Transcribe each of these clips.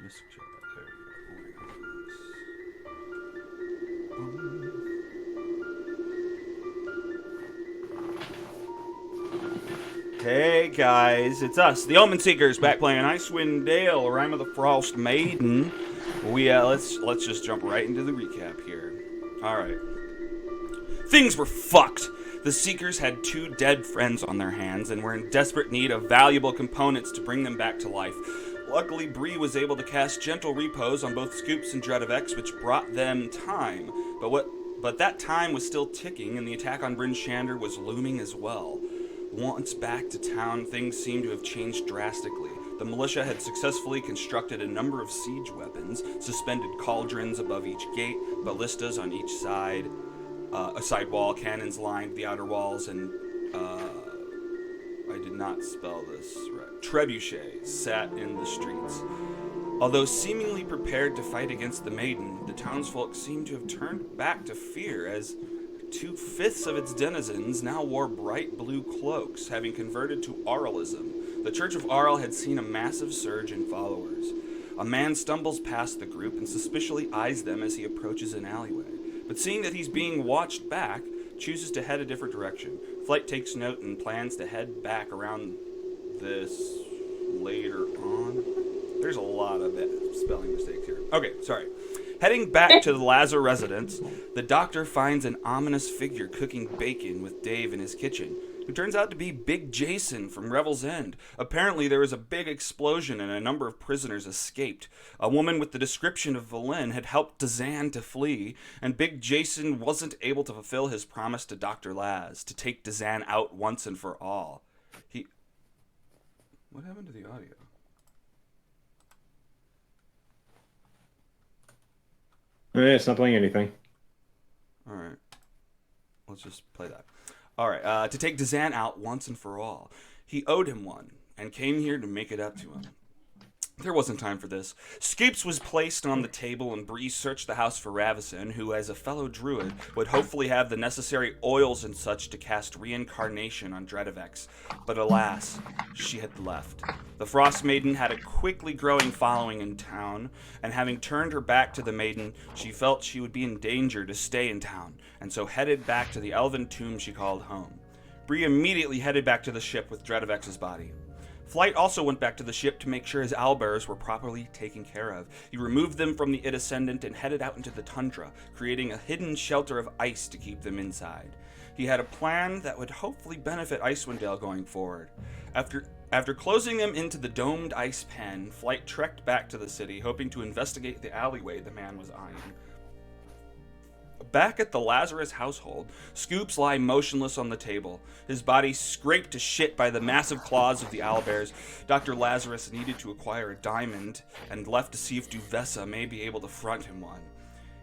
Disc jet. There we go. Hey guys, it's us, the Omen Seekers, back playing Icewind Dale, Rime of the Frost Maiden. Let's just jump right into the recap here. All right. Things were fucked. The Seekers had two dead friends on their hands and were in desperate need of valuable components to bring them back to life. Luckily, Bree was able to cast Gentle Repose on both Scoops and Dredavex, which brought them time. But that time was still ticking, and the attack on Bryn Shander was looming as well. Once back to town, things seemed to have changed drastically. The militia had successfully constructed a number of siege weapons, suspended cauldrons above each gate, ballistas on each side, a side wall, cannons lined the outer walls, and I did not spell this right. Trebuchets sat in the streets. Although seemingly prepared to fight against the maiden, the townsfolk seemed to have turned back to fear, as 2/5 of its denizens now wore bright blue cloaks, having converted to Aurilism. The Church of Auril had seen a massive surge in followers. A man stumbles past the group and suspiciously eyes them as he approaches an alleyway, but seeing that he's being watched back, chooses to head a different direction. Flight takes note and plans to head back around this later on. There's a lot of spelling mistakes here. Okay, sorry. Heading back to the Lazar residence, the doctor finds an ominous figure cooking bacon with Dave in his kitchen, who turns out to be Big Jason from Revel's End. Apparently, there was a big explosion and a number of prisoners escaped. A woman with the description of Valen had helped Dazan to flee, and Big Jason wasn't able to fulfill his promise to Dr. Laz to take Dazan out once and for all. What happened to the audio? It's not playing anything. All right. Let's just play that. All right. To take Dazan out once and for all. He owed him one and came here to make it up to him. There wasn't time for this. Scapes was placed on the table, and Bree searched the house for Ravison, who, as a fellow druid, would hopefully have the necessary oils and such to cast reincarnation on Dredavex. But alas, she had left. The Frost Maiden had a quickly growing following in town, and having turned her back to the maiden, she felt she would be in danger to stay in town, and so headed back to the elven tomb she called home. Bree immediately headed back to the ship with Dredavex's body. Flight also went back to the ship to make sure his owlbearers were properly taken care of. He removed them from the It Ascendant and headed out into the tundra, creating a hidden shelter of ice to keep them inside. He had a plan that would hopefully benefit Icewind Dale going forward. After closing them into the domed ice pen, Flight trekked back to the city, hoping to investigate the alleyway the man was eyeing. Back at the Lazarus household, Scoops lay motionless on the table, his body scraped to shit by the massive claws of the owlbears. Dr. Lazarus needed to acquire a diamond and left to see if Duvessa may be able to front him one.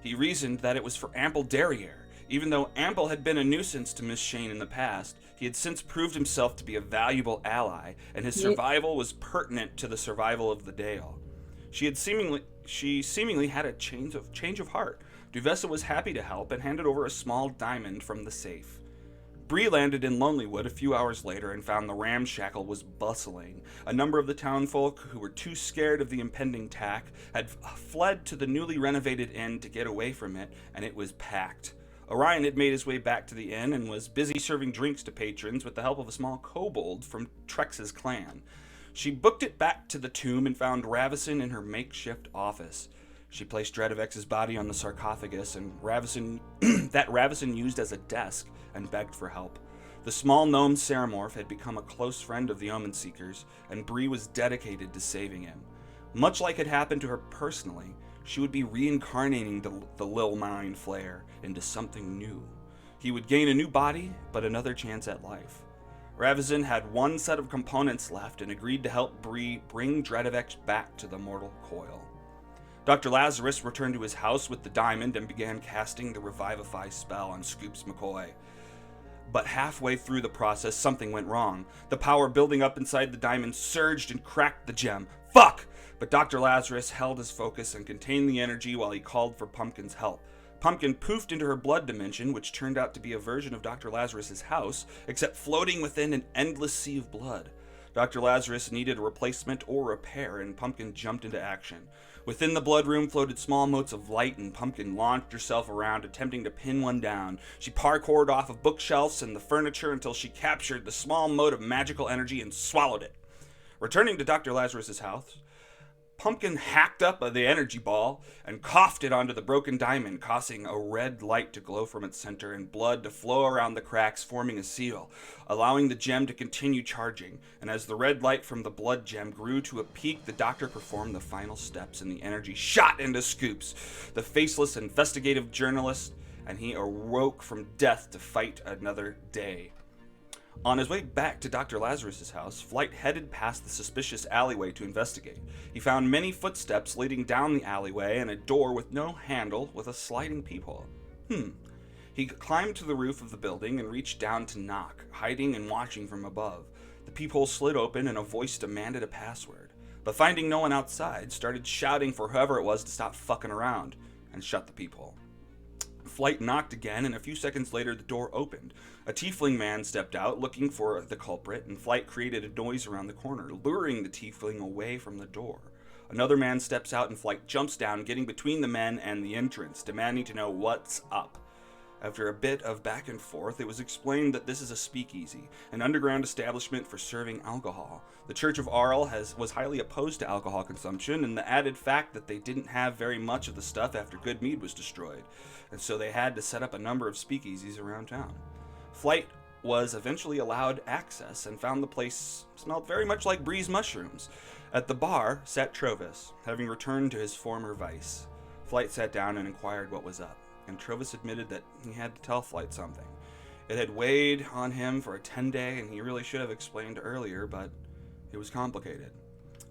He reasoned that it was for Ample Derriere. Even though Ample had been a nuisance to Miss Shane in the past, he had since proved himself to be a valuable ally, and his survival was pertinent to the survival of the Dale. She seemingly had a change of heart. Duvessa was happy to help and handed over a small diamond from the safe. Bree landed in Lonelywood a few hours later and found the ramshackle was bustling. A number of the townfolk, who were too scared of the impending attack, had fled to the newly renovated inn to get away from it, and it was packed. Orion had made his way back to the inn and was busy serving drinks to patrons with the help of a small kobold from Trex's clan. She booked it back to the tomb and found Ravison in her makeshift office. She placed Dredavex's body on the sarcophagus, and Ravison used as a desk, and begged for help. The small gnome Ceramorph had become a close friend of the Omen Seekers, and Bree was dedicated to saving him. Much like had happened to her personally, she would be reincarnating the Lil Mind Flare into something new. He would gain a new body, but another chance at life. Ravison had one set of components left and agreed to help Bree bring Dredavex back to the mortal coil. Dr. Lazarus returned to his house with the diamond and began casting the Revivify spell on Scoops McCoy. But halfway through the process, something went wrong. The power building up inside the diamond surged and cracked the gem. Fuck! But Dr. Lazarus held his focus and contained the energy while he called for Pumpkin's help. Pumpkin poofed into her blood dimension, which turned out to be a version of Dr. Lazarus's house, except floating within an endless sea of blood. Dr. Lazarus needed a replacement or repair, and Pumpkin jumped into action. Within the blood room floated small motes of light, and Pumpkin launched herself around, attempting to pin one down. She parkoured off of bookshelves and the furniture until she captured the small mote of magical energy and swallowed it. Returning to Dr. Lazarus's house, Pumpkin hacked up the energy ball and coughed it onto the broken diamond, causing a red light to glow from its center and blood to flow around the cracks, forming a seal, allowing the gem to continue charging. And as the red light from the blood gem grew to a peak, the doctor performed the final steps, and the energy shot into Scoops, the faceless investigative journalist, and he awoke from death to fight another day. On his way back to Dr. Lazarus's house, Flight headed past the suspicious alleyway to investigate. He found many footsteps leading down the alleyway and a door with no handle with a sliding peephole. He climbed to the roof of the building and reached down to knock, hiding and watching from above. The peephole slid open and a voice demanded a password, but finding no one outside, started shouting for whoever it was to stop fucking around and shut the peephole. Flight knocked again, and a few seconds later the door opened. A tiefling man stepped out, looking for the culprit, and Flight created a noise around the corner, luring the tiefling away from the door. Another man steps out, and Flight jumps down, getting between the men and the entrance, demanding to know what's up. After a bit of back and forth, it was explained that this is a speakeasy, an underground establishment for serving alcohol. The Church of Auril was highly opposed to alcohol consumption, and the added fact that they didn't have very much of the stuff after good mead was destroyed, and so they had to set up a number of speakeasies around town. Flight was eventually allowed access and found the place smelled very much like Bree's mushrooms. At the bar sat Trovis, having returned to his former vice. Flight sat down and inquired what was up, and Trovis admitted that he had to tell Flight something. It had weighed on him for a 10-day, and he really should have explained earlier, but it was complicated.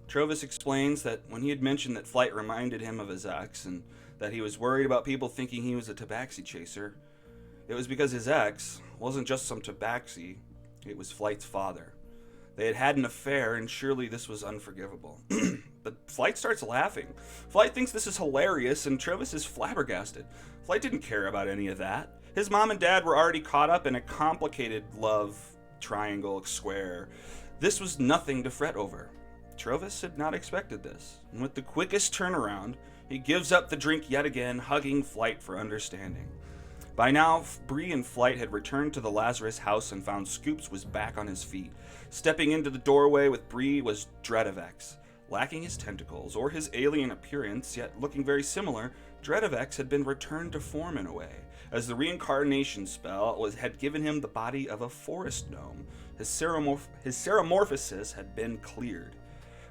Trovis explains that when he had mentioned that Flight reminded him of his ex, and that he was worried about people thinking he was a tabaxi chaser, it was because his ex wasn't just some tabaxi, it was Flight's father. They had had an affair, and surely this was unforgivable. But Flight starts laughing. Flight thinks this is hilarious, and Trovis is flabbergasted. Flight didn't care about any of that. His mom and dad were already caught up in a complicated love triangle square. This was nothing to fret over. Trovis had not expected this, and with the quickest turnaround, he gives up the drink yet again, hugging Flight for understanding. By now, Bree and Flight had returned to the Lazarus house and found Scoops was back on his feet. Stepping into the doorway with Bree was Dredavex. Lacking his tentacles or his alien appearance, yet looking very similar, Dredavex had been returned to form in a way, as the reincarnation spell had given him the body of a forest gnome. His ceremorphosis had been cleared.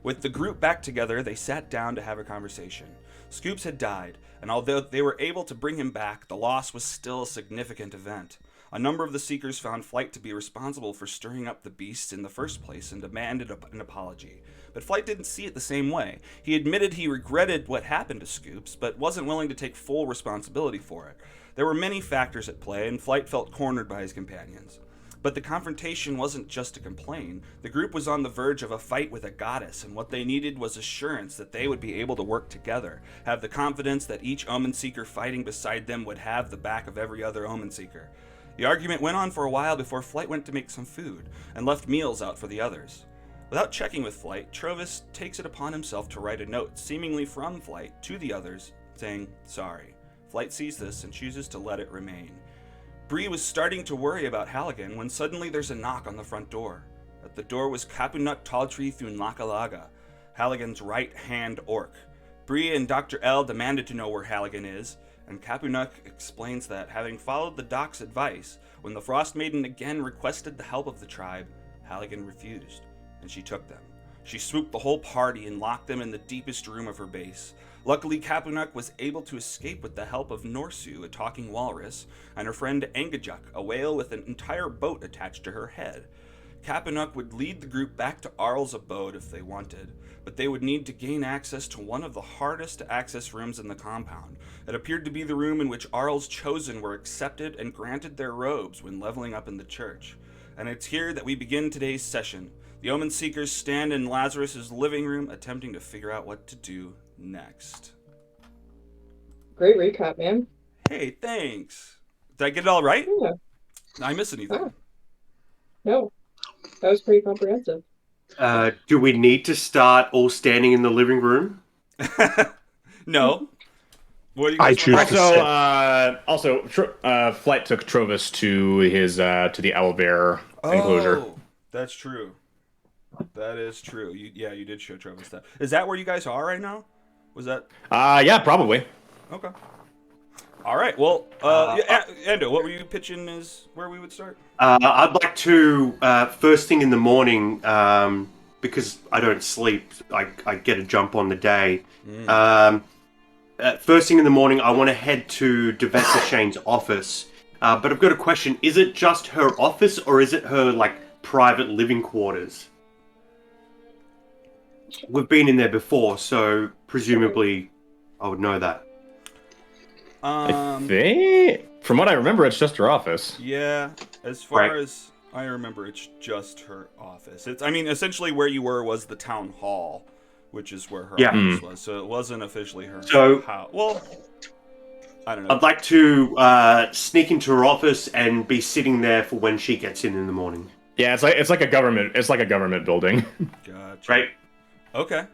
With the group back together, they sat down to have a conversation. Scoops had died, and although they were able to bring him back, the loss was still a significant event. A number of the Seekers found Flight to be responsible for stirring up the beasts in the first place and demanded an apology. But Flight didn't see it the same way. He admitted he regretted what happened to Scoops, but wasn't willing to take full responsibility for it. There were many factors at play, and Flight felt cornered by his companions. But the confrontation wasn't just to complain. The group was on the verge of a fight with a goddess, and what they needed was assurance that they would be able to work together, have the confidence that each Omen Seeker fighting beside them would have the back of every other Omen Seeker. The argument went on for a while before Flight went to make some food, and left meals out for the others. Without checking with Flight, Trovis takes it upon himself to write a note, seemingly from Flight, to the others, saying, "Sorry." Flight sees this and chooses to let it remain. Bree was starting to worry about Halligan when suddenly there's a knock on the front door. At the door was Kapunuk Talltree Thunlakalaga, Halligan's right-hand orc. Bree and Dr. L demanded to know where Halligan is, and Kapunuk explains that, having followed the doc's advice, when the Frost Maiden again requested the help of the tribe, Halligan refused, and she took them. She swooped the whole party and locked them in the deepest room of her base. Luckily, Kapunuk was able to escape with the help of Norsu, a talking walrus, and her friend Angajuk, a whale with an entire boat attached to her head. Kapunuk would lead the group back to Arl's abode if they wanted, but they would need to gain access to one of the hardest to access rooms in the compound. It appeared to be the room in which Arl's chosen were accepted and granted their robes when leveling up in the church. And it's here that we begin today's session. The Omen Seekers stand in Lazarus's living room, attempting to figure out what to do next. Great recap, man. Hey, thanks. Did I get it all right? Yeah. Did I miss anything? Oh. No, that was pretty comprehensive. Do we need to start all standing in the living room? No. What do you I guys choose want to Also, Flight took Trovis to his to the owlbear enclosure. Oh, that's true. That is true. You did show Travis that. Is that where you guys are right now? Was that Yeah, probably. okay? All right. Well, Ando, what were you pitching? Is where we would start? I'd like to first thing in the morning, because I don't sleep. I get a jump on the day. First thing in the morning, I want to head to Devessa Shane's office. But I've got a question: is it just her office, or is it her private living quarters? We've been in there before, so presumably I would know that. From what I remember, it's just her office. Yeah, as far Right. as I remember, it's just her office. I mean, essentially where you were was the town hall, which is where her Yeah. office was. So it wasn't officially her So- house. Well, I don't know. I'd like to sneak into her office and be sitting there for when she gets in the morning. Yeah, it's like a government building. Gotcha. Right? Okay.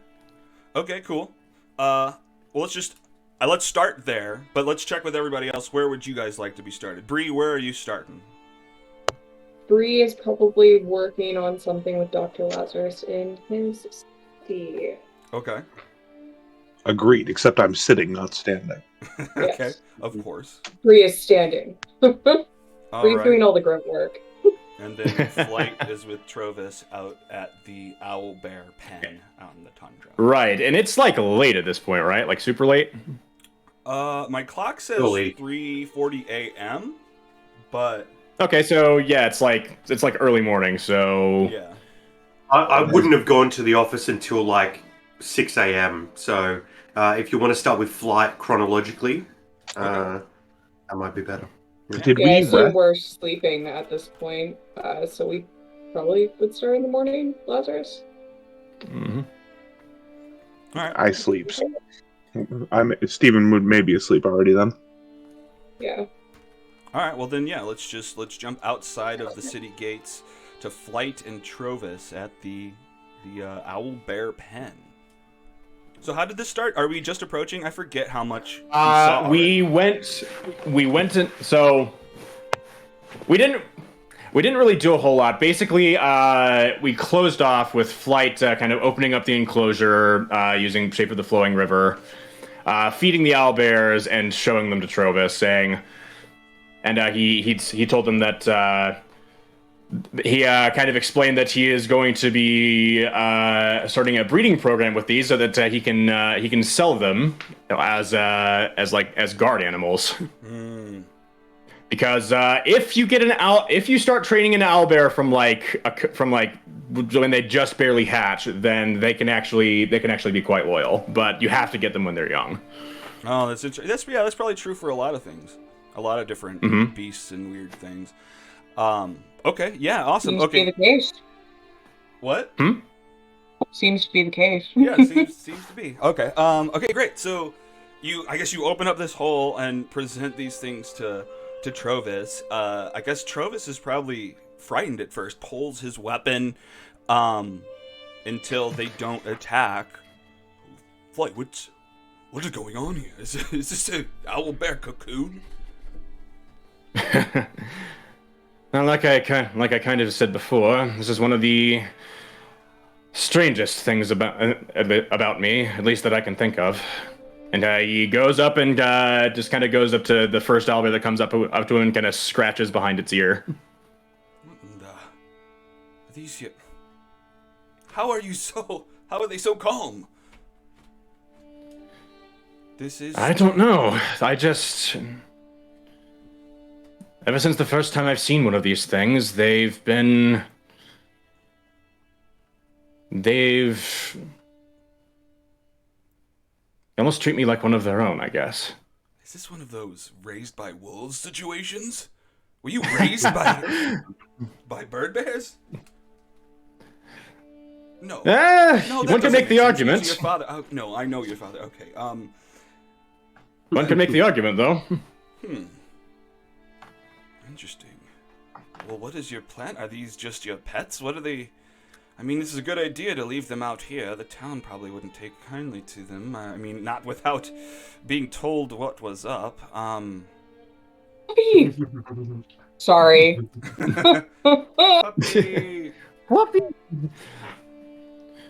Okay, cool. Well, let's start there, but let's check with everybody else. Where would you guys like to be started? Bree, where are you starting? Bree is probably working on something with Dr. Lazarus in his city. Okay. Agreed, except I'm sitting, not standing. Okay, Yes. of course. Bree is standing. All Bree's right. doing all the grunt work. And then Flight is with Trovis out at the Owl Bear Pen out in the tundra. Right, and it's late at this point, right? Like super late. My clock says Early. 3:40 a.m., but Okay, so yeah, it's like early morning. So yeah. I wouldn't have gone to the office until 6 a.m. So if you want to start with Flight chronologically, that might be better. Did Yeah, I we assume rest? we're sleeping at this point, so we probably would start in the morning, Lazarus. Mhm. All right. I sleep. Stephen would maybe asleep already then. Yeah. All right. Well then, yeah. Let's jump outside of the city gates to Flight and Trovis at the Owl Bear Pen. So how did this start? Are we just approaching? I forget how much we saw we went in, so we didn't really do a whole lot. Basically, we closed off with Flight kind of opening up the enclosure using Shape of the Flowing River, feeding the owlbears and showing them to Trovis, saying, and he told them that he kind of explained that he is going to be starting a breeding program with these so that he can sell them as guard animals. Because if you start training an owlbear from when they just barely hatch, then they can actually be quite loyal. But you have to get them when they're young. Oh, that's interesting. That's probably true for a lot of things, a lot of different beasts and weird things. Okay, yeah, awesome. Seems to be Okay, the case. what? Seems to be the case. Yeah, it seems to be. Okay. Okay, great. So I guess you open up this hole and present these things to Trovis. I guess Trovis is probably frightened at first, pulls his weapon until they don't attack. Flight, what is going on here? Is this an owl bear cocoon? Now, like I kind of said before, this is one of the strangest things about me, at least that I can think of. And he goes up and just kind of goes up to the first owlbear that comes up to him and kind of scratches behind its ear. What in the... Are these... How are they so calm? This is... I don't know. Ever since the first time I've seen one of these things, they almost treat me like one of their own, I guess. Is this one of those raised by wolves situations? Were you raised by bird bears? No. No, that one can doesn't make the sense. argument. Your father. Oh, no, I know your father. Okay. One can make the argument, though. Interesting. Well, what is your plan? Are these just your pets? What are they? I mean, this is a good idea to leave them out here. The town probably wouldn't take kindly to them. I mean, not without being told what was up. Puppy! Sorry. Puppy. Whoopee.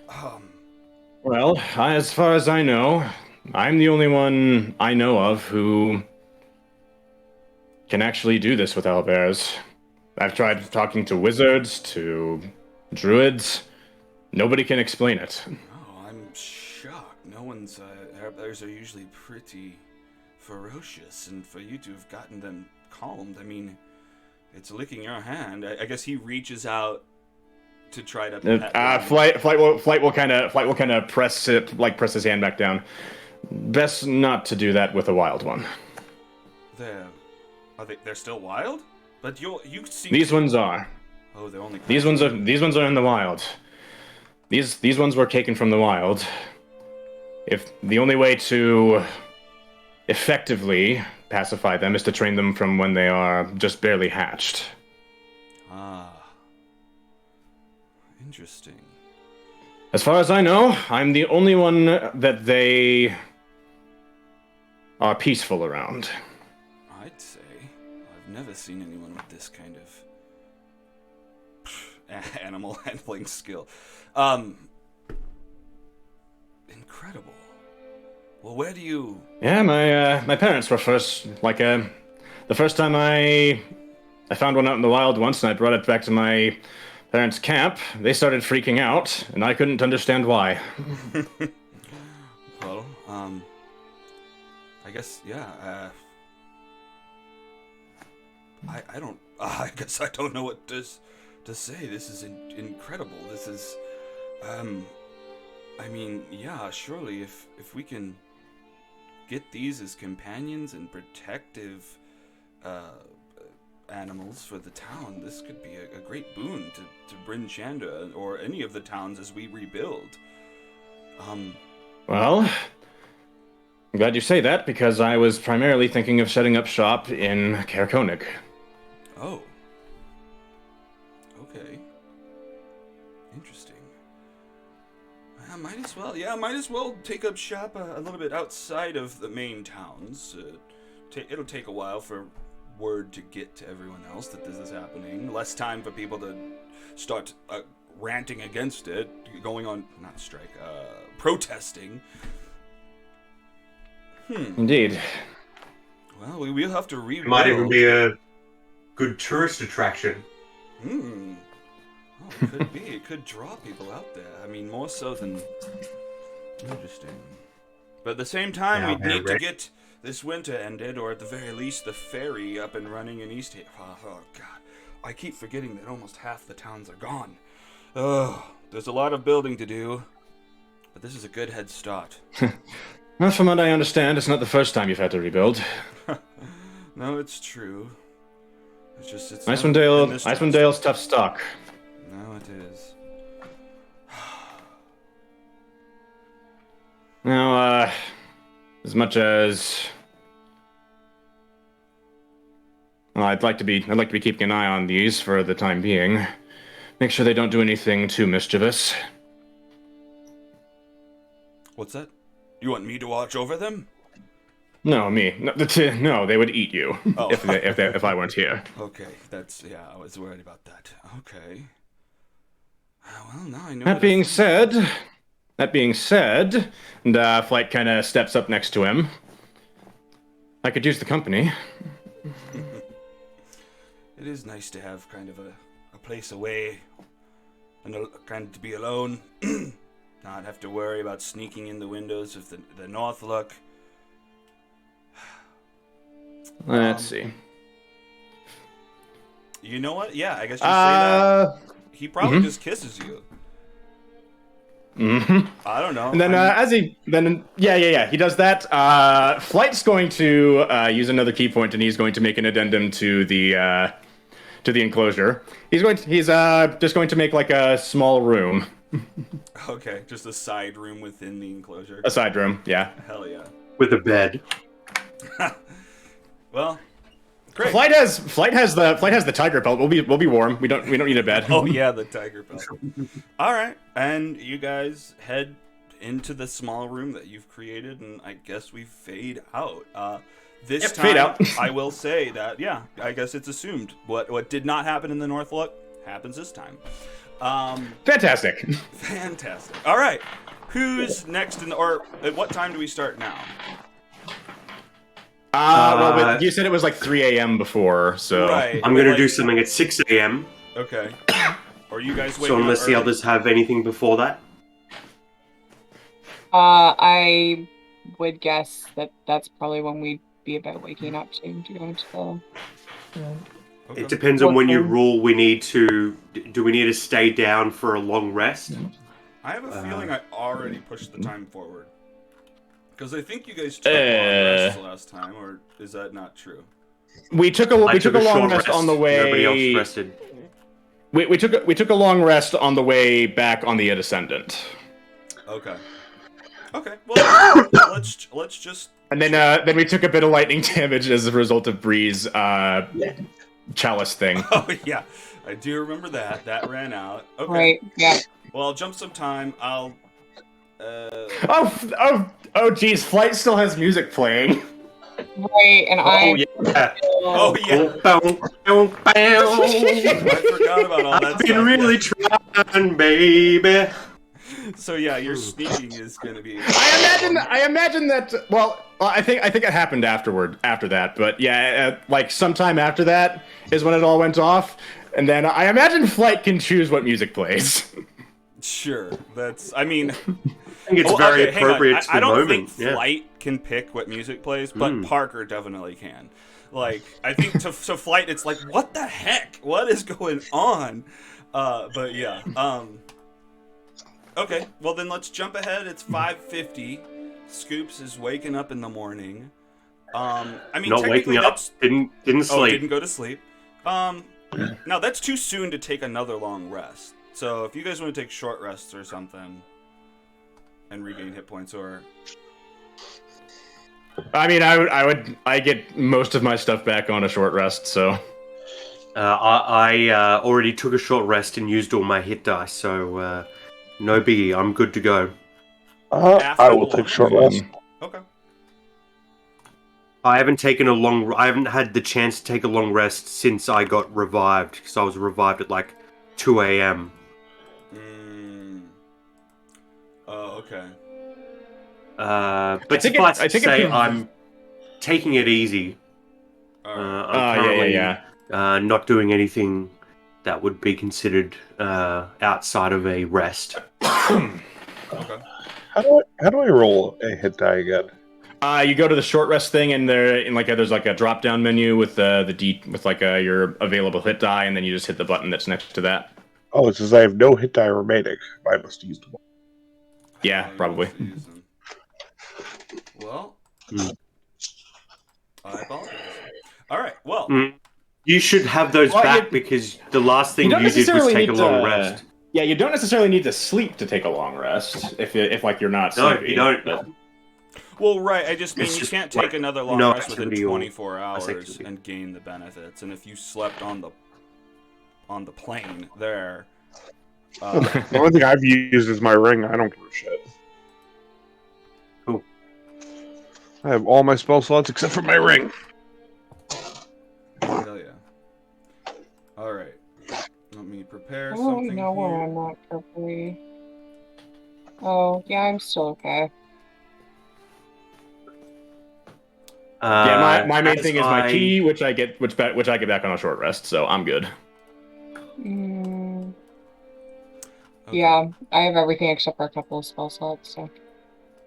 Um, Well, as far as I know, I'm the only one I know of who can actually do this with owlbears. I've tried talking to wizards, to druids. Nobody can explain it. oh, I'm shocked. No one's. Bears are usually pretty ferocious, and for you to have gotten them calmed, I mean, it's licking your hand. I guess he reaches out to try to. pet them. Flight will kind of press his hand back down. Best not to do that with a wild one. They're still wild? But you seem. These ones are. Oh, they're only. These ones are in the wild. These ones were taken from the wild. If the only way to effectively pacify them is to train them from when they are just barely hatched. Ah. Interesting. As far as I know, I'm the only one that they are peaceful around. I'd say. I've never seen anyone with this kind of animal handling skill. Incredible. Well, where do you... Yeah, my parents were first, the first time I found one out in the wild once, and I brought it back to my parents' camp. They started freaking out, and I couldn't understand why. Well, I guess, yeah, I don't, I guess I don't know what to say. This is incredible. This is, I mean, yeah, surely if we can get these as companions and protective, animals for the town, this could be a great boon to Bryn Chanda or any of the towns as we rebuild. Well, I'm glad you say that, because I was primarily thinking of setting up shop in Caer Konig. Oh. Okay. Interesting. Might as well take up shop a little bit outside of the main towns. It'll take a while for word to get to everyone else that this is happening. Less time for people to start ranting against it, going on, not strike, protesting. Indeed. Well, we'll have to rebuild. It might even be a good tourist attraction. Oh, it could be. It could draw people out there. I mean, more so than... Interesting. But at the same time, we'd need to get this winter ended, or at the very least, the ferry up and running in East... Oh, God. I keep forgetting that almost half the towns are gone. Oh, there's a lot of building to do. But this is a good head start. Well, from what I understand, it's not the first time you've had to rebuild. No, it's true. It's just... Icewind Dale's tough stock. No, it is. Now, as much as... Well, I'd like to be keeping an eye on these for the time being. Make sure they don't do anything too mischievous. What's that? You want me to watch over them? No, me. No, they would eat you Oh. if I weren't here. Okay, I was worried about that. Okay. Well, now I know. That being said, and Flight kind of steps up next to him. I could use the company. It is nice to have kind of a place away and kind of to be alone. Not have to worry about sneaking in the windows of the North Look. Let's see. You know what? Yeah, I guess you say that. He probably just kisses you. Mm-hmm. I don't know. And then he does that. Flight's going to use another key point, and he's going to make an addendum to the enclosure. He's just going to make like a small room. Okay, just a side room within the enclosure. A side room, yeah. Hell yeah. With a bed. Well, Great. Flight has the tiger pelt. We'll be warm. We don't need a bed. Oh yeah, the tiger pelt. All right, and you guys head into the small room that you've created, and I guess we fade out. This time, fade out. I will say that I guess it's assumed what did not happen in the North Look happens this time. Fantastic. Fantastic. All right, who's next or at what time do we start now? Well, but you said it was like 3 a.m. before, so Right. I'm going to do something at 6 a.m. Okay. Or you guys waiting? So unless the others have anything before that. I would guess that's probably when we'd be about waking up to go into the... Okay. It depends on when you rule we need to... Do we need to stay down for a long rest? I have a feeling I already pushed the time forward. Because I think you guys took long rests last time, or is that not true? we took a long short rest on the way. Nobody else rested. We took a long rest on the way back on the Ascendant. Okay. Okay. Well, let's just. And then we took a bit of lightning damage as a result of Bree's chalice thing. Oh yeah, I do remember that. That ran out. Okay. Right, yeah. Well, I'll jump some time. I'll. Oh, geez, Flight still has music playing. Right, and Oh, yeah. Oh yeah. I forgot about all that I've stuff. been really trying, baby. So yeah, your sneaking is gonna be. I imagine that. Well, I think it happened after that. But yeah, like sometime after that is when it all went off. And then I imagine Flight can choose what music plays. Sure, that's. I mean, I think it's very hang on. appropriate to the I don't moment. think Flight can pick what music plays, but Parker definitely can. Like, I think to Flight, it's like, what the heck? What is going on? But yeah. Okay, well then let's jump ahead. It's 5:50. Scoops is waking up in the morning. I mean, Not waking up. Didn't sleep. Oh, didn't go to sleep. Now that's too soon to take another long rest. So if you guys want to take short rests or something and regain hit points, or I mean, I get most of my stuff back on a short rest, so. I already took a short rest and used all my hit dice, so no biggie. I'm good to go. I will take short rest. okay. I haven't had the chance to take a long rest since I got revived, because I was revived at like 2 a.m. Oh, okay. But suffice to say, I'm taking it easy. I'm currently not doing anything that would be considered outside of a rest. Okay. How do I roll a hit die again? You go to the short rest thing, and there's like a drop down menu with your available hit die, and then you just hit the button that's next to that. Oh, it says I have no hit die remaining. I must use them. Yeah, probably. Well, I apologize. All right. Well, you should have those back because the last thing you did was take a long rest. Yeah, you don't necessarily need to sleep to take a long rest if you're not sleepy. No, you don't. But... Well, right. I just mean you can't take another long rest within activity or 24 hours and gain the benefits. And if you slept on the plane there, The only thing I've used is my ring. I don't give a shit. Cool. I have all my spell slots except for my ring. hell yeah. All right. Let me prepare I don't something know where here. I'm at properly. Oh, yeah, I'm still okay. Yeah, my main thing is my I- key, which I get back on a short rest, so I'm good. Mm, Okay. yeah, I have everything except for a couple of spell slots, so.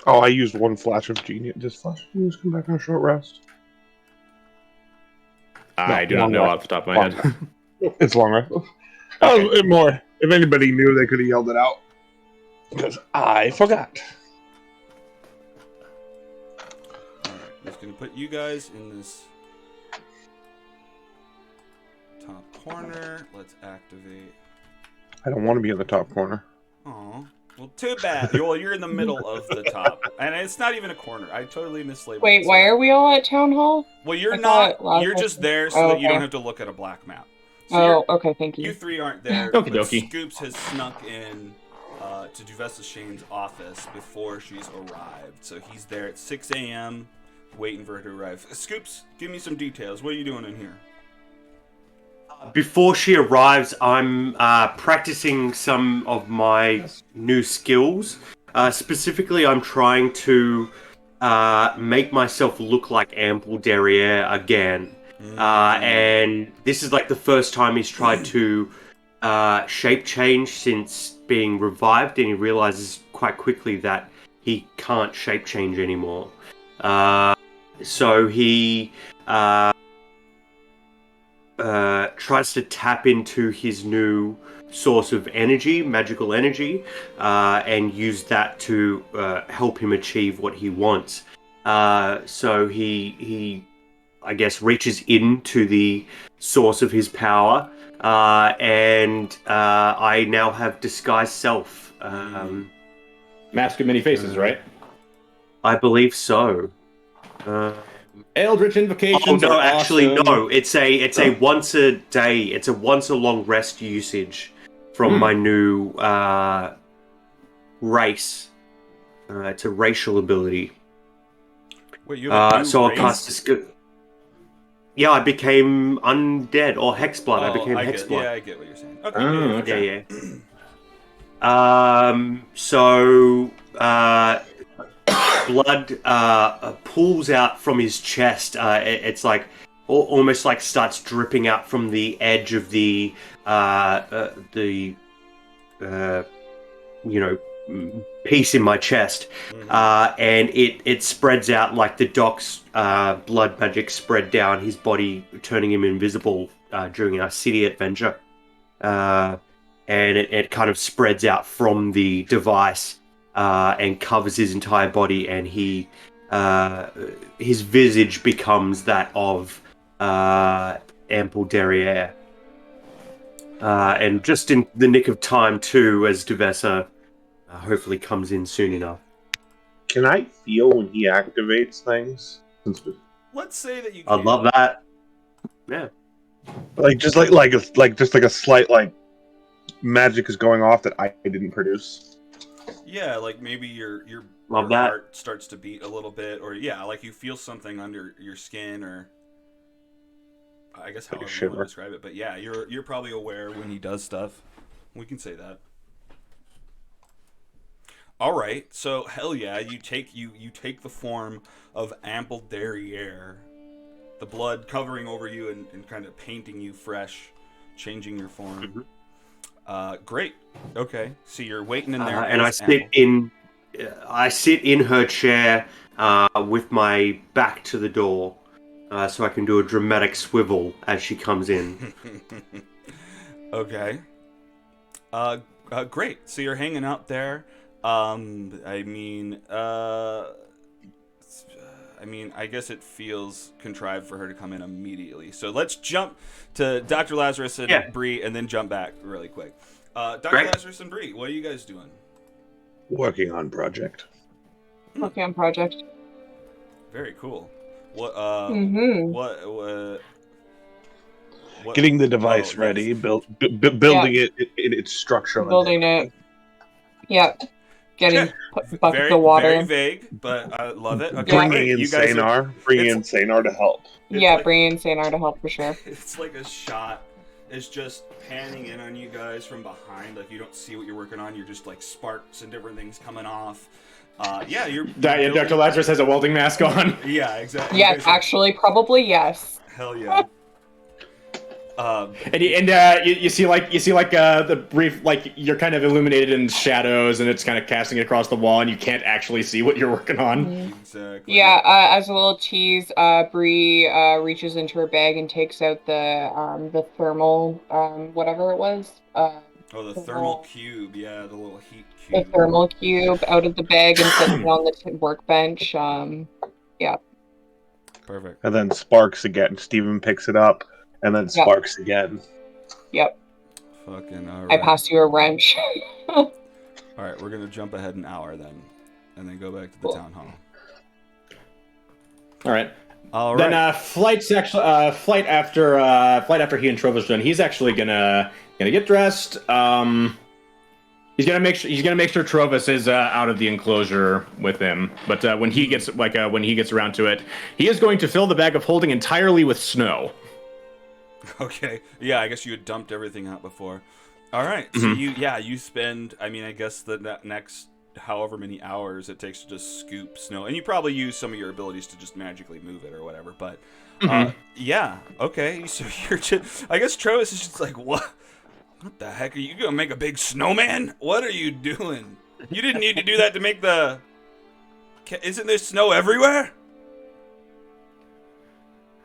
Oh, I used one flash of genius. Does flash of genius come back on a short rest? I do not know off the top of my head. It's long rest. Oh, more. If anybody knew, they could have yelled it out. Because I forgot. Alright, just gonna put you guys in this top corner. Let's activate. I don't want to be in the top corner. Aw. Well, too bad. Well, you're in the middle of the top, and it's not even a corner. I totally mislabeled. Wait, why are we all at town hall? Well, you're I not. thought You're just there so that you don't have to look at a black map. So okay, thank you. You three aren't there, Okie but dokie. Scoops has snuck in to Duvessa Shane's office before she's arrived. So he's there at 6 a.m. waiting for her to arrive. Scoops, give me some details. What are you doing in here? Before she arrives, I'm practicing some of my new skills. Specifically, I'm trying to make myself look like Ample Derriere again. And this is like the first time he's tried to shape change since being revived, and he realizes quite quickly that he can't shape change anymore. So he tries to tap into his new source of energy, magical energy, and use that to help him achieve what he wants. So he, I guess, reaches into the source of his power, and I now have disguised self. Mask of many faces, right? I believe so. Eldritch invocations. Oh no, are actually awesome. no. It's a once a day. It's a once a long rest usage from my new race. It's a racial ability. Wait, you have a new so I'll race? cast this. Yeah, I became undead or hexblood. I became hexblood. Yeah, I get what you're saying. Okay. Yeah. So blood pools out from his chest. It's like almost like starts dripping out from the edge of the piece in my chest, and it spreads out like the Doc's blood magic spread down his body, turning him invisible during our city adventure. And it kind of spreads out from the device and covers his entire body, and his visage becomes that of Ample Derriere. And just in the nick of time too, as Duvessa hopefully comes in soon enough. Can I feel when he activates things? Let's say that you can. I'd love that. Yeah. Just a slight magic is going off that I didn't produce. Yeah, like maybe your Love that. heart starts to beat a little bit, or like you feel something under your skin, or I guess however you want to describe it. But yeah, you're probably aware when he does stuff. We can say that. All right, so hell yeah, you take the form of Ample Derriere, the blood covering over you and kind of painting you fresh, changing your form. Great. Okay, so you're waiting in there, and I sit in her chair with my back to the door, so I can do a dramatic swivel as she comes in. Okay. Great. So you're hanging out there. I guess it feels contrived for her to come in immediately. So let's jump to Dr. Lazarus and Bree, and then jump back really quick. Dr. Lazarus and Bree, what are you guys doing? Working on project. Very cool. What? What? Getting the device ready, building it in its structure. Building it. Yep. Getting buckets of water. Very vague, but I love it. Okay, Bringing in Sanar to help. Yeah, bringing in Sanar to help for sure. It's like a shot. It's just panning in on you guys from behind. Like you don't see what you're working on. You're just like sparks and different things coming off. You're Dr. Lazarus has a welding mask on. Yeah, exactly. Yeah, actually, probably yes. Hell yeah. You see the brief, like you're kind of illuminated in shadows, and it's kind of casting it across the wall, and you can't actually see what you're working on. Exactly. Yeah, as a little tease, Bree reaches into her bag and takes out the thermal whatever it was. The thermal cube, yeah, the little heat cube. The thermal cube out of the bag and sets it on the workbench. Yeah. Perfect. And then sparks again. Steven picks it up. And then sparks again. Yep. Fucking alright. I passed you a wrench. All right, we're gonna jump ahead an hour then, and then go back to the town hall. All right. All Then right. flight after he and Trova's done, he's actually gonna get dressed. He's gonna make sure Trovis is out of the enclosure with him. But when he gets around to it, he is going to fill the bag of holding entirely with snow. Okay. Yeah, I guess you had dumped everything out before. All right. So you spend. I mean, I guess the next however many hours it takes to just scoop snow, and you probably use some of your abilities to just magically move it or whatever. But yeah. Okay. So you're just. I guess Trovis is just like, what? What the heck? Are you gonna make a big snowman? What are you doing? You didn't need to do that to make the... Isn't there snow everywhere?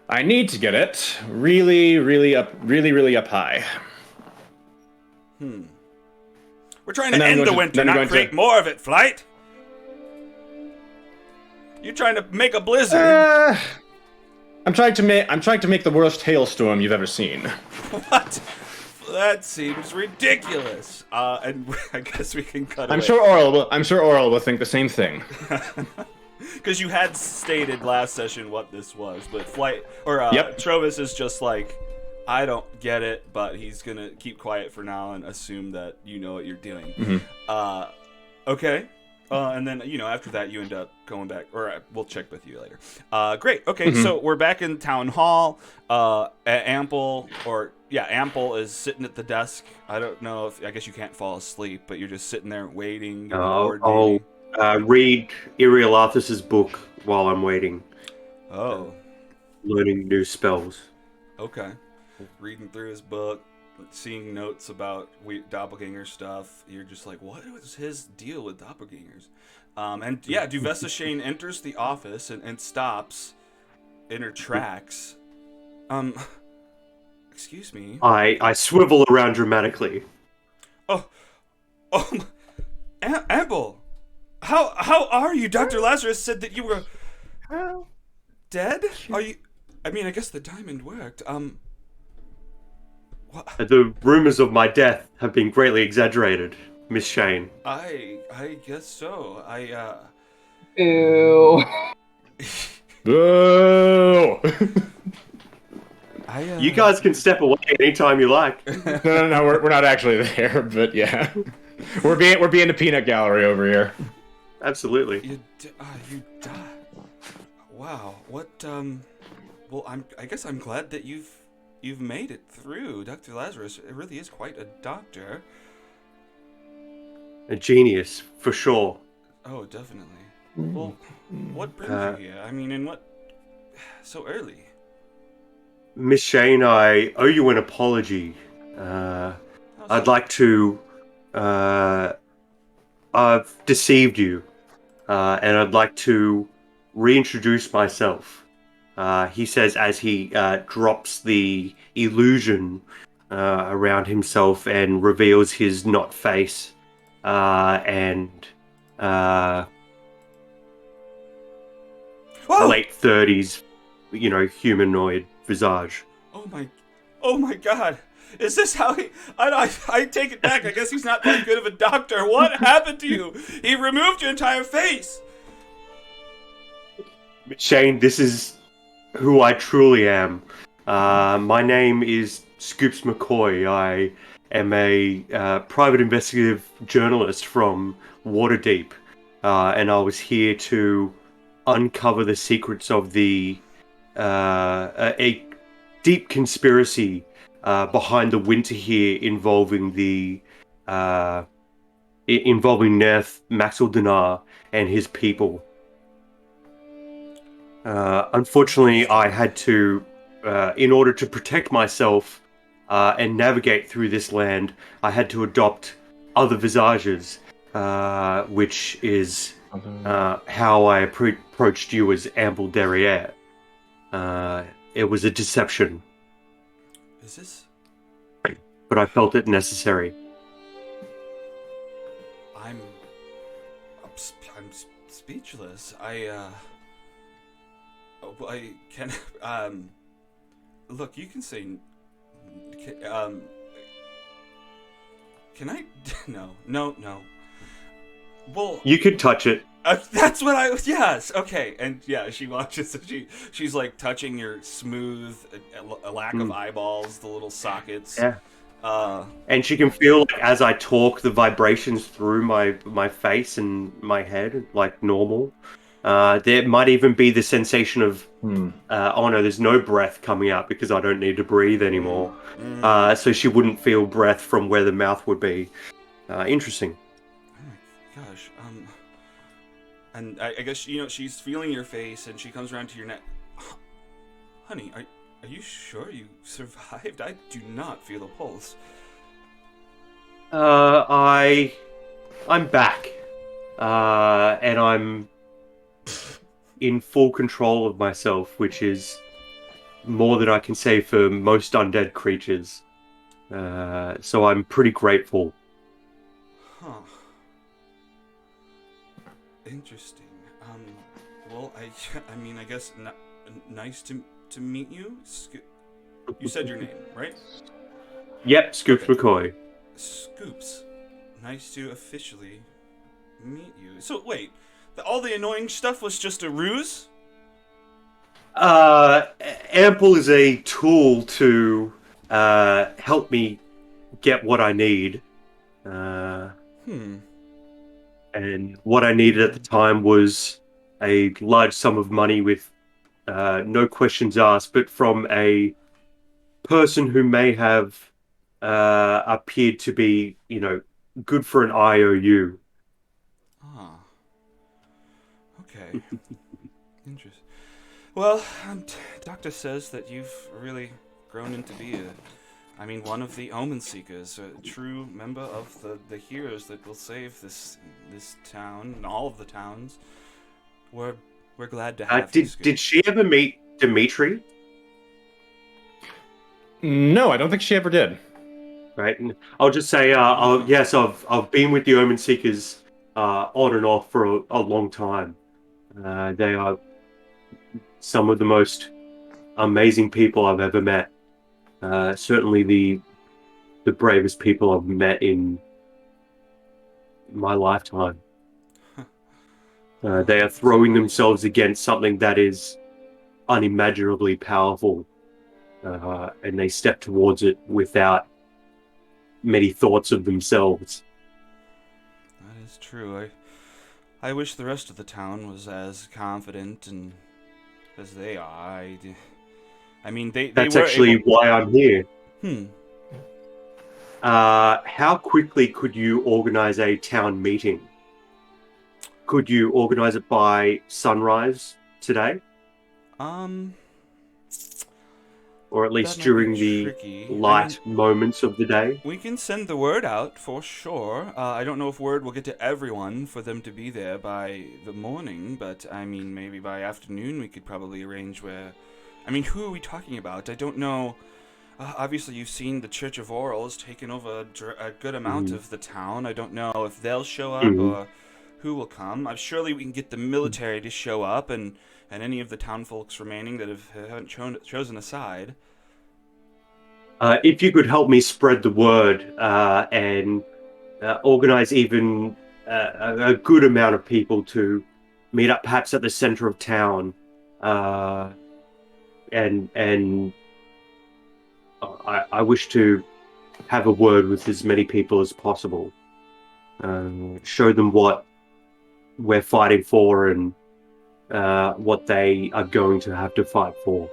I need to get it really up high. We're trying to end the winter, not create more of it, Flight. You're trying to make a blizzard. I'm trying to make the worst hailstorm you've ever seen. What? That seems ridiculous. And I guess we can cut. I'm sure Auril will think the same thing. Because you had stated last session what this was, but Trovis is just like, I don't get it, but he's gonna keep quiet for now and assume that you know what you're doing. Okay. And then, after that, you end up going back, or we'll check with you later. Great. Okay, so we're back in town hall. Ample is sitting at the desk. I don't know if, I guess you can't fall asleep, but you're just sitting there waiting. I'll read Auril Arthas's book while I'm waiting. Oh. Learning new spells. Okay. Reading through his book, seeing notes about doppelganger stuff. You're just like, what was his deal with doppelgangers? Duvessa Shane enters the office and stops in her tracks. Excuse me. I swivel around dramatically. Amble, how are you? Dr. Lazarus said that you were dead. Are you? I mean, I guess the diamond worked. What? The rumors of my death have been greatly exaggerated, Miss Shane. I guess so. Ew. Boo! You guys can step away anytime you like. No, we're not actually there, but yeah, we're being the peanut gallery over here. Absolutely. You died. Wow. What? Well, I guess I'm glad that you've made it through, Dr. Lazarus. It really is quite a doctor. A genius, for sure. Oh, definitely. Well, what brings you here? I mean, so early? Miss Shane, I owe you an apology. I'd like to... I've deceived you. And I'd like to reintroduce myself. He says as he drops the illusion around himself and reveals his not face and late 30s, humanoid visage. Oh my God! Is this how he? I take it back. I guess he's not that good of a doctor. What happened to you? He removed your entire face. Shane, this is who I truly am. My name is Scoops McCoy. I am a private investigative journalist from Waterdeep, and I was here to uncover the secrets of a deep conspiracy behind the winter here involving Nerth Maxildanar and his people. Unfortunately, I had to, in order to protect myself and navigate through this land, I had to adopt other visages, which is how I approached you as Amble Derriere. It was a deception. Is this? But I felt it necessary. I'm speechless. I can. Look, you can say. Can I? No. Well, You could touch it. that's what I. Yes. Okay. And yeah, she watches. She's like touching your smooth, a lack of eyeballs, the little sockets. Yeah. Uh. And she can feel, like, as I talk, the vibrations through my face and my head, like normal. There might even be the sensation of, oh no, there's no breath coming out because I don't need to breathe anymore. So she wouldn't feel breath from where the mouth would be. Interesting. Oh my gosh. And I guess she's feeling your face, and she comes around to your neck. Honey, are you sure you survived? I do not feel a pulse. I'm back, and I'm in full control of myself, which is more than I can say for most undead creatures. So I'm pretty grateful. Huh. Interesting. Well, I mean, I guess nice to meet you. You said your name, right? Yep, Scoops Okay. McCoy. Scoops. Nice to officially meet you. So wait, all the annoying stuff was just a ruse? Ample is a tool to help me get what I need. And what I needed at the time was a large sum of money with no questions asked, but from a person who may have appeared to be, good for an IOU. Ah. Okay. Interesting. Well, Doctor says that you've really grown into be one of the Omen Seekers, a true member of the heroes that will save this town and all of the towns. We're glad to have you, Scoop. Did she ever meet Dimitri? No, I don't think she ever did. Right, and I'll just say, yes, I've been with the Omen Seekers on and off for a long time. They are some of the most amazing people I've ever met. Certainly the bravest people I've met in my lifetime. They are throwing themselves against something that is unimaginably powerful, and they step towards it without many thoughts of themselves. That is true. I wish the rest of the town was as confident and as they are. That's were actually why I'm here. Hmm. How quickly could you organize a town meeting? Could you organize it by sunrise today? Or at least during the tricky. light moments of the day? We can send the word out for sure. I don't know if word will get to everyone for them to be there by the morning, but maybe by afternoon we could probably arrange where. Who are we talking about? I don't know. Obviously, you've seen the Church of Auril has taken over a good amount of the town. I don't know if they'll show up or who will come. Surely we can get the military to show up and any of the town folks remaining that haven't chosen a side. If you could help me spread the word and organize even a good amount of people to meet up perhaps at the center of town, and I wish to have a word with as many people as possible. Show them what we're fighting for and what they are going to have to fight for.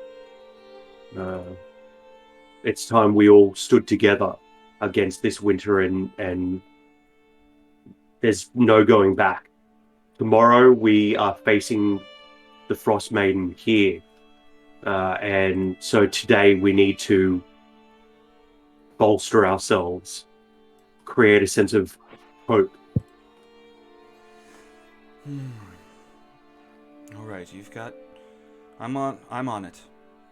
It's time we all stood together against this winter, and there's no going back. Tomorrow we are facing the Frost Maiden here. And so today we need to bolster ourselves, create a sense of hope. All right, you've got. I'm on it.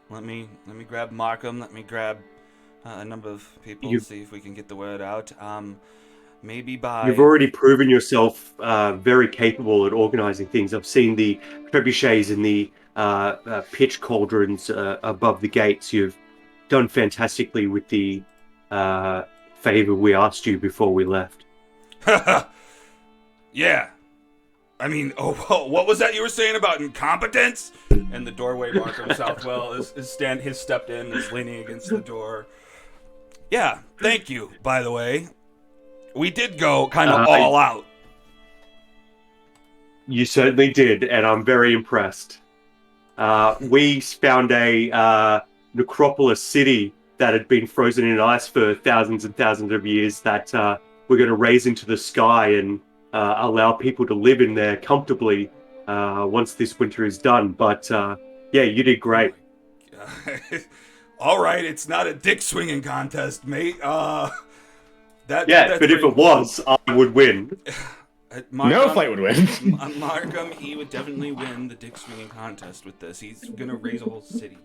Let me grab Markham. Let me grab a number of people. See if we can get the word out. Maybe by. You've already proven yourself very capable at organizing things. I've seen the trebuchets and the pitch cauldrons above the gates. You've done fantastically with the favor we asked you before we left. Yeah, I mean, what was that you were saying about incompetence? And the doorway Markham Southwell has stepped in, is leaning against the door. Yeah, thank you, by the way. We did go kind of all out. You certainly did, and I'm very impressed. We found a necropolis city that had been frozen in ice for thousands and thousands of years that we're going to raise into the sky and allow people to live in there comfortably once this winter is done. But yeah, you did great. All right, it's not a dick swinging contest, mate. But if it was, I would win. No fight would win. Markham, he would definitely win the dick swinging contest with this. He's gonna raise a whole city.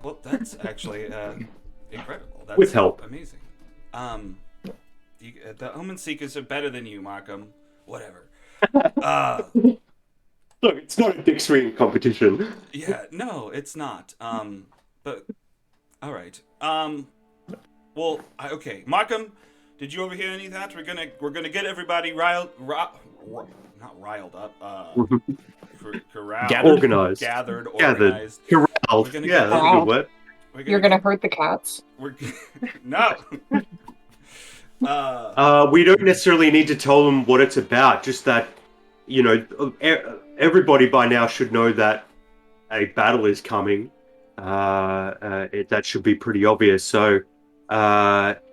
Well, that's actually incredible. That's with help. Amazing. The Omen Seekers are better than you, Markham. Whatever. Look, it's not a dick swinging competition. Yeah, no, it's not. But all right. Well, okay, Markham. Did you overhear any of that? We're gonna get everybody not riled up. Corralled, organized, organized, corralled. Yeah, that's a good word. You're gonna hurt the cats. No. We don't necessarily need to tell them what it's about. Just that, everybody by now should know that a battle is coming. That should be pretty obvious. So,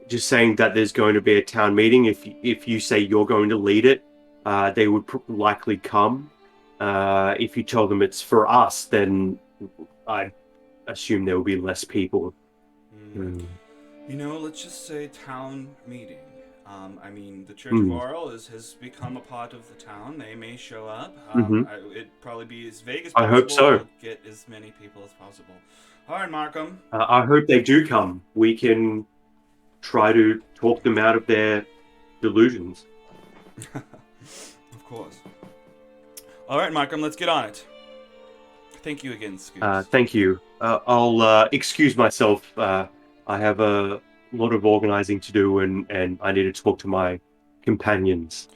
just saying that there's going to be a town meeting. If you say you're going to lead it, they would likely come. If you tell them it's for us, then I assume there will be less people. Let's just say town meeting. I mean, the Church of Auril has become a part of the town. They may show up. It'd probably be as vague as possible. I hope so. Get as many people as possible. All right, Markham. I hope they do come. We can try to talk them out of their delusions. Of course. All right, Markham, let's get on it. Thank you again, Scoops. Thank you. I'll excuse myself. I have a lot of organizing to do, and I need to talk to my companions.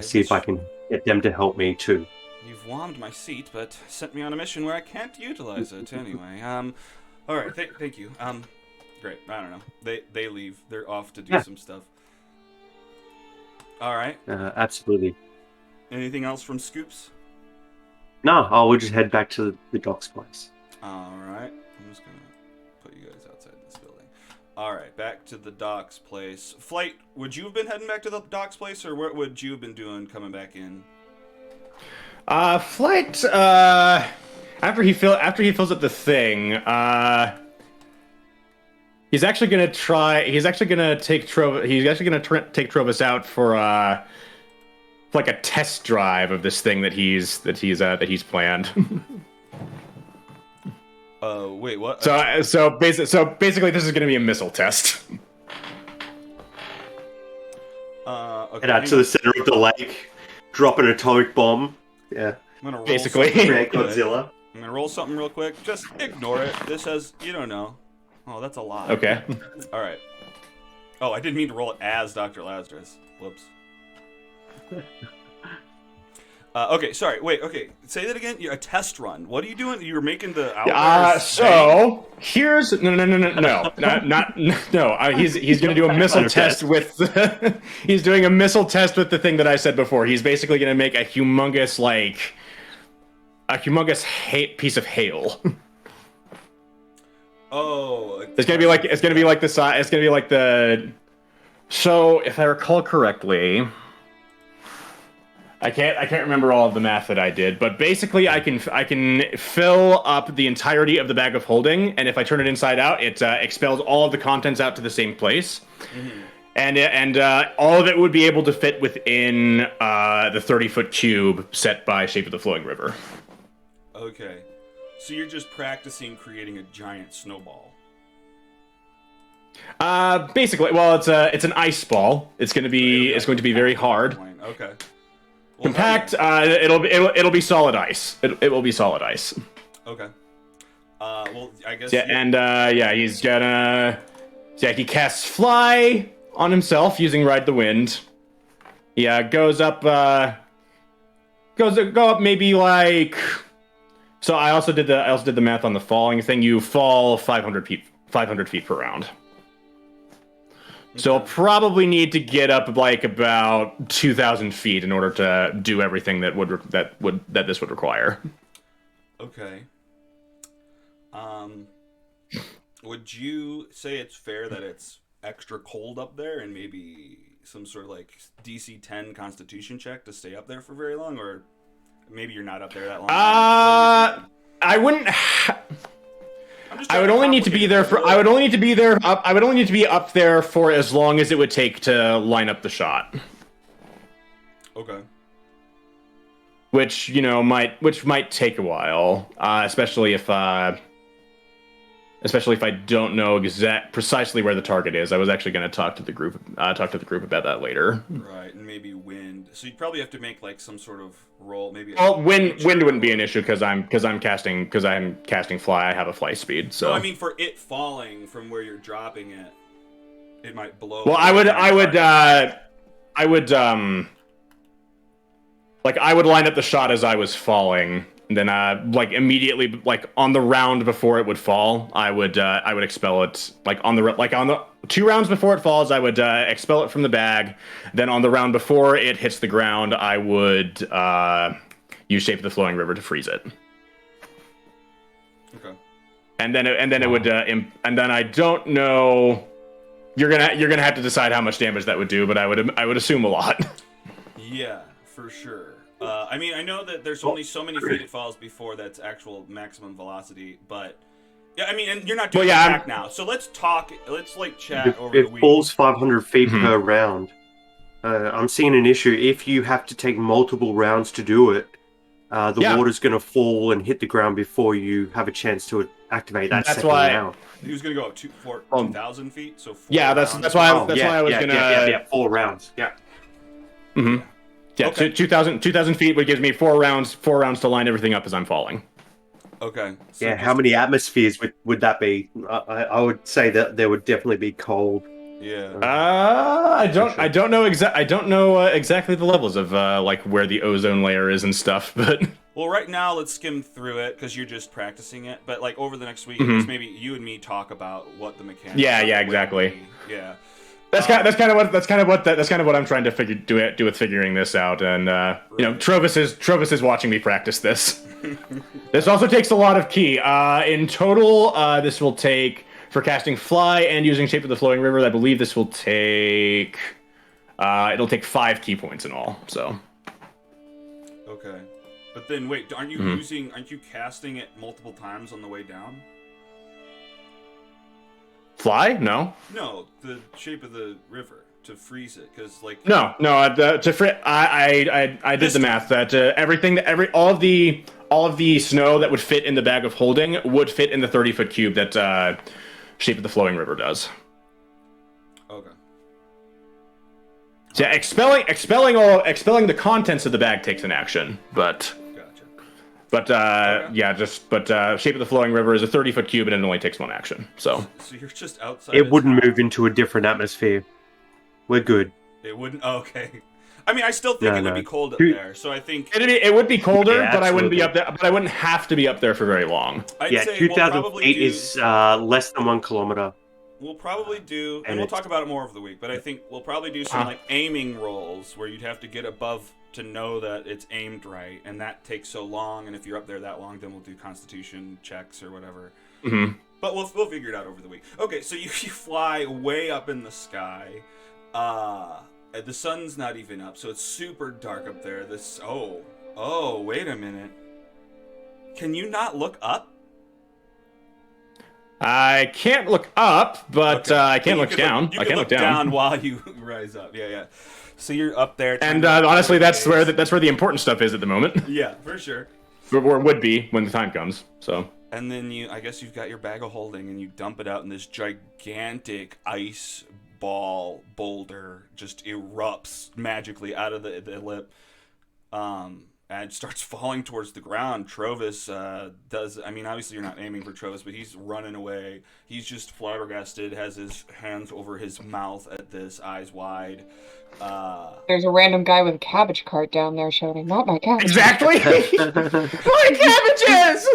See if I can get them to help me too. You've warmed my seat, but sent me on a mission where I can't utilize it anyway. All right, thank you. Great. I don't know. They leave. They're off to do some stuff. All right. Absolutely. Anything else from Scoops? No, we'll just head back to the docks place. All right. I'm just gonna put you guys outside this building. All right, back to the docks place. Flight, would you have been heading back to the docks place, or what would you have been doing coming back in? Flight. After he fills up the thing, he's actually gonna take Trovis out for like a test drive of this thing that he's planned. Wait, what? So basically, this is gonna be a missile test. Okay. Head out to the center of the lake, drop an atomic bomb. Yeah. I'm gonna roll Basically. something Godzilla. I'm gonna roll something real quick. Just ignore it. This says you don't know. Oh, that's a lot. Okay. All right. Oh, I didn't mean to roll it as Dr. Lazarus. Whoops. Okay, sorry. Wait. Okay, say that again. A test run. What are you doing? You're making the outliers. So here's no. He's gonna do a missile test with. He's doing a missile test with the thing that I said before. He's basically gonna make a humongous piece of hail. Oh. It's gonna be like the size. It's gonna be like the. So if I recall correctly. I can't remember all of the math that I did, but basically I can fill up the entirety of the bag of holding, and if I turn it inside out, it expels all of the contents out to the same place, and all of it would be able to fit within the 30-foot cube set by Shape of the Flowing River. Okay, so you're just practicing creating a giant snowball. Basically, well, it's an ice ball. It's going to be very hard. Okay. Compact. It'll be solid ice. It will be solid ice. Okay. Well, I guess. Yeah, and he's gonna. Yeah, he casts Fly on himself using Ride the Wind. Yeah, goes up. go up maybe like. So I also did the math on the falling thing. You fall 500 feet per round. So I'll probably need to get up like about 2,000 feet in order to do everything that this would require. Okay. Would you say it's fair that it's extra cold up there and maybe some sort of like DC 10 Constitution check to stay up there for very long, or maybe you're not up there that long? I wouldn't. I would only need to be there for. I would only need to be there. I would only need to be up there for as long as it would take to line up the shot. Okay. Which might take a while, especially if I don't know precisely where the target is. I was actually going to talk to the group about that later. Right, and maybe wind. So you'd probably have to make like some sort of roll. Maybe. Wind wouldn't be an issue because I'm casting fly. I have a fly speed. So no, I mean for it falling from where you're dropping it, it might blow. Well, I would line up the shot as I was falling. And then, immediately, on the round before it would fall, I would expel it. On the 2 rounds before it falls, I would expel it from the bag. Then on the round before it hits the ground, I would use Shape of the Flowing River to freeze it. Okay. And then it would, and then I don't know. You're gonna have to decide how much damage that would do, but I would assume a lot. Yeah, for sure. I mean, I know that there's only so many feet it falls before that's actual maximum velocity, but yeah, I mean, and you're not doing back now. So let's talk. Let's chat over the week. It falls 500 feet per round. I'm seeing an issue. If you have to take multiple rounds to do it, the water's going to fall and hit the ground before you have a chance to activate that second round. He was going to go up 2,000 feet. So that's why I was going to 4 rounds. Yeah. Mm-hmm. Yeah, okay. 2,000 feet would give me 4 rounds to line everything up as I'm falling. Okay. So yeah, how many atmospheres would that be? I would say that there would definitely be cold. Yeah. I don't know exactly the levels of where the ozone layer is and stuff, but. Well, right now let's skim through it because you're just practicing it. But over the next week, maybe you and me talk about what the mechanics. Yeah, exactly. Yeah. That's kind of what I'm trying to do with figuring this out, and Trovis is watching me practice this. This also takes a lot of key. In total, this will take for casting fly and using Shape of the Flowing River. I believe this will take it'll take 5 key points in all. So. Okay, but then wait, aren't you casting it multiple times on the way down? Fly? No. No, the Shape of the River to freeze it, because I did the math that all of the snow that would fit in the bag of holding would fit in the 30-foot cube that Shape of the Flowing River does. Okay. So yeah, expelling the contents of the bag takes an action, but. But Shape of the Flowing River is a 30-foot cube and it only takes 1 action. So you're just outside. It wouldn't move into a different atmosphere. We're good. It wouldn't. Okay. I mean, I still think it would be cold up there. So I think it would be colder, but I wouldn't be up there. But I wouldn't have to be up there for very long. I'd say 2,000 feet is less than 1 kilometer. We'll probably do, and we'll talk about it more over the week. But I think we'll probably do some aiming rolls where you'd have to get above to know that it's aimed right, and that takes so long. And if you're up there that long, then we'll do Constitution checks or whatever. Mm-hmm. But we'll figure it out over the week. Okay, so you fly way up in the sky. The sun's not even up, so it's super dark up there. Wait a minute. Can you not look up? I can't look up, but I can look down. I can look down while you rise up. Yeah. So you're up there. And honestly, that's where the important stuff is at the moment. Yeah, for sure. Or would be when the time comes. So. And then I guess you've got your bag of holding, and you dump it out in this gigantic ice ball boulder. Just erupts magically out of the lip. And and starts falling towards the ground. Trovis does. I mean, obviously you're not aiming for Trovis, but he's running away. He's just flabbergasted, has his hands over his mouth at this, eyes wide. There's a random guy with a cabbage cart down there shouting, "Not my cabbage!" Exactly. My cabbages.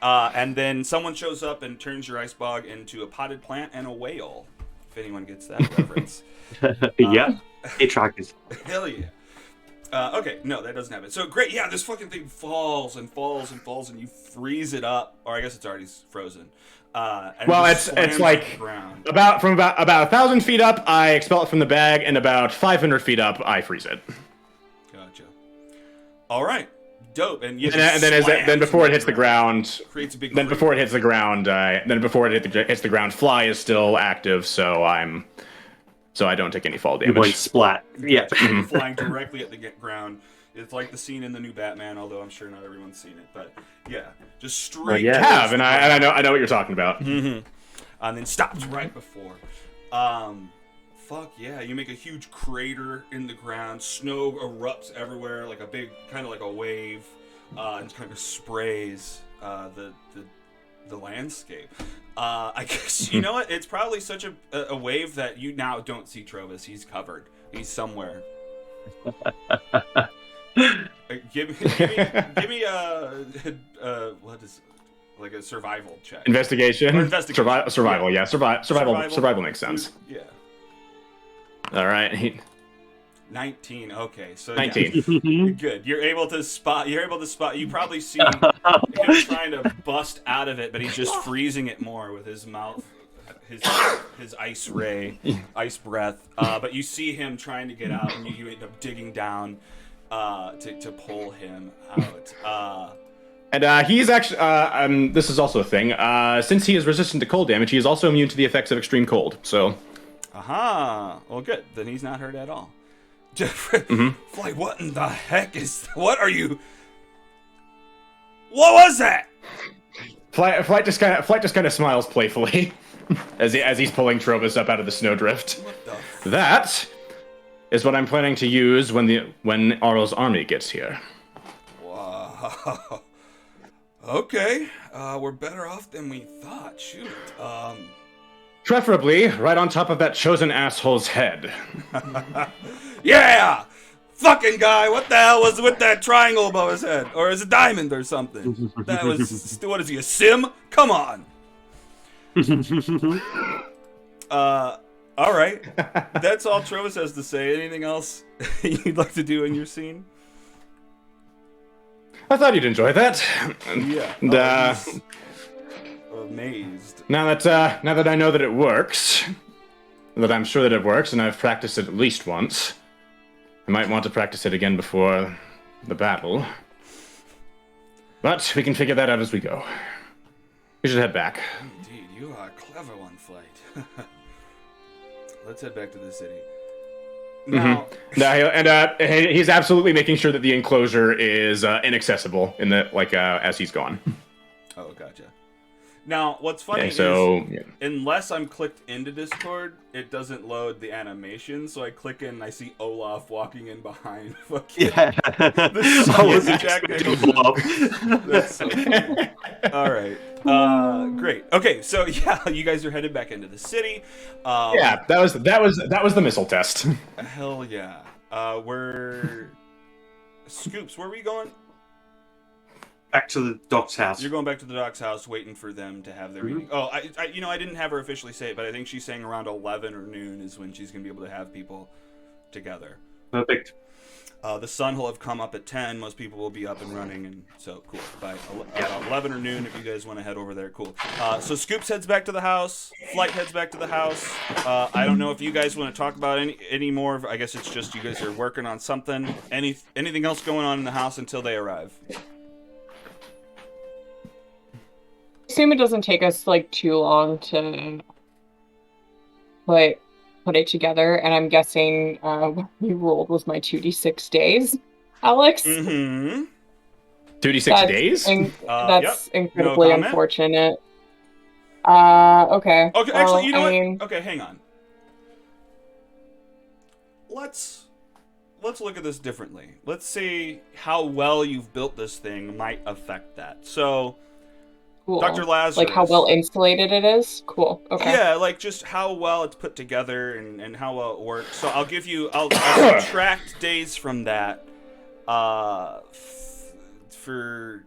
And then someone shows up and turns your ice bog into a potted plant and a whale. If anyone gets that reference. Yeah, hitchhikers. Hell yeah. Okay, no, that doesn't happen. So great, yeah, this fucking thing falls and falls and falls, and you freeze it up, or I guess it's already frozen. And Well, it it's slams like to the ground. about 1,000 feet up, I expel it from the bag, and about 500 feet up, I freeze it. Gotcha. All right, dope. And yeah, Then before it hits the ground, creates a big. then before it hits the ground, hits the ground, fly is still active, so I don't take any fall You won't damage. splat. Yeah. flying directly at the ground. It's like the scene in the new Batman, although I'm sure not everyone's seen it. But yeah, just straight. yeah. I have, and I know what you're talking about. Mm-hmm. And then stops right before. Fuck yeah! You make a huge crater in the ground. Snow erupts everywhere, like a big, kind of like a wave, and kind of sprays the landscape. I guess you know what? It's probably such a wave that you now don't see Trovis. He's covered. He's somewhere. Give me what is like a survival check. Investigation. Or investigation. Survival. Yeah. Survival makes sense. Yeah. All right. 19. Okay, so 19. Yeah, good. You're able to spot. You probably see him trying to bust out of it, but he's just freezing it more with his mouth, his ice breath. But you see him trying to get out, and you end up digging down to pull him out. And he's actually. This is also a thing. Since he is resistant to cold damage, he is also immune to the effects of extreme cold. So. Aha. Well, good. Then he's not hurt at all. Fly, what in the heck what are you? What was that? Flight just kind of smiles playfully as he's pulling Trovis up out of the snowdrift. What the That is what I'm planning to use when Auril's army gets here. Wow. Okay. We're better off than we thought. Shoot. Preferably right on top of that chosen asshole's head. Yeah! Fucking guy, what the hell was with that triangle above his head? Or is it diamond or something? That was, what is he, a sim? Come on! Alright. That's all Trovis has to say. Anything else you'd like to do in your scene? I thought you'd enjoy that. Yeah. And, amazed. now that I know that it works, that I'm sure that it works, and I've practiced it at least once, I might want to practice it again before the battle. But we can figure that out as we go. We should head back. Indeed, you are a clever one, Flight. Let's head back to the city. Now, He's absolutely making sure that the enclosure is inaccessible as he's gone. Oh, gotcha. Now, what's funny is, unless I'm clicked into Discord, it doesn't load the animation, so I click in and I see Olaf walking in behind fucking Jack Nicholson. That's so funny. Alright. Great. Okay, so yeah, you guys are headed back into the city. Yeah, that was the missile test. Hell yeah. We're... Scoops, where were you going? Back to the doc's house. You're going back to the doc's house, waiting for them to have their meeting. Oh, I didn't have her officially say it, but I think she's saying around 11 or noon is when she's gonna be able to have people together. Perfect. The sun will have come up at 10. Most people will be up and running, and so cool. By about 11 or noon, if you guys want to head over there, cool. So Scoops heads back to the house. Flight heads back to the house. I don't know if you guys want to talk about any more. I guess it's just you guys are working on something. Anything else going on in the house until they arrive? I assume it doesn't take us too long to put it together, and I'm guessing what you rolled was my 2d6 days, Alex. Mm-hmm. 2d6 days? That's incredibly unfortunate. Okay. Okay, well, actually, you know what? Okay, hang on. Let's let's look at this differently. Let's see how well you've built this thing might affect that. So, Cool. Dr. Lazarus. Like how well insulated it is? Cool. Okay. Yeah, like just how well it's put together and how well it works. So I'll subtract days from that. For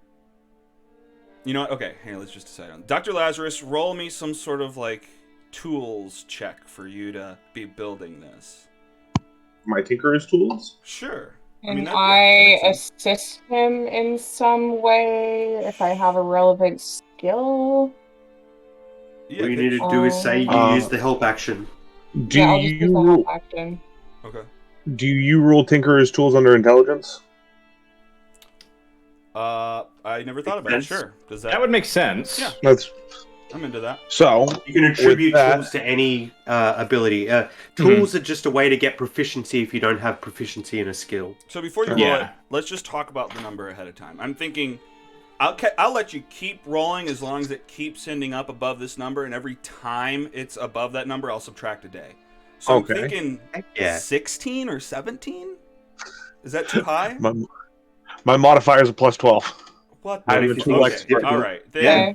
you know what? Okay, hey, let's just decide on. Dr. Lazarus, roll me some sort of like tools check for you to be building this. My tinkerer's tools. Sure. Can that I makes sense. assist him in some way if I have a relevant skill? Yeah, All you could- need to do is say you use the help action. Do Yeah, I'll just use you the rule, help action. Okay. do you rule tinkerer's tools under intelligence? I never thought about it. Sense. Sure. Does that? That would make sense. Yeah. That's I'm into that. so. You can attribute With that- tools to any ability. Tools are just a way to get proficiency if you don't have proficiency in a skill. So before you roll Yeah. it, let's just talk about the number ahead of time. I'm thinking, I'll let you keep rolling as long as it keeps ending up above this number, and every time it's above that number, I'll subtract a day. So Okay. I'm thinking Yeah. 16 or 17. Is that too high? My modifier is a plus 12. What? I the have a fuck? 2x. Okay, all right. Then Yeah.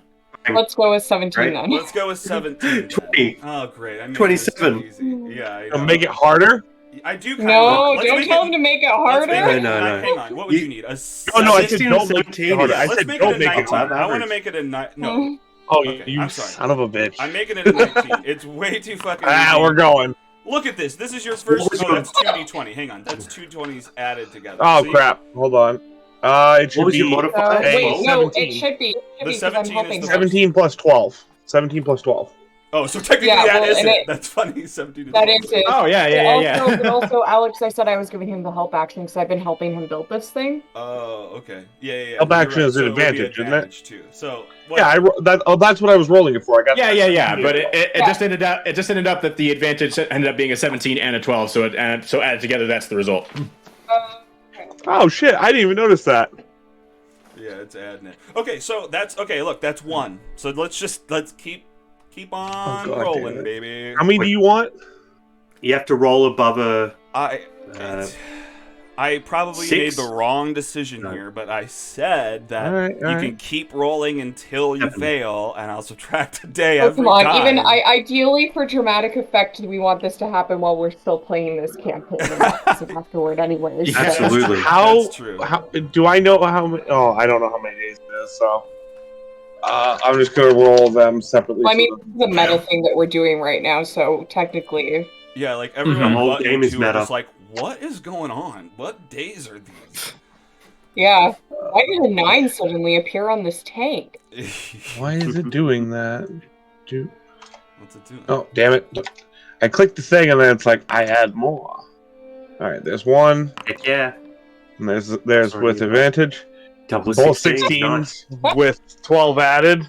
Okay. Let's go with 17 Right. then. let's go with 17. 20. Oh, great. I made 27. this too easy. Yeah, I know. Make it harder. I do kind No, of. don't tell him to make it harder. No. Hang on. What would You- you need? A No, I said 16 don't and make it 17 harder. is- I Let's said make don't it a make it 19. harder. I want to make it a no. Oh, Okay, you I'm sorry. son of a bitch. I'm making it a 19. It's way too fucking easy. We're going. Look at this. This is your first. was Oh, your- that's 2d20. Hang on. That's 2 20s added together. Oh, So you- crap. Hold on. It should What was be your modifier? Wait, Hey, no, 17. it should be. The Because 17 I'm is helping the him. 17 plus 12. 17 plus 12. Oh, so technically Yeah, that well, is and it. it- That's funny. 17 to That 12. is it. Oh yeah, But also, Alex, I said I was giving him the help action because I've been helping him build this thing. Oh, okay. Yeah. Help You're action is an So it would be advantage, isn't it? advantage too. So what? Yeah, that's what I was rolling it for. I got Yeah. But it Yeah. just ended up that the advantage ended up being a 17 and a 12. So added together, that's the result. Oh shit! I didn't even notice that. Yeah, it's adding it. Okay, so that's okay. Look, that's one. So let's keep on Oh, God rolling, damn it. baby. How many do you want? You have to roll above a. I probably 6? made the wrong decision No. here, but I said that All right. you can keep rolling until you 7. fail, and I'll subtract a day Oh, every come on. time. Ideally, for dramatic effect, we want this to happen while we're still playing this campaign and not afterward, anyways. Yeah. Absolutely. How? That's true. How do I know how many? Oh, I don't know how many days it is. So I'm just gonna roll them separately. Well, I mean, so this is a meta thing that we're doing right now, so technically. Yeah, like everyone The whole but game you is two are meta. just like, what is going on? What days are these? Yeah. Why did a 9 suddenly appear on this tank? why is it doing that? What's it doing? Oh, damn it! I clicked the thing and then it's like I add more. All right, there's one. Heck yeah. And there's Sorry, with you- advantage. Double Both 16. 16s with 12 added.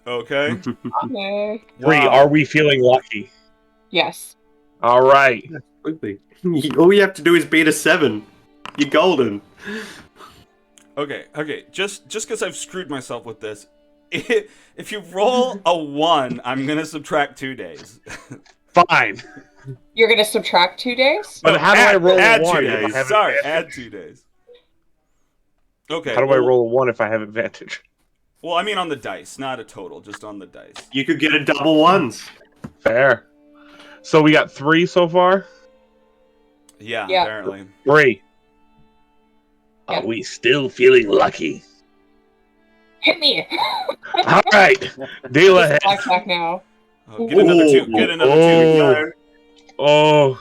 Okay. Okay. 3. Wow. Are we feeling lucky? Yes. All right. Absolutely. All you have to do is beat a 7. You're golden. Okay. Just because I've screwed myself with this, if you roll a 1, I'm gonna subtract 2 days. Fine. You're going to subtract 2 days? But how do I roll add a 1 2 if I days? have Sorry, advantage? add 2 days. Okay. How do I roll a 1 if I have advantage? Well, I mean on the dice, not a total, just on the dice. You could get a double 1s. Fair. So we got 3 so far. Yeah, Yeah. apparently. 3. Yeah. Are we still feeling lucky? Hit me! All right. Deal ahead. Blackjack now. Oh, get another 2. Get another 2. Oh.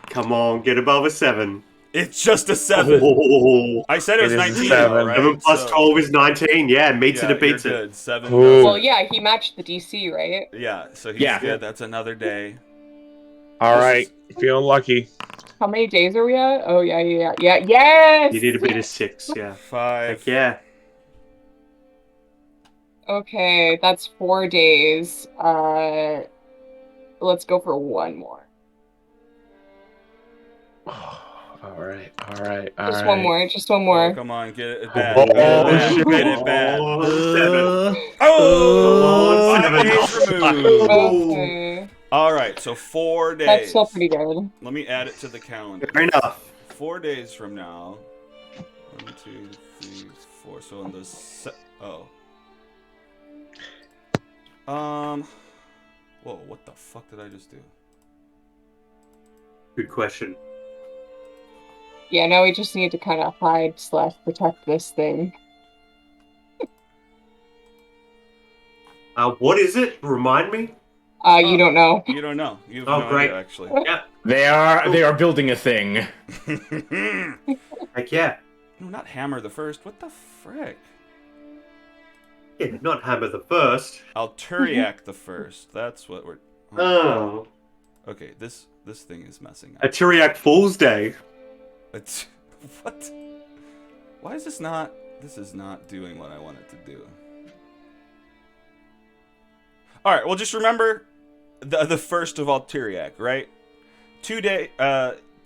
Come on, get above a 7. It's just a 7. Oh. I said it was It is a 19. 7. Though, right? 7 plus So- 12 is 19. Yeah, meets yeah, it or beats you're it. good. 7. Ooh. does Well, it. yeah, he matched the DC, right? Yeah, so he's Yeah. good. That's another day. All This right. is- Feeling lucky. How many days are we at? Oh, yeah. Yes! You need to beat a 6, yeah. 5. Heck yeah. Okay, that's 4 days. Let's go for 1 more. All right. All right. Just one more. Just one more. Oh, come on, get it bad. Oh, Get it bad. Oh, 7. Oh, Oh, 5 days removed. Okay. All right, so 4 days. That's still pretty good. Let me add it to the calendar. Fair enough. 4 days from now. 1, 2, 3, 4. So on those. Whoa! What the fuck did I just do? Good question. Yeah, now we just need to kind of hide/protect this thing. What is it? Remind me. You don't know. You don't know. You have Oh, no great. idea, actually. Yeah. They are building a thing. Heck yeah. No, not Hammer the First. What the frick? Yeah, not Hammer the First. Alturiac the First. That's what we're. Oh. Okay, this thing is messing A up. Tyriak Fool's Day. It's what? Why is this not? This is not doing what I want it to do. All right. Well, just remember the first of Alturiac, right? 2 day.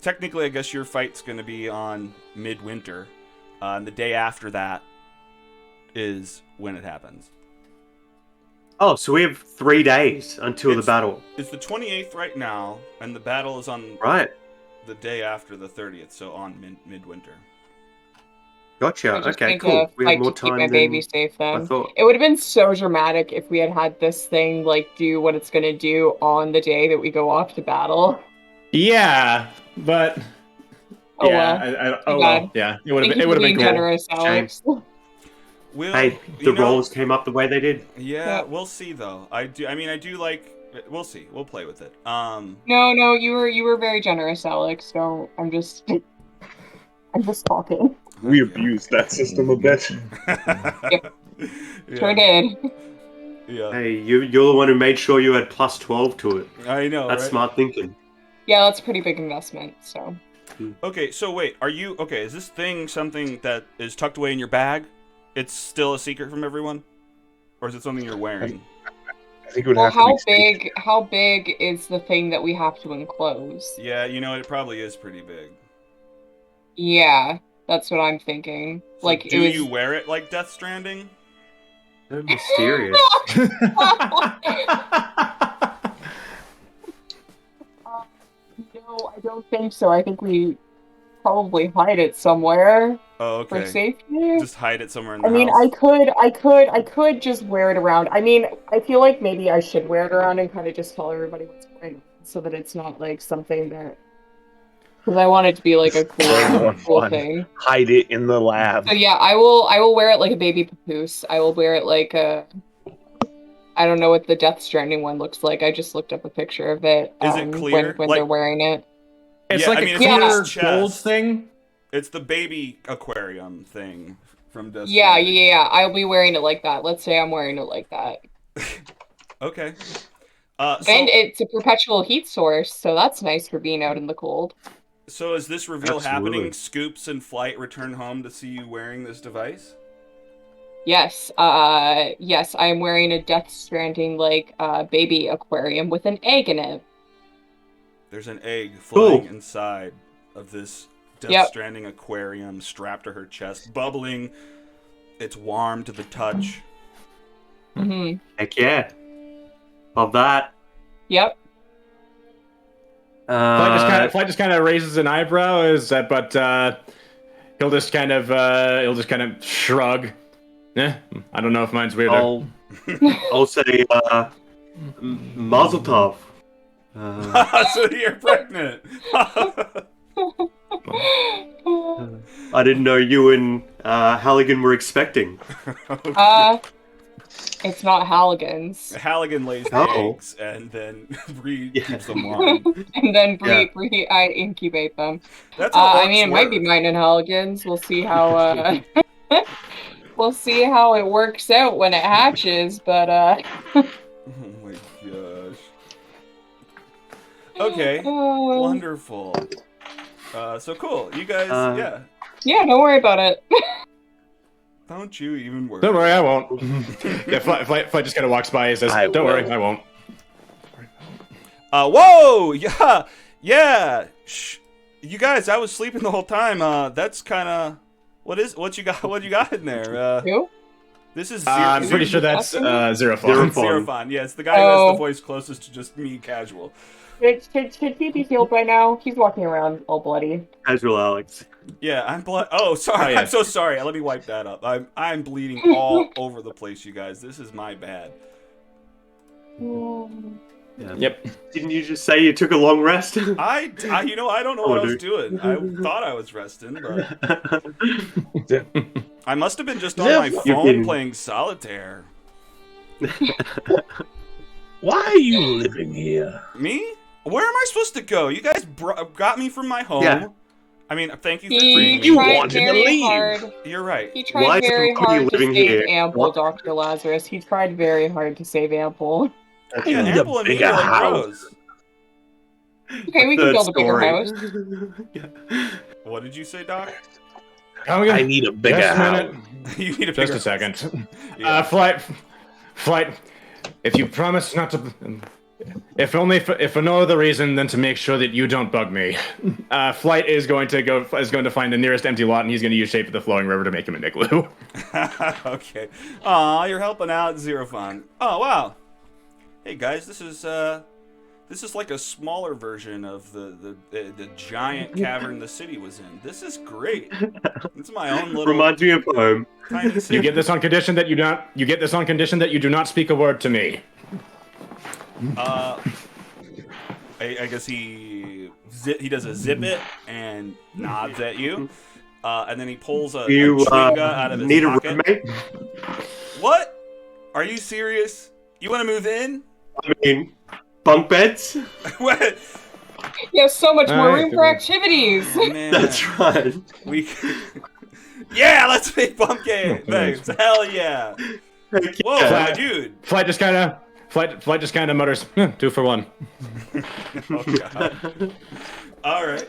Technically, I guess your fight's going to be on midwinter. And the day after that is when it happens. Oh, so we have 3 days until the battle. It's the 28th right now, and the battle is on Right. the day after the 30th, so on midwinter. Gotcha. I just Okay, need cool. to We fight have more to keep time my baby than safe I then. thought. It would have been so dramatic if we had had this thing like do what it's gonna do on the day that we go off to battle. Yeah, but Oh yeah, well. well, yeah, it would Thank have you it for would have being been cool. generous, Alex. We'll, Hey, the rolls came up the way they did. Yeah, Yeah. we'll see though. I do like. We'll see. We'll play with it. No, you were very generous, Alex. So I'm just talking. We Okay. abused that system a bit. Yep. Yeah. Sure did. Yeah. Hey, you're the one who made sure you had plus 12 to it. I know. That's right? smart thinking. Yeah, that's a pretty big investment. So Okay, so wait, are you okay? Is this thing something that is tucked away in your bag? It's still a secret from everyone, or is it something you're wearing? I think it would well, have to be how big is the thing that we have to enclose? Yeah, you know it probably is pretty big. Yeah, that's what I'm thinking. So Like do it was. you wear it like Death Stranding? So mysterious. No, I don't think so. I think we probably hide it somewhere Oh, for okay. safety. Just hide it somewhere in the I mean, house. I could just wear it around. I mean, I feel like maybe I should wear it around and kind of just tell everybody what's going on, so that it's not like something that. Because I want it to be like a cool fun. thing. hide it in the lab. So yeah, I will wear it like a baby papoose. I will wear it like a. I don't know what the Death Stranding one looks like. I just looked up a picture of it. Is it clear? When Like- they're wearing it? It's Yeah, like I a mean, clear it's his gold chest. thing. It's the baby aquarium thing from Death Yeah, Stranding. yeah. I'll be wearing it like that. Let's say I'm wearing it like that. Okay. And So it's a perpetual heat source, so that's nice for being out in the cold. as this reveal Absolutely. happening, Scoops and Flight return home to see you wearing this device? Yes, yes, I'm wearing a Death Stranding like baby aquarium with an egg in it. There's an egg floating Cool. inside of this Death Yep. Stranding aquarium strapped to her chest, bubbling. It's warm to the touch. Mm-hmm. Heck yeah. Love that. Yep. Flight just kind of raises an eyebrow, but he'll just kind of shrug. I don't know if mine's weirder. I'll say, Mazel Tov. So you're pregnant. I didn't know you and Halligan were expecting. It's not Halligan's. Halligan lays the Oh. eggs, and then Bree Yeah. keeps them warm. And then Yeah. I incubate them. That's how I orcs mean, it might be work. mine and Halligan's. We'll see how we'll see how it works out when it hatches, but Oh my gosh. Okay. Wonderful. So cool. You guys, yeah. Yeah, don't worry about it. Don't you even worry. Don't worry, I won't. Yeah, Flight just kind of walks by and says, I "Don't worry, will. I won't." Whoa! Yeah! Yeah! Shh. You guys, I was sleeping the whole time. That's kind of... What you got in there? Who? This is I'm pretty sure that's Zero Zero Fun. Fun. Zerofon. Yeah, it's the guy who has the voice closest to just me, casual. Should he be healed by now? He's walking around all bloody. Casual Alex. Yeah, I'm blood. Oh, sorry. Oh, yeah. I'm so sorry. Let me wipe that up. I'm bleeding all over the place, you guys. This is my bad. Yeah. Yep. Didn't you just say you took a long rest? I don't know what I was doing. I thought I was resting, but I must have been just on my You're phone kidding. playing solitaire. Why are you living here? Me? Where am I supposed to go? You guys got me from my home. Yeah. I mean, thank you for He freeing You me. tried wanted to very leave. hard. You're right. He Why tried is very everybody hard to living save here? Ample, What? Dr. Lazarus. He tried very hard to save Ample. I Yeah, need a Ample and me bigger are like house. bros. Okay, we can Third build a bigger story. house. Yeah. What did you say, Doc? I need a bigger Just a house. minute. You need a Just bigger a second. Yeah. Flight. If you promise not to, if for no other reason than to make sure that you don't bug me, Flight is going to find the nearest empty lot, and he's going to use Shape of the Flowing River to make him an igloo. Okay. Aw, you're helping out, Zero Fun. Oh wow. Hey guys, this is like a smaller version of the giant cavern the city was in. This is great. It's my own little Reminds me of home. tiny You city. get this on condition that you do not speak a word to me. I guess he does a zip it and nods at you, and then he pulls a You chewinga out of his need a pocket. roommate? What? Are you serious? You want to move in? I mean, bunk beds? What? You have so much more Alright, room for activities. Oh, man. That's right. We. Yeah, let's make pumpkin. Thanks. Hell yeah. Heck Whoa, yeah. my dude. Flight just kind of mutters, 2 for 1. Oh god. All right.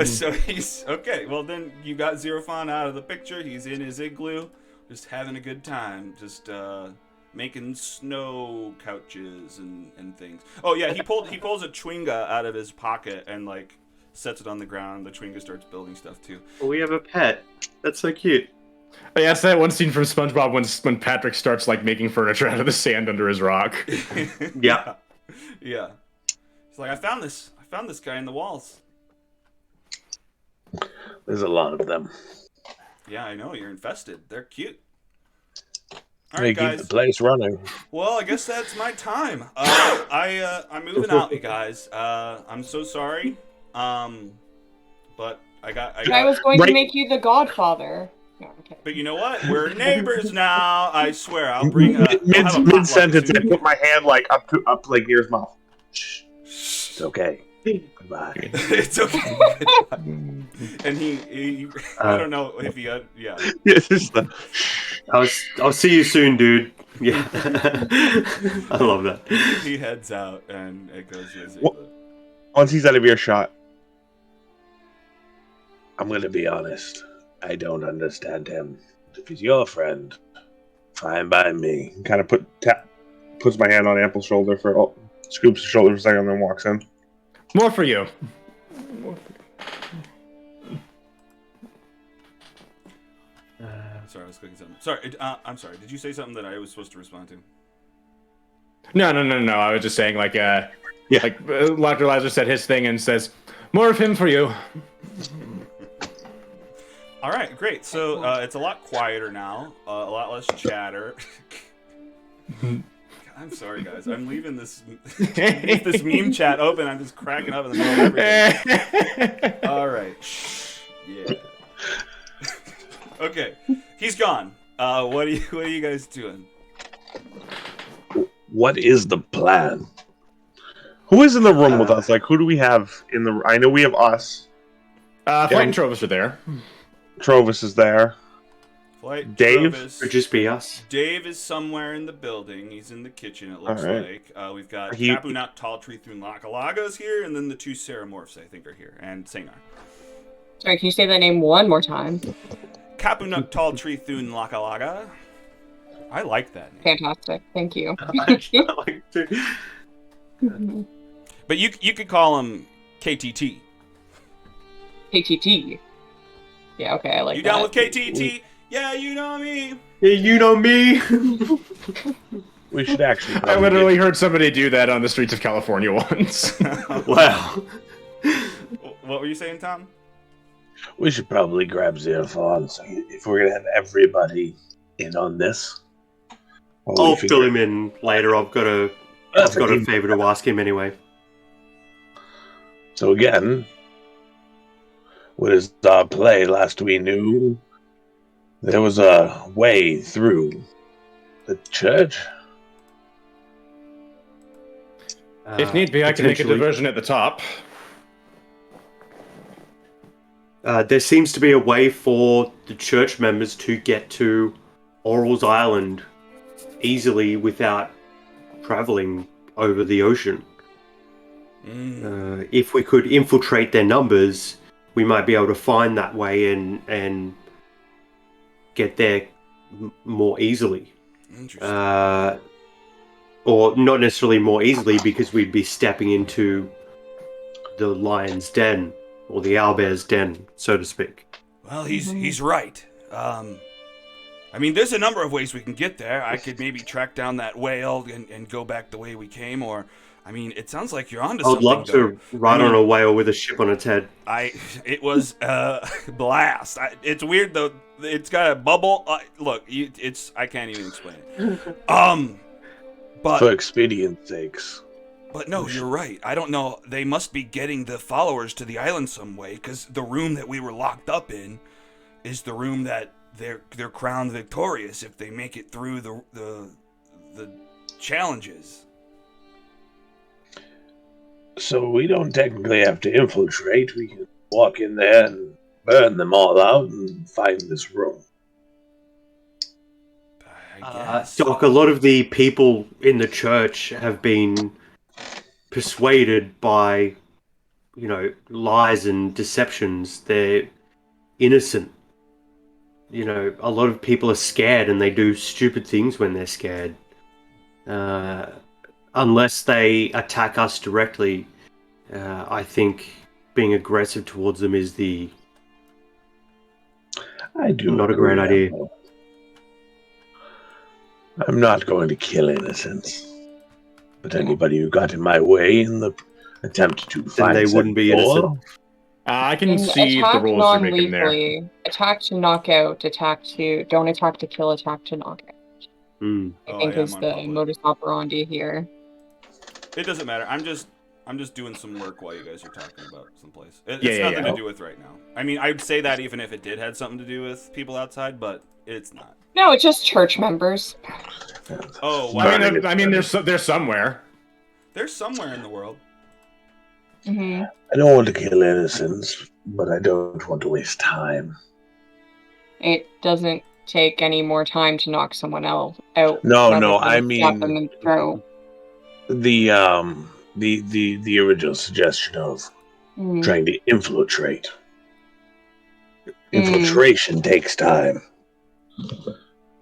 So he's okay. Well, then you got Xerophon out of the picture. He's in his igloo, just having a good time, just making snow couches and things. Oh yeah, he pulls a chewinga out of his pocket and like sets it on the ground. The chewinga starts building stuff too. We have a pet. That's so cute. Oh, yeah, it's that one scene from SpongeBob when Patrick starts like making furniture out of the sand under his rock. Yeah. Yeah. He's like, I found this guy in the walls. There's a lot of them. Yeah, I know. You're infested. They're cute. All They right, keep guys. the place running. Well, I guess that's my time. I'm moving out, you guys. I'm so sorry. But I was going to make you the godfather. No, okay. But you know what? We're neighbors now. I swear. I'll bring we'll have a potluck Mid sentence, soon. I put my hand like up like near his mouth. Shh. It's okay. Goodbye. It's okay. And he I don't know if he yeah. Yes, it's the. I'll see you soon, dude. Yeah. I love that. He heads out and it goes to his What? igloo. Once he's out of earshot, I'm gonna be honest. I don't understand him. If he's your friend, fine by me. Kind of puts my hand on Ample's shoulder scoops his shoulder for a second, and then walks in. More for you. Sorry, I was clicking something. Sorry, I'm sorry. Did you say something that I was supposed to respond to? No. I was just saying, like, Dr. Lazarus said his thing and says, more of him for you. All right, great. So it's a lot quieter now, a lot less chatter. I'm sorry, guys. I'm leaving this meme chat open. I'm just cracking up in the middle of everything. All right. Yeah. Okay, he's gone. What are you guys doing? What is the plan? Who is in the room with us? Like, who do we have in the? I know we have us. Flight and Trovis are there. Trovis is there. Flight, Dave? Travis. Could just be us. Dave is somewhere in the building. He's in the kitchen, it looks All right. like. We've got He- Kapunat, Tall Tree Through Lakalaga's here, and then the 2 Ceramorphs, I think, are here, and Sanar. Sorry, can you say that name one more time? Kapunat, Tall Tree Through Lakalaga. I like that name. Fantastic. Thank you. I like to. But you could call him KTT. KTT. Yeah, okay, I like You down that. with KTT? Yeah, you know me. Yeah, you know me. We should actually. I probably literally get- heard somebody do that on the streets of California once. Wow. What were you saying, Tom? We should probably grab Xerophon if we're gonna have everybody in on this. While we I'll figure- fill him in later. I've got a favor to ask him anyway. So again, what is our play? Last we knew, there was a way through the church. If need be, I can make a Potentially. diversion at the top. There seems to be a way for the church members to get to Auril's Island easily without traveling over the ocean. If we could infiltrate their numbers, we might be able to find that way and get there more easily. Interesting. Or not necessarily more easily, because we'd be stepping into the lion's den, or the owlbear's den, so to speak. Well, he's right. I mean, there's a number of ways we can get there. I could maybe track down that whale and go back the way we came, or, I mean, it sounds like you're onto I would something. love to ride I mean, on a whale with a ship on its head. It was a blast. It's weird though. It's got a bubble. Look, I can't even explain it. For But expedience sakes. no, you're right. I don't know. They must be getting the followers to the island some way, because the room that we were locked up in is the room that they're crowned victorious if they make it through the challenges. So we don't technically have to infiltrate. We can walk in there and burn them all out and find this room. I guess. Doc, a lot of the people in the church have been persuaded by, lies and deceptions. They're innocent. A lot of people are scared and they do stupid things when they're scared. Unless they attack us directly, I think being aggressive towards them is I do not a agree, great idea. Apple. I'm not going to kill innocents, but anybody who got in my way in the attempt to find they wouldn't be innocent. I can And see the attack rules you're making there. non-lethally. Attack to knock out. Don't attack to kill. Attack to knock out. Mm. I think is on the public. modus operandi here. It doesn't matter. I'm just doing some work while you guys are talking about someplace. It's Yeah, nothing yeah. to do with right now. I mean, I'd say that even if it did have something to do with people outside, but it's not. No, it's just church members. Oh, wow. I mean, they're somewhere. They're somewhere in the world. Hmm. I don't want to kill innocents, but I don't want to waste time. It doesn't take any more time to knock someone else out. No, rather I than stab them mean in the throat. the original suggestion of Mhm. trying to infiltrate. Infiltration takes time.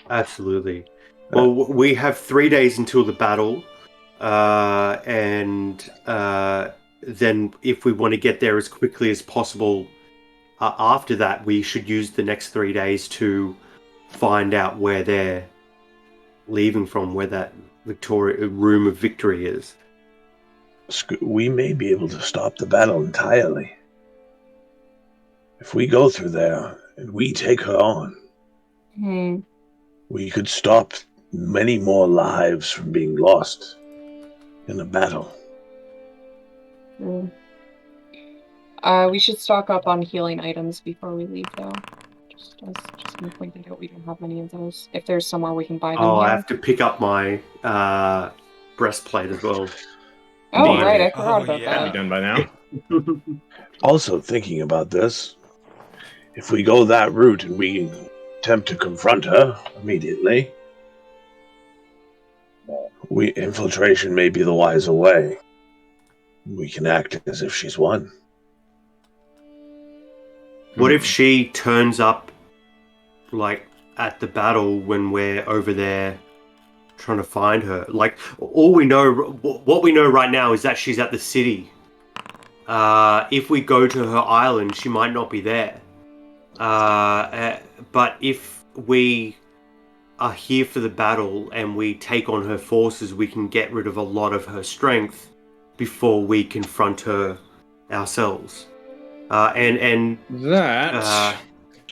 Absolutely. Well, we have 3 days until the battle, and then if we want to get there as quickly as possible after that, we should use the next 3 days to find out where they're leaving from, where that room of victory is. We may be able to stop the battle entirely. If we go through there and we take her on, Mhm. we could stop many more lives from being lost in a battle. Mm. We should stock up on healing items before we leave, though. Just gonna point that out. We don't have many of those. If there's somewhere we can buy them Oh, I here. have to pick up my breastplate as well. Oh, Indeed. right, I forgot Oh, about yeah. Be that. done by now. Also, thinking about this, if we go that route and we attempt to confront her immediately, infiltration may be the wiser way. We can act as if she's won. What if she turns up, like, at the battle when we're over there trying to find her? Like, what we know right now is that she's at the city. If we go to her island, she might not be there. But if we are here for the battle and we take on her forces, we can get rid of a lot of her strength before we confront her ourselves. And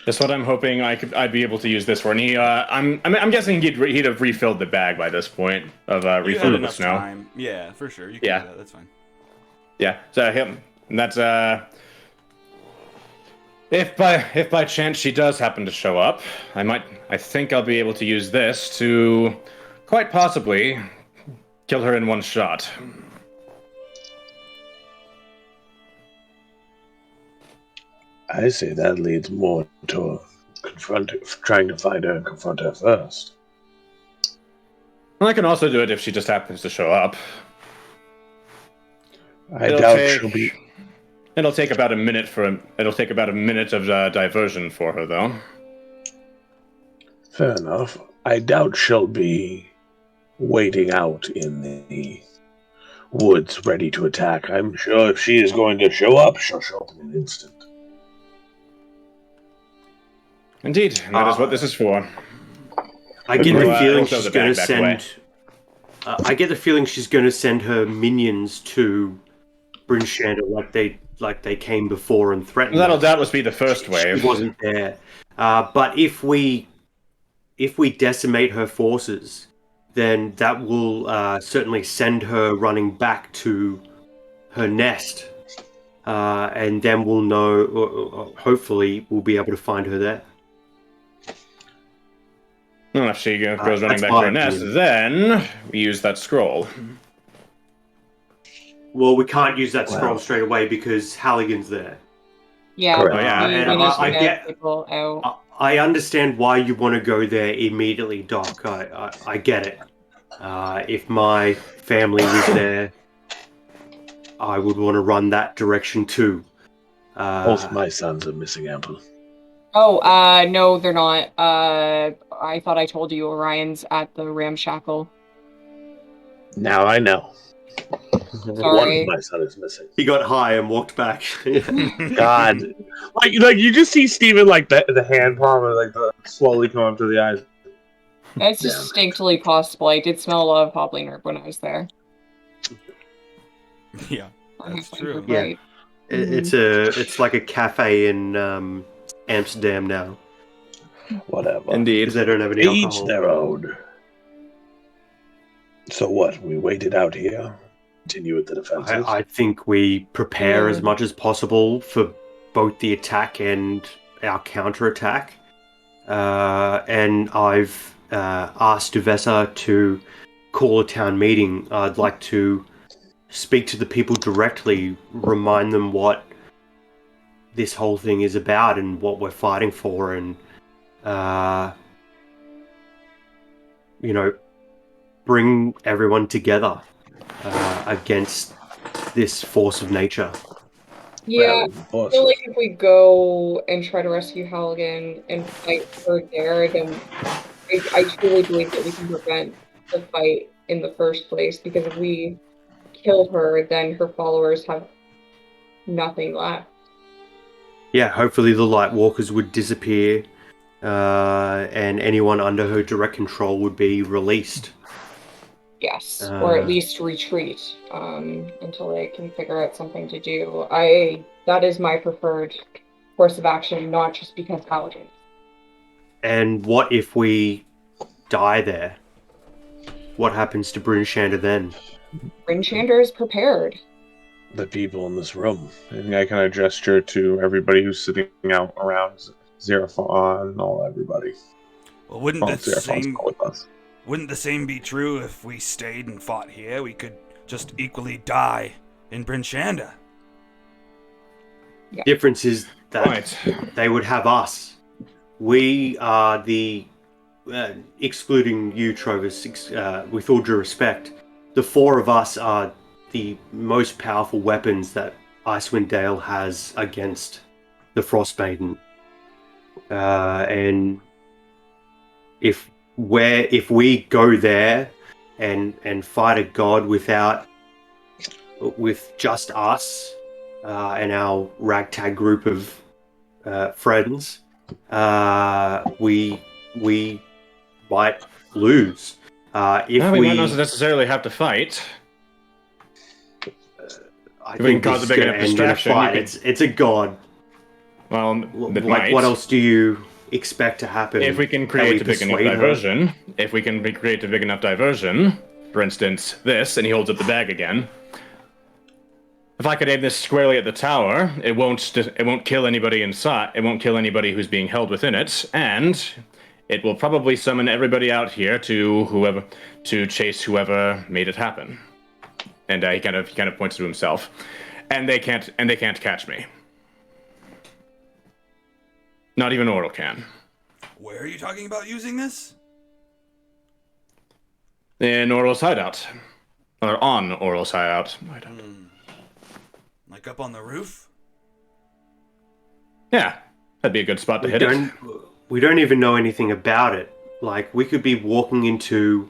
that's what I'm hoping I'd be able to use this for. And I'm guessing he'd have refilled the bag by this point of You had refilled with enough snow. time. Yeah, for sure. You can Yeah. do that. That's fine. Yeah. So him. And that's if by chance she does happen to show up, I think I'll be able to use this to quite possibly kill her in one shot. I say that leads more to trying to find her and confront her first. Well, I can also do it if she just happens to show up. I doubt she'll be. It'll take about a minute of diversion for her, though. Fair enough. I doubt she'll be waiting out in the woods ready to attack. I'm sure if she is going to show up, she'll show up in an instant. Indeed, that is what this is for. I get the feeling also she's the going to bag back away. send. I get the feeling she's going to send her minions to Bryn Shander like they came before and threatened. That'll us. doubtless be the first wave. She wasn't there, but if we decimate her forces, then that will certainly send her running back to her nest, and then we'll know. Hopefully, we'll be able to find her there. Well, if she goes running that's back to her fine. nest, then we use that scroll. Well, we can't use that scroll straight away because Halligan's there. Yeah, Correct. Yeah, we and need to I get get- people out. I understand why you want to go there immediately, Doc. I get it. If my family was there, I would want to run that direction too. Both my sons are missing, Ample. Oh, no, they're not. I thought I told you Orion's at the ramshackle. Now I know. One Sorry. of my son is missing. He got high and walked back. God, like you just see Steven like the hand palm and like the slowly come up to the eyes. That's Damn. distinctly possible. I did smell a lot of poppling herb when I was there. Yeah, I that's think true. you're Yeah. right. It's like a cafe in Amsterdam now Whatever. Indeed. because they don't have any Each alcohol. their own. So what? We waited out here. Continue with the defenses. I think we prepare Yeah. as much as possible for both the attack and our counterattack. And I've asked Duvessa to call a town meeting. I'd like to speak to the people directly, remind them what this whole thing is about and what we're fighting for, and bring everyone together against this force of nature. Yeah, Well, I feel like if we go and try to rescue Halligan and fight her there, then I truly believe that we can prevent the fight in the first place, because if we kill her, then her followers have nothing left. Yeah, hopefully the Light Walkers would disappear, and anyone under her direct control would be released. Yes, or at least retreat until they can figure out something to do. That is my preferred course of action, not just because Halligan. And what if we die there? What happens to Bryn Shander then? Bryn Shander is prepared. the people in this room. And I kind of gesture to everybody who's sitting out around Xerophon, all everybody. Well, wouldn't Oh, the Xerophon's same not with us. wouldn't the same be true if we stayed and fought here? We could just equally die in Bryn Shander. Difference is that Right. they would have us. We are the, excluding you, Trovis, with all due respect, the four of us are the most powerful weapons that Icewind Dale has against the Frost Maiden. And if we go there and fight a god with just us and our ragtag group of friends, we might lose. If Well, we we might not necessarily have to fight. I If we think can cause this a is big going to enough end in a distraction, fight. you can- It's a god. Well, it Like, might. what else do you expect to happen? If we can That create we a big enough persuade her? diversion, for instance, this, and he holds up the bag again. If I could aim this squarely at the tower, it won't kill anybody inside. It won't kill anybody who's being held within it, and it will probably summon everybody out here to chase whoever made it happen. And he kind of points to himself, and they can't catch me. Not even Auril can. Where are you talking about using this? In Auril's hideout, or on Auril's hideout. Like up on the roof? Yeah, that'd be a good spot to hit it. We don't even know anything about it. Like, we could be walking into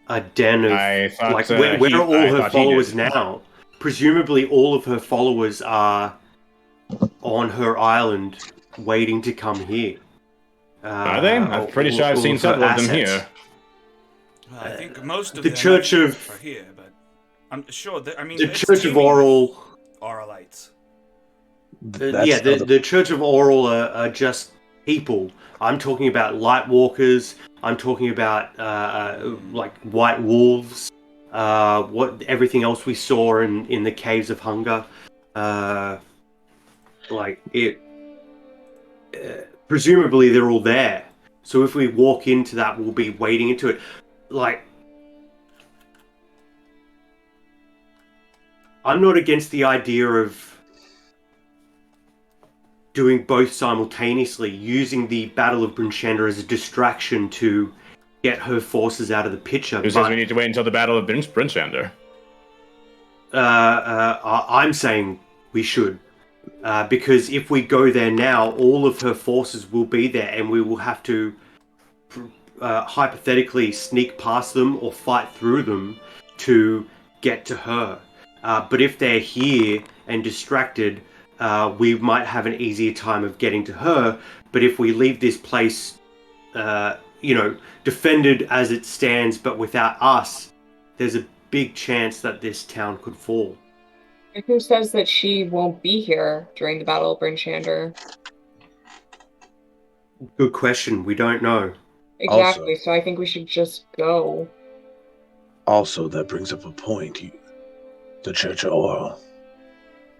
a den of... I thought, like, where are all I her thought he followers did. now? Presumably all of her followers are on her island waiting to come here. Are they? I'm pretty sure I've seen several of them here. Well, I think most of the them Church are of- here, but I'm sure that, I mean, The it's Church of teeming with Auril... Aurilites. The Church of Auril are just people. I'm talking about light walkers. I'm talking about like white wolves. What everything else we saw in the caves of hunger. Like it. Presumably they're all there. So if we walk into that, we'll be wading into it. Like, I'm not against the idea of doing both simultaneously, using the Battle of Brynshanda as a distraction to get her forces out of the picture. Who says we need to wait until the Battle of Brynshanda? I'm saying we should. Because if we go there now, all of her forces will be there, and we will have to hypothetically sneak past them or fight through them to get to her. But if they're here and distracted, we might have an easier time of getting to her. But if we leave this place, defended as it stands, but without us, there's a big chance that this town could fall. Who says that she won't be here during the Battle of Brynshanda? Good question. We don't know. Exactly, so I think we should just go. Also, that brings up a point. The Church of Auril.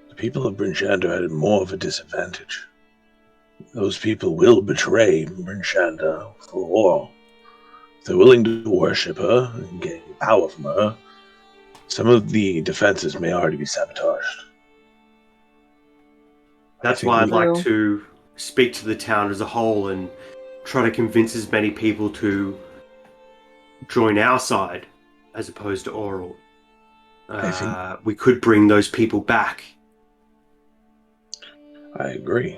The people of Brynshanda are at more of a disadvantage. Those people will betray Brynshanda for Auril. If they're willing to worship her and gain power from her, some of the defenses may already be sabotaged. That's why I'd like to speak to the town as a whole and try to convince as many people to join our side as opposed to Auril. We could bring those people back. I agree.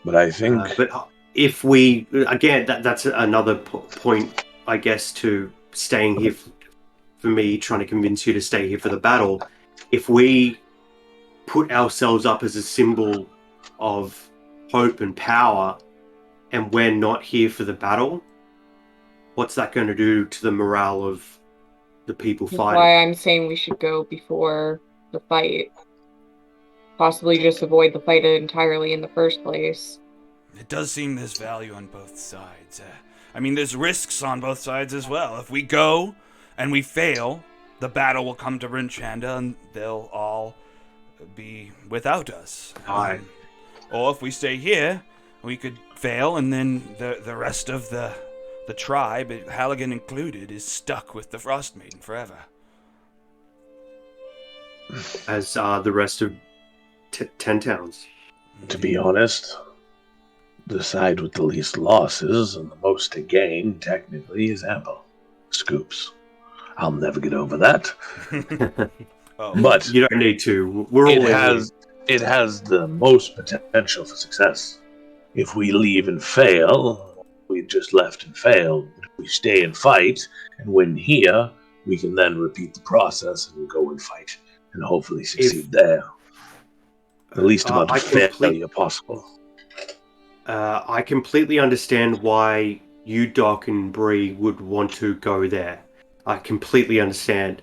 But I think... but if we... Again, that's another point, I guess, to staying here for me, trying to convince you to stay here for the battle. If we put ourselves up as a symbol of hope and power, and we're not here for the battle, what's that going to do to the morale of the people That's fighting? why I'm saying we should go before the fight. Possibly just avoid the fight entirely in the first place. It does seem there's value on both sides. I mean, there's risks on both sides as well. If we go and we fail, the battle will come to Brynshanda and they'll all be without us. Aye. Or if we stay here, we could fail and then the rest of the tribe, Halligan included, is stuck with the Frost Maiden forever. As the rest of 10 towns. To be honest, the side with the least losses and the most to gain, technically, is Ample. Scoops. I'll never get over that. But you don't need to. We're all it has the most potential for success. If we leave and fail, we just left and failed. If we stay and fight and win here, we can then repeat the process and go and fight and hopefully succeed there. The least amount of failure possible. I completely understand why you, Doc, and Bree would want to go there. I completely understand.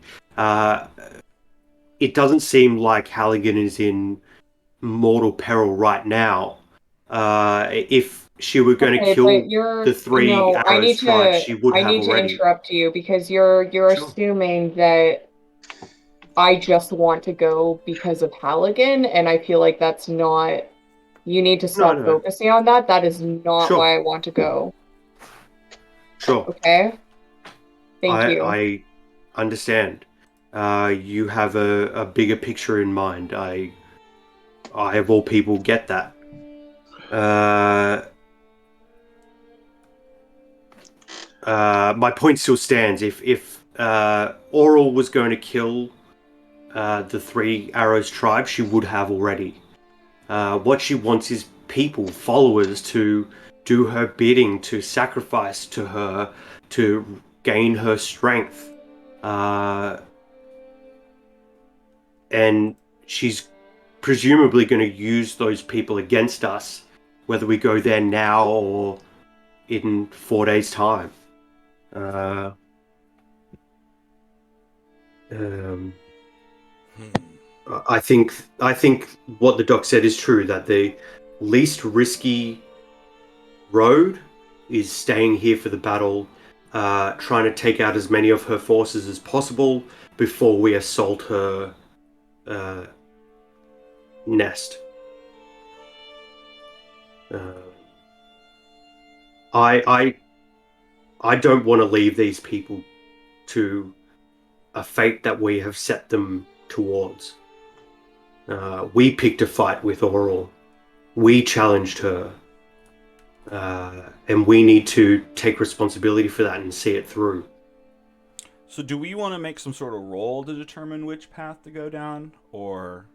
It doesn't seem like Halligan is in mortal peril right now. If she were going to Okay, but kill you're the three no, arrows tribe, she would I have need to already. interrupt you because you're Sure. assuming that I just want to go because of Halligan, and I feel like that's not. You need to stop No. focusing on that. That is not Sure. why I want to go. Sure. Okay? Thank you. I understand. You have a bigger picture in mind. I of all people get that. My point still stands. If Auril was going to kill the Three Arrows tribe, she would have already. What she wants is people, followers, to do her bidding, to sacrifice to her, to gain her strength. And she's presumably going to use those people against us, whether we go there now or in 4 days' time. I think what the doc said is true, that the least risky road is staying here for the battle, trying to take out as many of her forces as possible before we assault her nest. I don't want to leave these people to a fate that we have set them towards. We picked a fight with Auril. We challenged her. And we need to take responsibility for that and see it through. So do we want to make some sort of roll to determine which path to go down, or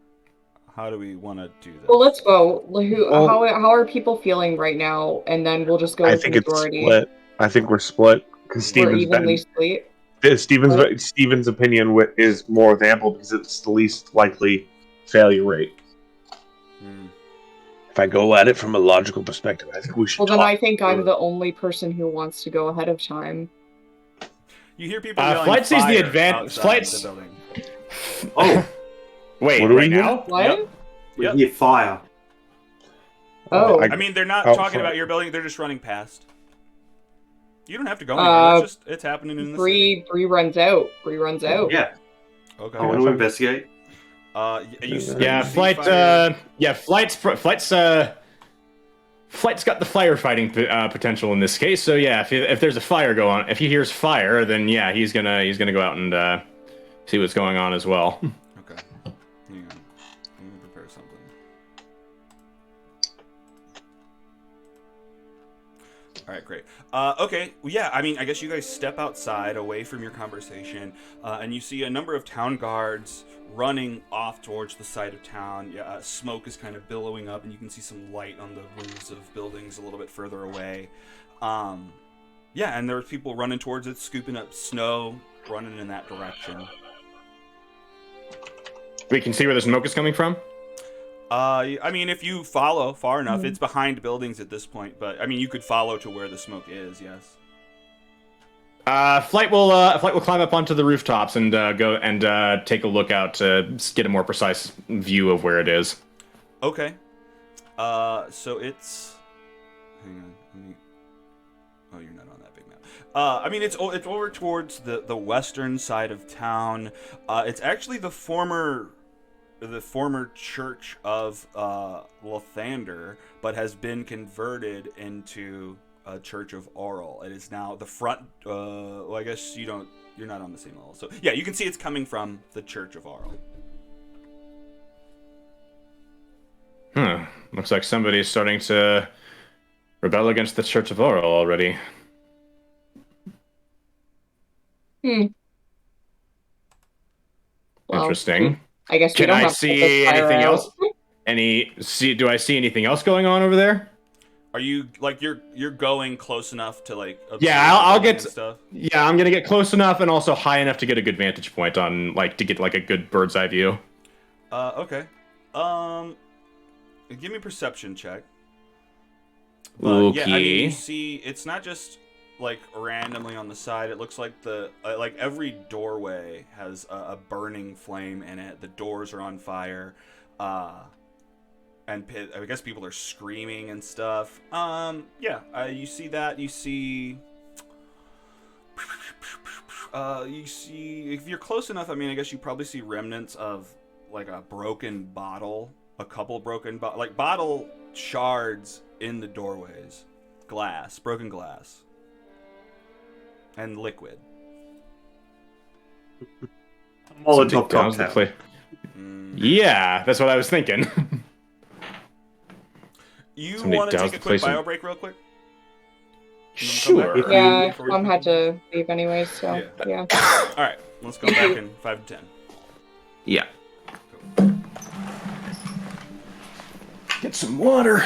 how do we want to do this? Well, let's vote. Well- How are people feeling right now? And then we'll just go I with the think it's majority. split. I think we're split because We're Steven's evenly split. Steven's opinion is more with Ample because it's the least likely failure rate. If I go at it from a logical perspective, I think we should. Well, then talk I think I'm through. the only person who wants to go ahead of time. You hear people yelling Flight sees the fire advantage. outside Flight's. the building. Oh, Wait, What do we right hear? now? What? Yep. we Yep. hear fire. Oh. I mean, they're not Out talking front. about your building. They're just running past. You don't have to go anywhere. It's happening in the city. Bree runs out. Bree runs out. Yeah, Okay. I want to investigate. Yeah, see flight. fire. Flight's got the firefighting potential in this case. So yeah, if there's a fire go on, if he hears fire, then yeah, he's gonna go out and see what's going on as well. Okay. Hang on. Let me prepare something. All right, great. Okay, well, yeah, I mean, I guess you guys step outside away from your conversation, and you see a number of town guards running off towards the side of town. Yeah, smoke is kind of billowing up, and you can see some light on the roofs of buildings a little bit further away. Yeah, and there's people running towards it, scooping up snow, running in that direction. We can see where the smoke is coming from. I mean, if you follow far enough, it's behind buildings at this point. But I mean, you could follow to where the smoke is. Yes. Flight will climb up onto the rooftops and go and take a look out to get a more precise view of where it is. Okay. So it's. Hang on. Oh, you're not on that big map. I mean, it's over towards the western side of town. It's actually the former church of Lathander, but has been converted into a church of Auril. It is now the front. Well, I guess you're not on the same level. So yeah, you can see it's coming from the church of Auril. Looks like somebody's starting to rebel against the Church of Auril already. Well, Interesting. I guess we Can don't I have to put see this fire anything out. else? Do I see anything else going on over there? Are you like you're going close enough to like? observe Yeah, the I'll building get. and stuff? Yeah, I'm gonna get close enough and also high enough to get a good vantage point on, like, to get like a good bird's eye view. Okay. Give me a perception check. Yeah, I mean, Okay. you see, it's not just like randomly on the side. It looks like like every doorway has a burning flame in it. The doors are on fire, and I guess people are screaming and stuff. You see that. You see, if you're close enough, I mean, I guess you probably see remnants of like a broken bottle, a couple broken bottle shards in the doorways, broken glass, and liquid. Molotov Down the cocktail. play. Yeah, that's what I was thinking. You Somebody want to doused take a the quick place in- bio break real quick? Sure. If Yeah, before we Mom had continue? to leave anyway, so yeah. All right, let's go back in 5 to 10. Yeah. Get some water.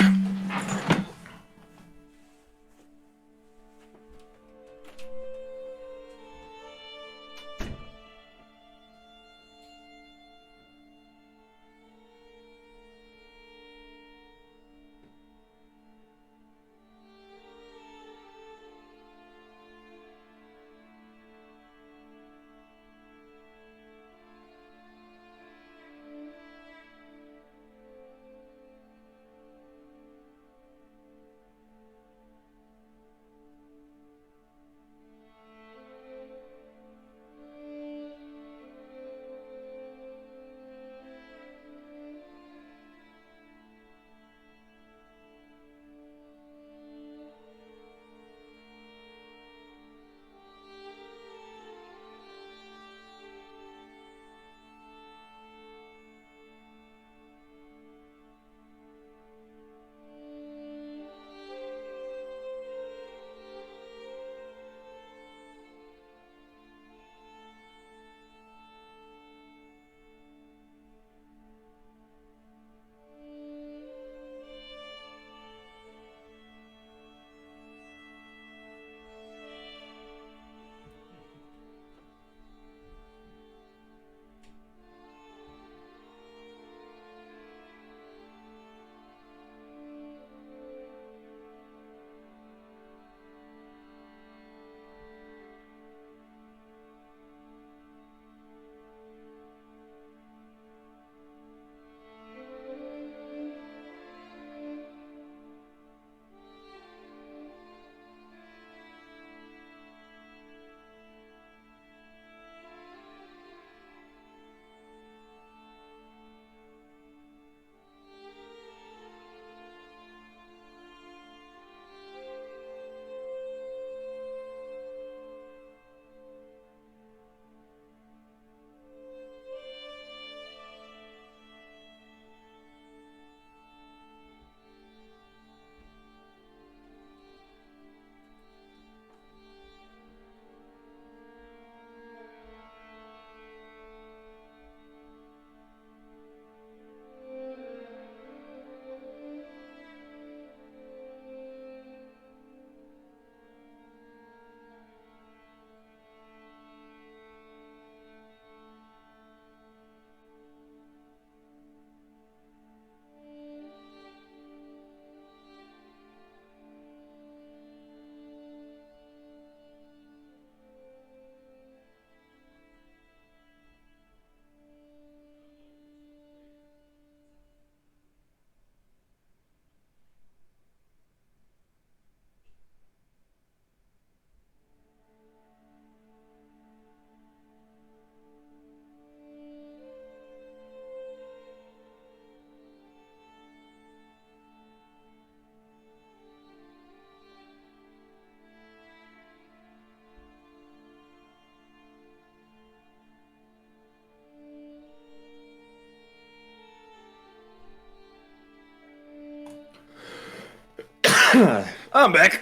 I'm back.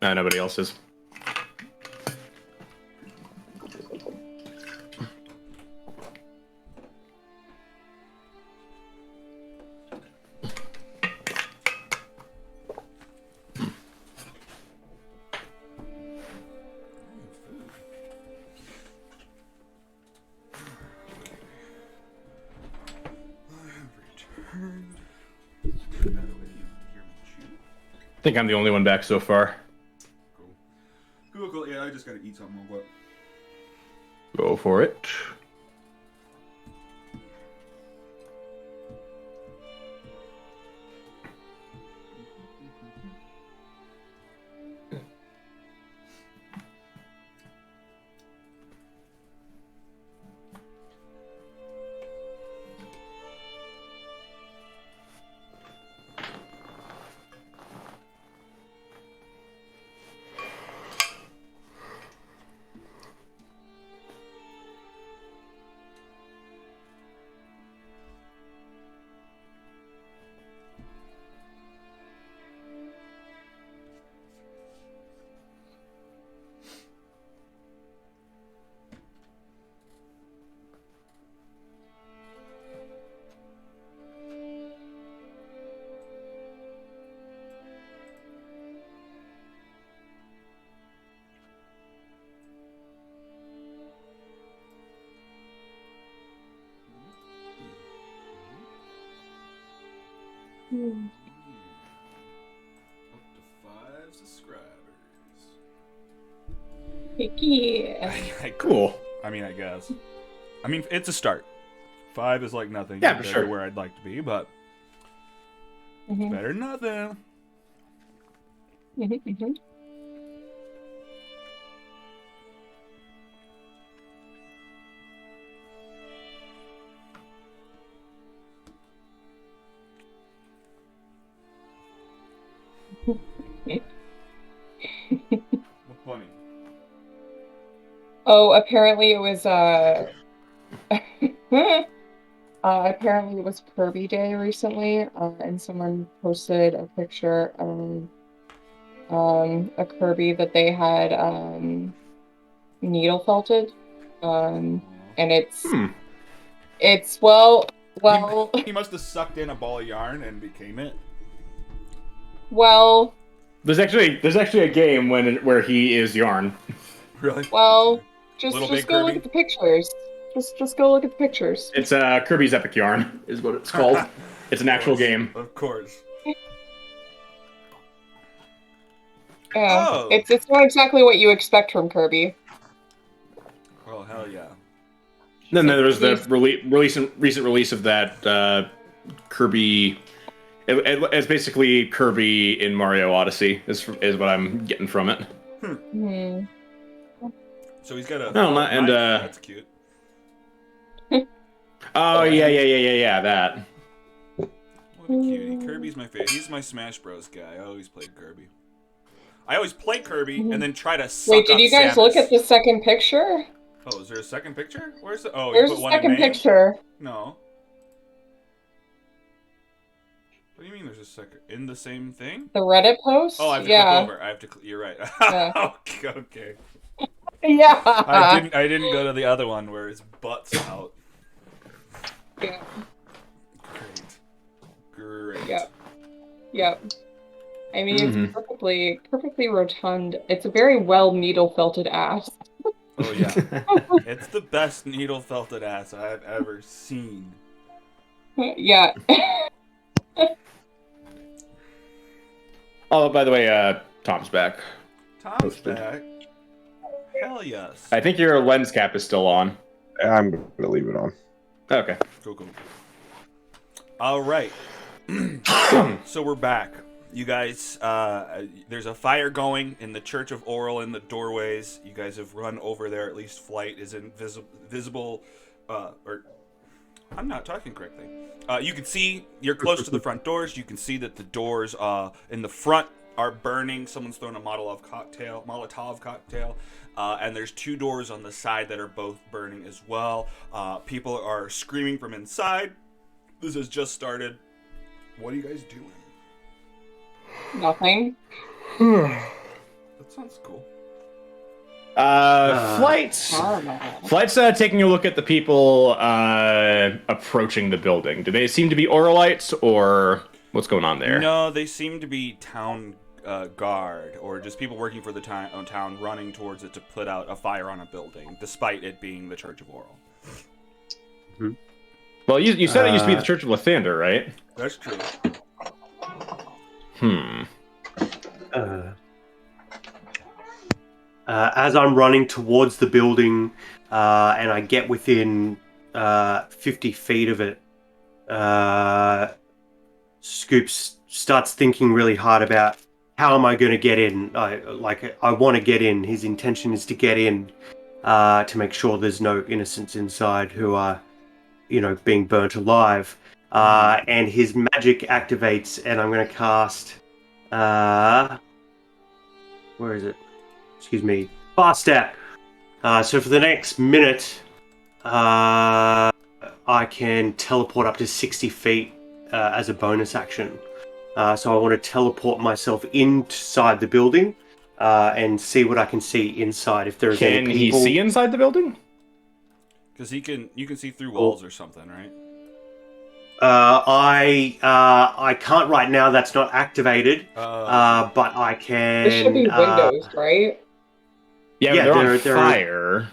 Nobody else is. I think I'm the only one back so far. Cool. Yeah, I just gotta eat something real quick. Go for it. Up to 5 subscribers. Yeah. Cool. I mean, I guess. I mean, it's a start. 5 is like nothing. Yeah, for compared sure. to where I'd like to be, but Mhm. better than nothing. Mhm. What's funny? Oh, apparently it was apparently it was Kirby Day recently, and someone posted a picture of a Kirby that they had needle felted. And it's well He must have sucked in a ball of yarn and became it. well There's actually a game where he is Yarn. Really? well just Little Big just go look Kirby? at the pictures. Just go look at the pictures. It's Kirby's Epic Yarn is what it's called. It's an actual game. Of course. Yeah, Oh. it's not exactly what you expect from Kirby. Oh, hell yeah. Then there was the recent release of that Kirby. It's basically Kirby in Mario Odyssey. Is what I'm getting from it. Hmm. So he's got a. No, not- and, knife. That's cute. Oh yeah, that. What a cutie. Kirby's my favorite. He's my Smash Bros. Guy. I always played Kirby. I always play Kirby and then try to suck Wait, did up you guys Samus. look at the second picture? Oh, is there a second picture? Where's the? Oh, There's you a put one in second main? picture. No. What do you mean? There's a second in the same thing? The Reddit post? Oh, I have to yeah. click over. I have to. You're right. Yeah. Okay. Yeah. I didn't go to the other one where his butt's out. Yeah. Great. Yep. I mean, it's perfectly rotund. It's a very well needle felted ass. Oh yeah. It's the best needle felted ass I've ever seen. Yeah. Oh, by the way, Tom's back. Tom's Posted. back. Hell yes. I think your lens cap is still on. I'm gonna leave it on. Okay. Cool. All right. So we're back. You guys, there's a fire going in the Church of Auril in the doorways. You guys have run over there. At least Flight is visible. Or I'm not talking correctly. You can see you're close to the front doors. You can see that the doors in the front are burning. Someone's thrown a Molotov cocktail. And there's 2 doors on the side that are both burning as well. People are screaming from inside. This has just started. What are you guys doing? Nothing. That sounds cool. Flight's taking a look at the people approaching the building. Do they seem to be Aurilites, or what's going on there? No, they seem to be town guard, or just people working for the town running towards it to put out a fire on a building, despite it being the Church of Auril. Well, you said it used to be the Church of Lathander, right? That's true. As I'm running towards the building, and I get within 50 feet of it, Scoops starts thinking really hard about how am I going to get in. I want to get in. His intention is to get in to make sure there's no innocents inside who are, being burnt alive. And his magic activates, and I'm going to cast. Where is it? Excuse me. Fast step. So for the next minute, I can teleport up to 60 feet as a bonus action. So I want to teleport myself inside the building and see what I can see inside. If there's any Can he people. see inside the building? Because you can see through walls or something, right? I can't right now. That's not activated. But I can. There should be windows, right? Yeah, Yeah, they're on they're- fire.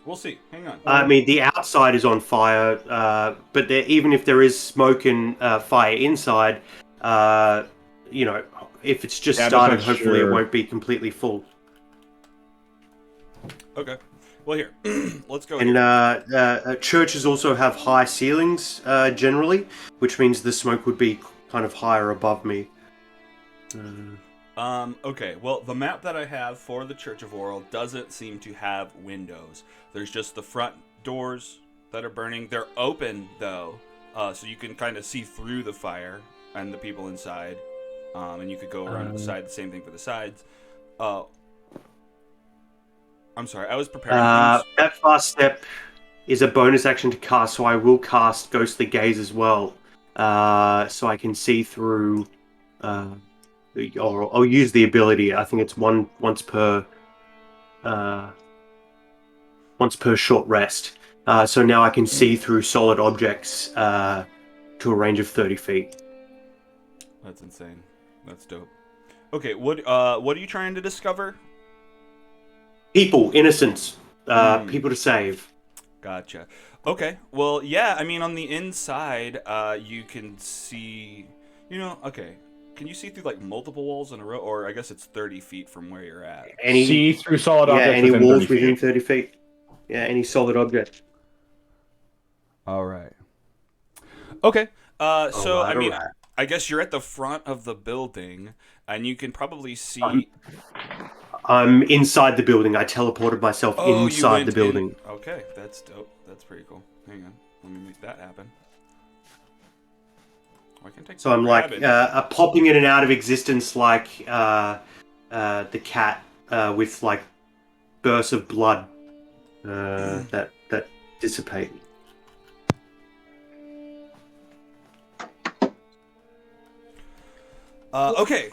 We'll see. Hang on. I mean, the outside is on fire, but even if there is smoke and fire inside, if it's just Yeah, I'm started, not hopefully sure. it won't be completely full. Okay. Well, here. Let's go. And here. churches also have high ceilings generally, which means the smoke would be kind of higher above me. Okay, well, the map that I have for the Church of Auril doesn't seem to have windows. There's just the front doors that are burning. They're open, though, so you can kind of see through the fire and the people inside. And you could go around the side, the same thing for the sides. I'm sorry, I was preparing things. That fast step is a bonus action to cast, so I will cast Ghostly Gaze as well, so I can see through... Or I'll use the ability. I think it's once per short rest. So now I can see through solid objects to a range of 30 feet. That's insane. That's dope. Okay, what are you trying to discover? People, innocents, people to save. Gotcha. Okay, well, yeah, I mean, on the inside, you can see, okay. Can you see through, like, multiple walls in a row? Or I guess it's 30 feet from where you're at. See through solid objects any within walls 30 feet. within 30 feet. Yeah, any solid object. All right. Okay. So, I mean, alright. I guess you're at the front of the building, and you can probably see... I'm inside the building. I teleported myself you inside went the building. Okay, that's dope. That's pretty cool. Hang on. Let me make that happen. I can take So I'm like rabbit. popping in and out of existence like the cat with like bursts of blood that dissipate. Okay,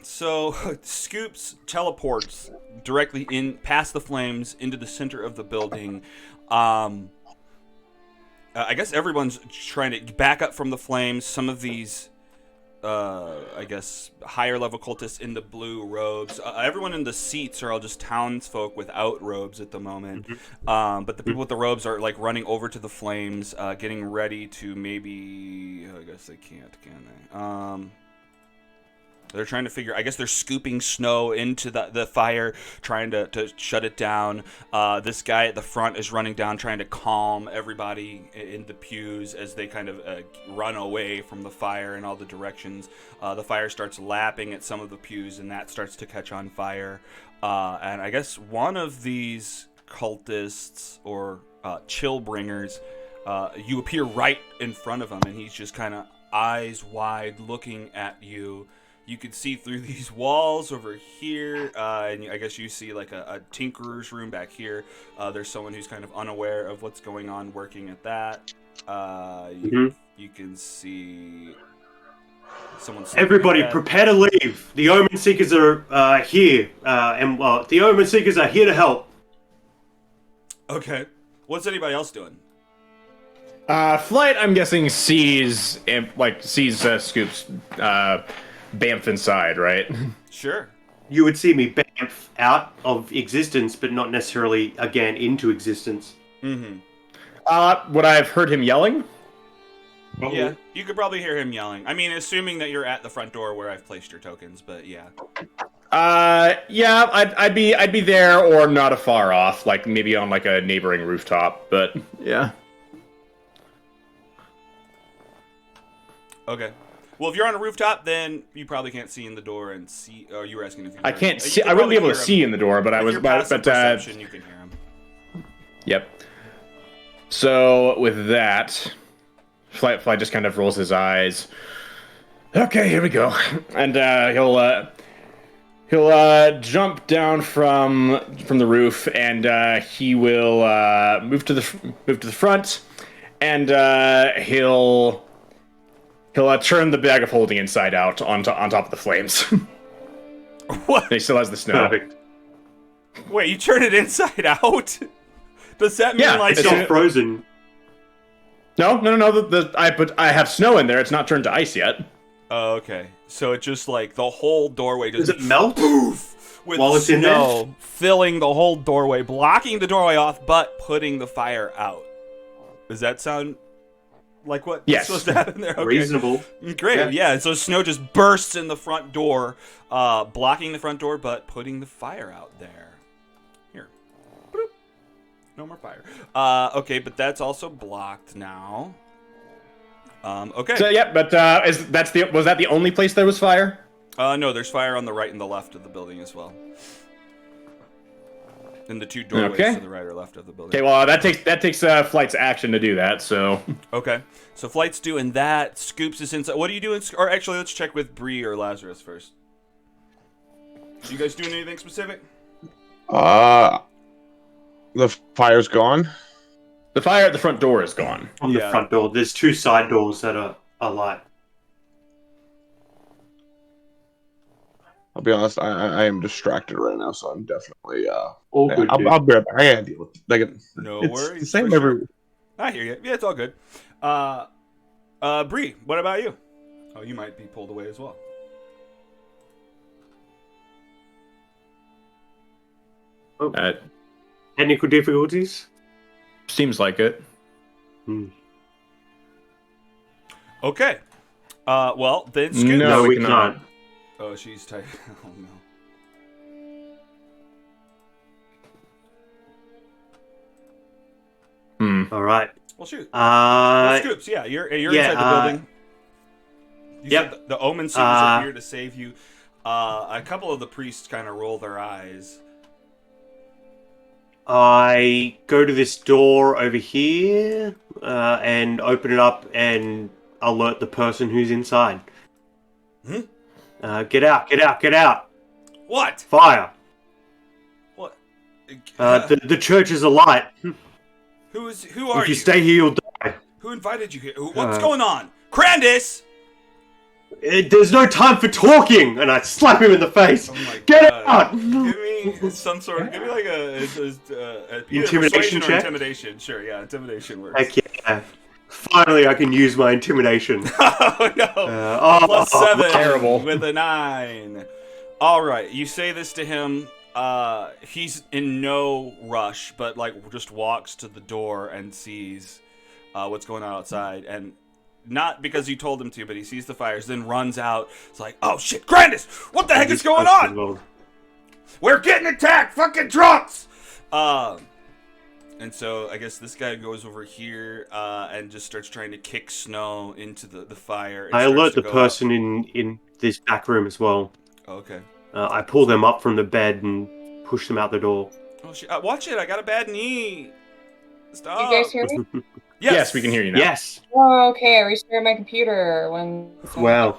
so Scoops teleports directly in past the flames into the center of the building. I guess everyone's trying to back up from the flames. Some of these, I guess, higher level cultists in the blue robes. Everyone in the seats are all just townsfolk without robes at the moment. But the people with the robes are like running over to the flames, getting ready to maybe. I guess they can't, can they? They're trying to figure. I guess they're scooping snow into the fire, trying to shut it down. This guy at the front is running down, trying to calm everybody in the pews as they kind of run away from the fire in all the directions. The fire starts lapping at some of the pews, and that starts to catch on fire. And I guess one of these cultists or chill bringers, you appear right in front of him, and he's just kind of eyes wide looking at you. You can see through these walls over here, and I guess you see like a tinkerer's room back here. There's someone who's kind of unaware of what's going on working at that. You can see someone... Everybody, prepare to leave. The Omen Seekers are here, and the Omen Seekers are here to help. Okay. What's anybody else doing? Flight, I'm guessing, sees Scoops Bamf inside, right? Sure. You would see me bamf out of existence, but not necessarily again into existence. Mm-hmm. Would I have heard him yelling? Yeah, you could probably hear him yelling. I mean, assuming that you're at the front door where I've placed your tokens, but yeah. Yeah, I'd be there or not afar off, like maybe on like a neighboring rooftop, but yeah. Okay. Well, if you're on a rooftop, then you probably can't see in the door and see. Oh, you were asking if you. I can't see. I wouldn't be able to see in the door, but I was. But perception, you can hear him. Yep. So with that, Flight just kind of rolls his eyes. Okay, here we go, and he'll jump down from the roof, and he will move to the front, and he'll turn the bag of holding inside out on top of the flames. What? And he still has the snow. Perfect. Wait, you turn it inside out? Does that mean like it's not frozen? No. I have snow in there. It's not turned to ice yet. Oh, okay. So it just like the whole doorway just Does it melt? Poof, with While it's in there? snow filling the whole doorway, blocking the doorway off, but putting the fire out. Does that sound like what Yes. supposed to happen there? Okay. Reasonable. Great, yeah. So snow just bursts in the front door, blocking the front door, but putting the fire out there. Here. Bloop. No more fire. Okay, but that's also blocked now. Okay. So yeah, but was that the only place there was fire? No, there's fire on the right and the left of the building as well. And the two doorways to the right or left of the building. Okay, well that takes Flight's action to do that. So okay, so Flight's doing that. Scoops is inside. What are you doing? Or actually, let's check with Bree or Lazarus first. You guys doing anything specific? The fire's gone. the fire at the front door is gone. On the front door, there's two side doors that are light. I'll be honest, I am distracted right now, so I'm definitely All good. dude. I'll be right back. I gotta deal with it. Like, No it's worries. the same for every. sure. I hear you. Yeah, it's all good. Bree, what about you? Oh, you might be pulled away as well. Technical difficulties? Seems like it. Okay. Well, then Scoops. No, we we cannot. can't. Oh, she's tight. Oh, no. All right. Well, shoot. Well, Scoops, yeah, you're yeah, inside the building. You yep. said the Omen seems are here to save you. A couple of the priests kind of roll their eyes. I go to this door over here and open it up and alert the person who's inside. Get out, get out, get out. What? Fire. What? The church is alight. Who are If you? you stay here, you'll die. Who invited you here? What's going on? Crandis! There's no time for talking! And I slap him in the face. Oh my Get God. out! Give me some sort of. Give me like a either Intimidation persuasion or check? intimidation. Sure, yeah, intimidation works. Heck yeah. Finally, I can use my intimidation. Oh no! Plus 7 terrible. with a 9. All right, you say this to him. He's in no rush, but like just walks to the door and sees what's going on outside, and not because you told him to, but he sees the fires, then runs out. It's like, oh shit, Grandis, what the heck is going on? We're getting attacked, fucking drunks! And so I guess this guy goes over here and just starts trying to kick snow into the fire. I alert the person in this back room as well. Okay. I pull them up from the bed and push them out the door. Oh shit! Watch it! I got a bad knee. Stop. You guys hear me? Yes, we can hear you now. Yes. Oh, okay. I restarted my computer when. Wow.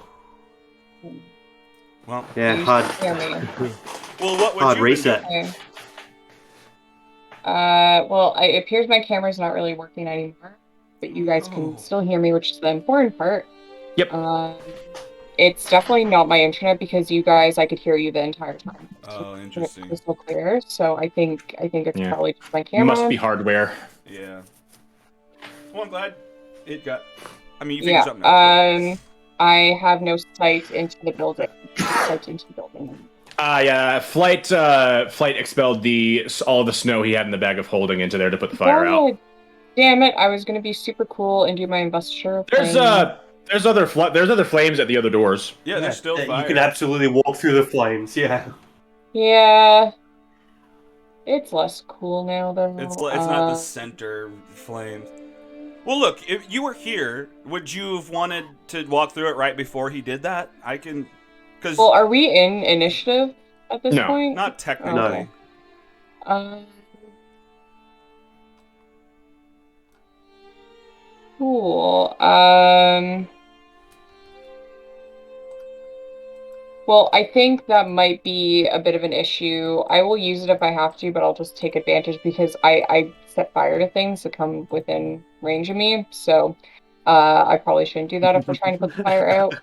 Well, Yeah, You hard. hear me. well, what would Hard you reset. Okay. Well, it appears my camera's not really working anymore, but you guys Oh. can still hear me, which is the important part. Yep. It's definitely not my internet because you guys, I could hear you the entire time. Oh, It's interesting. crystal clear. So I think it's Yeah. probably just my camera. Must be hardware. Yeah. Well, I'm glad it got. I mean, you figured something out. Yeah. I have no sight into the building. Yeah. Flight expelled all the snow he had in the bag of holding into there to put the fire out. Good. Damn it! I was gonna be super cool and do my investiture. There's other flames at the other doors. Yeah, there's still fire. You can absolutely walk through the flames. Yeah. Yeah. It's less cool now, though. It's not the center flames. Well, look, if you were here, would you have wanted to walk through it right before he did that? I can, because Well, are we in initiative at this No. point? not technically. Okay. Cool. Well, I think that might be a bit of an issue. I will use it if I have to, but I'll just take advantage because I set fire to things that come within range of me. So, I probably shouldn't do that if we're trying to put the fire out.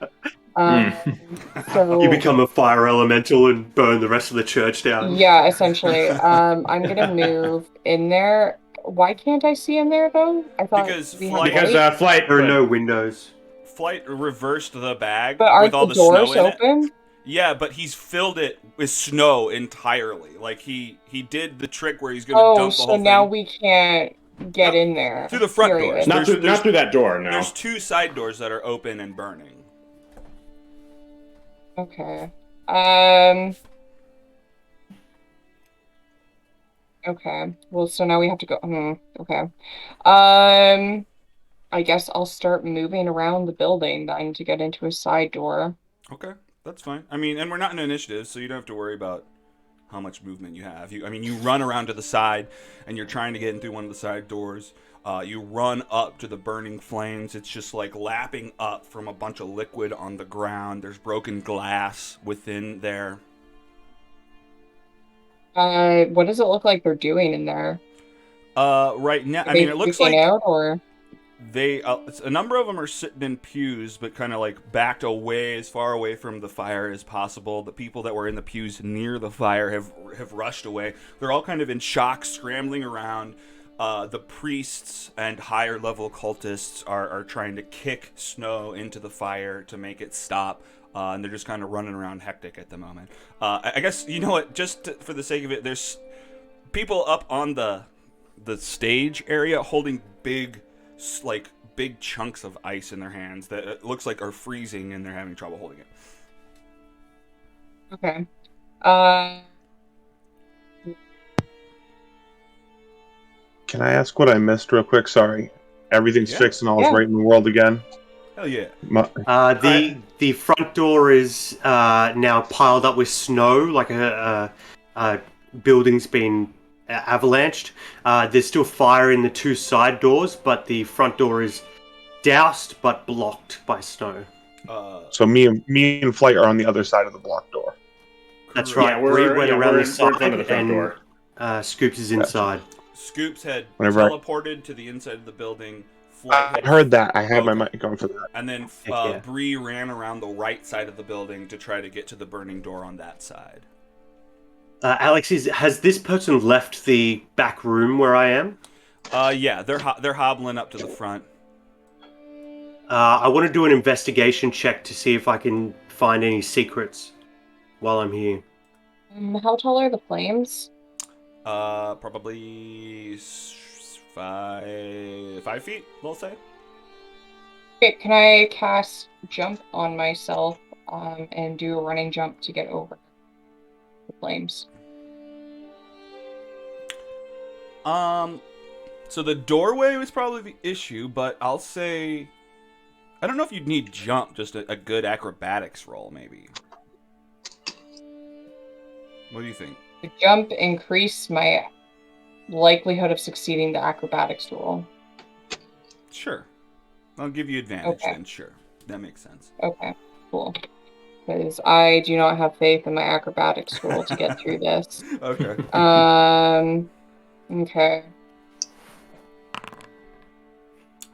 So You become a fire elemental and burn the rest of the church down. yeah, essentially. I'm gonna move in there. Why can't I see in there though? I thought Because we flight- had Because light. flight. There are no windows. Flight reversed the bag But aren't with all the the snow doors in it. open? Yeah, but he's filled it with snow entirely. Like he did the trick where he's gonna Oh, dump the so whole now thing we can't get No, in there. through the front period. doors. Not through that door. No. There's 2 side doors that are open and burning. Okay. Okay. Well, so now we have to go. Okay. I guess I'll start moving around the building then to get into a side door. Okay, that's fine. I mean, and we're not in initiative, so you don't have to worry about how much movement you have. You run around to the side, and you're trying to get in through one of the side doors. You run up to the burning flames. It's just like lapping up from a bunch of liquid on the ground. There's broken glass within there. What does it look like they're doing in there? Right now, Are they it looks freaking like out or? they a number of them are sitting in pews, but kind of like backed away as far away from the fire as possible. The people that were in the pews near the fire have rushed away. They're all kind of in shock, scrambling around. The priests and higher level cultists are trying to kick snow into the fire to make it stop. And they're just kind of running around hectic at the moment. I guess, you know what, for the sake of it, there's people up on the stage area holding big chunks of ice in their hands that it looks like are freezing, and they're having trouble holding it. Okay. Can I ask what I missed real quick? Sorry. Everything's Yeah. fixed and all is Yeah. right in the world again. Hell yeah. The front door is now piled up with snow, like a building's been avalanched. There's still fire in the 2 side doors, but the front door is doused but blocked by snow. So me and Flight are on the other side of the block door. That's Correct. right. Yeah, we're- Bree went yeah, around we're the in front side, of the front door. and Scoops is inside. Scoops had Whenever I- teleported to the inside of the building. I Flight had heard that. I had my Okay. mic going for that. And then Yeah. Bree ran around the right side of the building to try to get to the burning door on that side. Alex, has this person left the back room where I am? Yeah, they're hobbling up to the front. I want to do an investigation check to see if I can find any secrets while I'm here. How tall are the flames? Probably 5 feet, we'll say. Okay, can I cast jump on myself and do a running jump to get over the flames? So the doorway was probably the issue, but I'll say, I don't know if you'd need jump, just a good acrobatics roll, maybe. What do you think? The jump increase my likelihood of succeeding the acrobatics roll. Sure. I'll give you advantage Okay. then, sure. That makes sense. Okay, cool. Because I do not have faith in my acrobatics roll to get through this. Okay. Okay.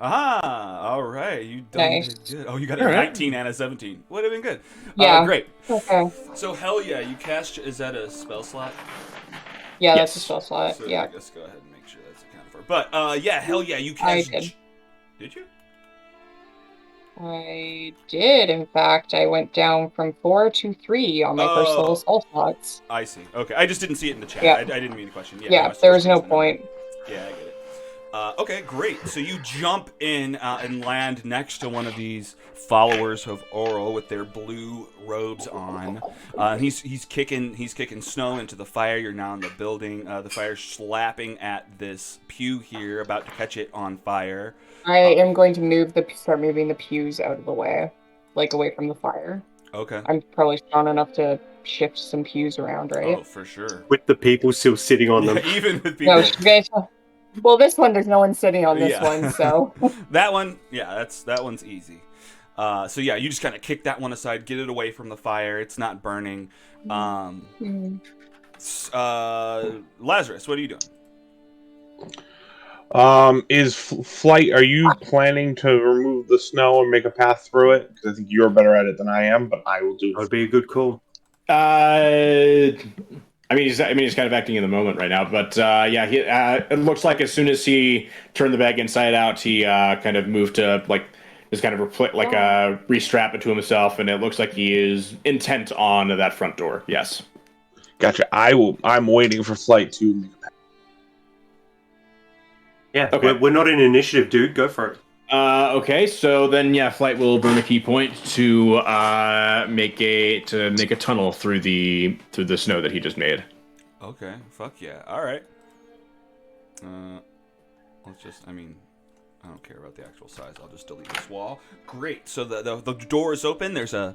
Aha! All right, you done Nice. did good. Oh, you got a All right. 19 and a 17. Would have been good. Yeah. Great. Okay. So hell yeah, you cast. Is that a spell slot? Yeah, that's a Yes. spell slot. So Yeah. I guess go ahead and make sure that's accounted for. But yeah, hell yeah, you I cast. did. Did you? I did, in fact. I went down from 4 to 3 on my first level Oh. spell slots. I see. Okay, I just didn't see it in the chat. Yeah. I didn't mean to question. Yeah, Yeah, must there have was no changed the number. point. Yeah, I get it. Okay, great. So you jump in and land next to one of these followers of Auril with their blue robes on. He's kicking snow into the fire. You're now in the building. The fire's slapping at this pew here, about to catch it on fire. I am going to start moving the pews out of the way, like away from the fire. Okay. I'm probably strong enough to shift some pews around, right? Oh, for sure. With the people still sitting on them. Even with people. No, well, this one there's no one sitting on this Yeah. one, so That one, yeah, that one's easy. So yeah, you just kind of kick that one aside, get it away from the fire. It's not burning. Lazarus, what are you doing? Flight, are you planning to remove the snow and make a path through it? Because I think you're better at it than I am, but I will do. That would be a good call. He's kind of acting in the moment right now, but yeah, it looks like as soon as he turned the bag inside out, he kind of moved to just kind of restrap it to himself, and it looks like he is intent on that front door. Yes. Gotcha. I'm waiting for Flight to make a path. Yeah, Okay. we're not in initiative, dude. Go for it. Okay, so then yeah, Flight will burn a key point to make a tunnel through the snow that he just made. Okay, fuck yeah. All right. I don't care about the actual size. I'll just delete this wall. Great. So the door is open. There's a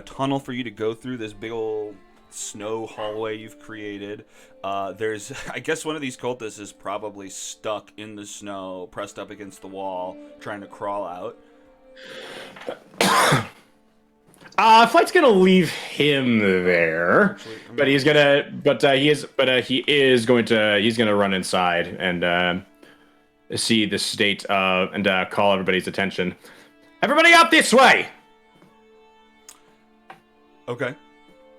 tunnel for you to go through this big old snow hallway you've created. There's, I guess one of these cultists is probably stuck in the snow, pressed up against the wall, trying to crawl out. Flight's gonna leave him there, but he's gonna run inside and see the state and call everybody's attention. Everybody out this way! Okay.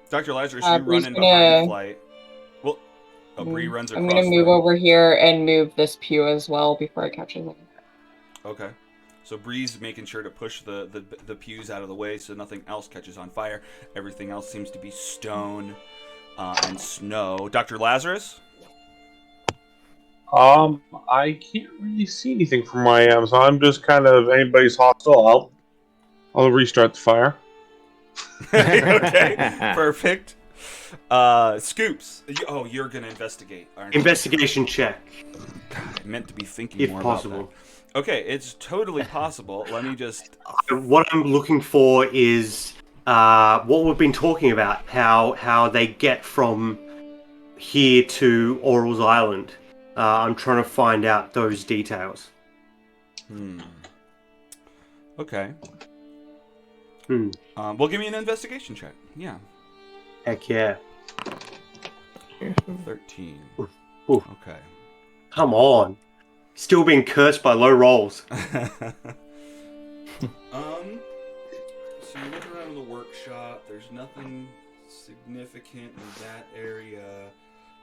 Dr. Lazarus, you run Bree's in gonna- behind Flight. Well, Bree runs across. I'm gonna move the- over here and move this pew as well before I capture them. Okay. So Bree's making sure to push the pews out of the way so nothing else catches on fire. Everything else seems to be stone and snow. Dr. Lazarus? I can't really see anything from where I am, so I'm just kind of anybody's hostile. I'll restart the fire. Okay, perfect. Scoops. You're gonna investigate, aren't you? Investigation check, God, I meant to be thinking if more possible. about that. Okay, it's totally possible. Let me just... What I'm looking for is what we've been talking about, how they get from here to Auril's Island. I'm trying to find out those details. Okay. Well, give me an investigation check. Yeah. Heck yeah. 13. Oof. Okay. Come on. Still being cursed by low rolls. So you look around the workshop. There's nothing significant in that area.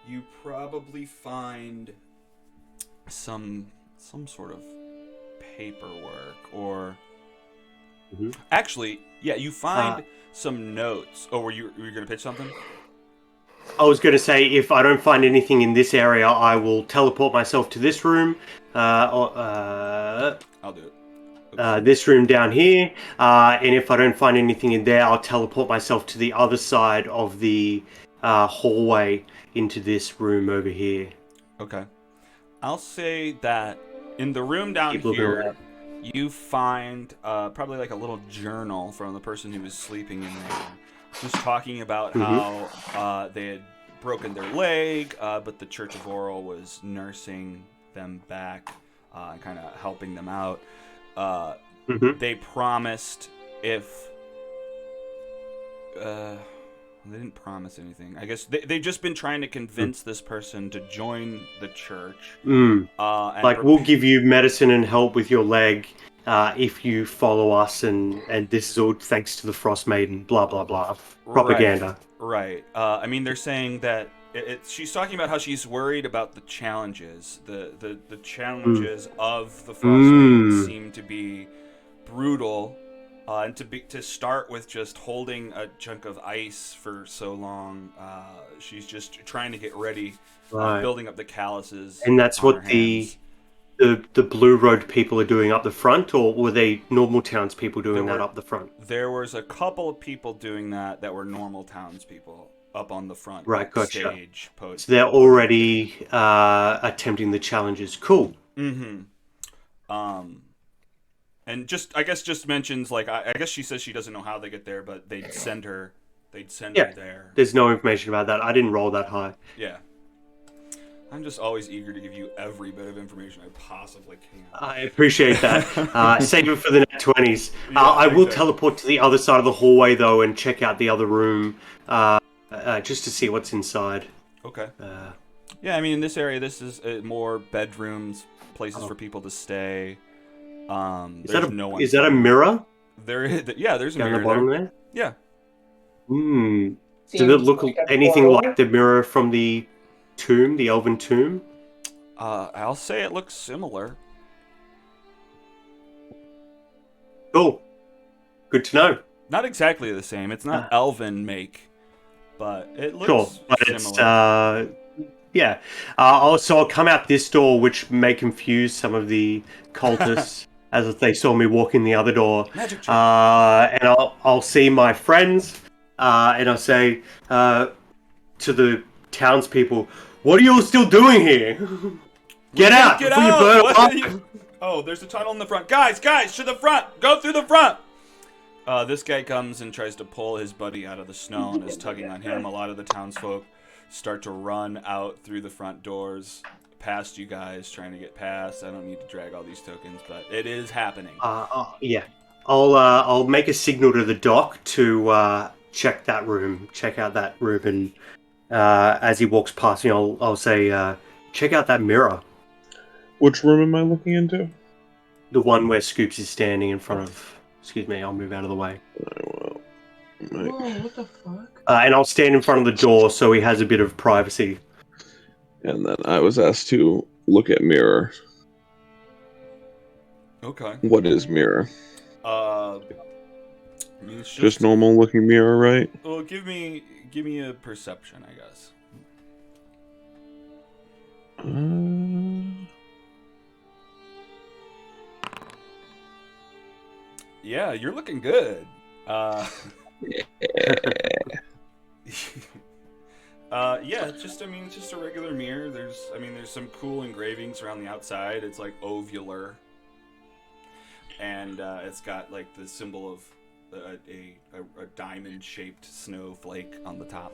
You probably find some sort of paperwork or... Actually, yeah, you find some notes. Oh, were you going to pitch something? I was going to say, if I don't find anything in this area, I will teleport myself to this room. I'll do it. This room down here. And if I don't find anything in there, I'll teleport myself to the other side of the hallway into this room over here. Okay. I'll say that in the room down Keep looking here, around. you find probably like a little journal from the person who was sleeping in there. Just talking about how they had broken their leg, but the Church of Auril was nursing them back and kind of helping them out. They promised if... they didn't promise anything. I guess they've just been trying to convince this person to join the church. And we'll give you medicine and help with your leg if you follow us, and this is all thanks to the Frost Maiden, blah, blah, blah. Propaganda. Right. I mean, they're saying that she's talking about how she's worried about the challenges. The challenges of the Frost Maiden seem to be brutal. And to start with just holding a chunk of ice for so long, she's just trying to get ready, building up the calluses. And that's on what her the hands. the Blue Road people are doing up the front, or were they normal townspeople doing that up the front? There was a couple of people doing that were normal townspeople up on the front Right, gotcha. stage post. So they're already attempting the challenges. Cool. Mm-hmm. And I guess mentions like I guess she says she doesn't know how they get there, but they'd send her there. There's no information about that. I didn't roll that high. Yeah. I'm just always eager to give you every bit of information I possibly can. I appreciate that. Save it for the net 20s. Yeah, I will exactly. teleport to the other side of the hallway, though, and check out the other room just to see what's inside. Okay. Yeah, I mean, in this area, this is more bedrooms, places for people to stay. Is There's that a mirror? There is, yeah, there's a Down mirror the bottom there. there? Yeah. Hmm. Does Seems it look like a anything portal. like the mirror from the tomb, the elven tomb? I'll say it looks similar. Cool. Good to know. Not exactly the same. It's not elven make, but it looks Sure, but similar. it's yeah. I'll come out this door, which may confuse some of the cultists as if they saw me walk in the other door. Magic trick. And I'll see my friends, and I'll say to the townspeople, "What are you all still doing here? Get out! Get before you out! burn What up." are you- Oh, there's a tunnel in the front. Guys, to the front! Go through the front! This guy comes and tries to pull his buddy out of the snow and is tugging on him. A lot of the townsfolk start to run out through the front doors, past you guys, trying to get past. I don't need to drag all these tokens, but it is happening. Yeah. I'll make a signal to the doc to check out that room, and as he walks past me, I'll say, check out that mirror. Which room am I looking into? The one where Scoops is standing in front of. Excuse me, I'll move out of the way. Whoa, what the fuck? And I'll stand in front of the door so he has a bit of privacy. And then I was asked to look at mirror. Okay. What is mirror? I mean, it's Just normal looking mirror, right? Well, give me a perception, I guess. Yeah, you're looking good. Yeah, it's just a regular mirror. There's some cool engravings around the outside. It's like ovular, and it's got like the symbol of a diamond-shaped snowflake on the top.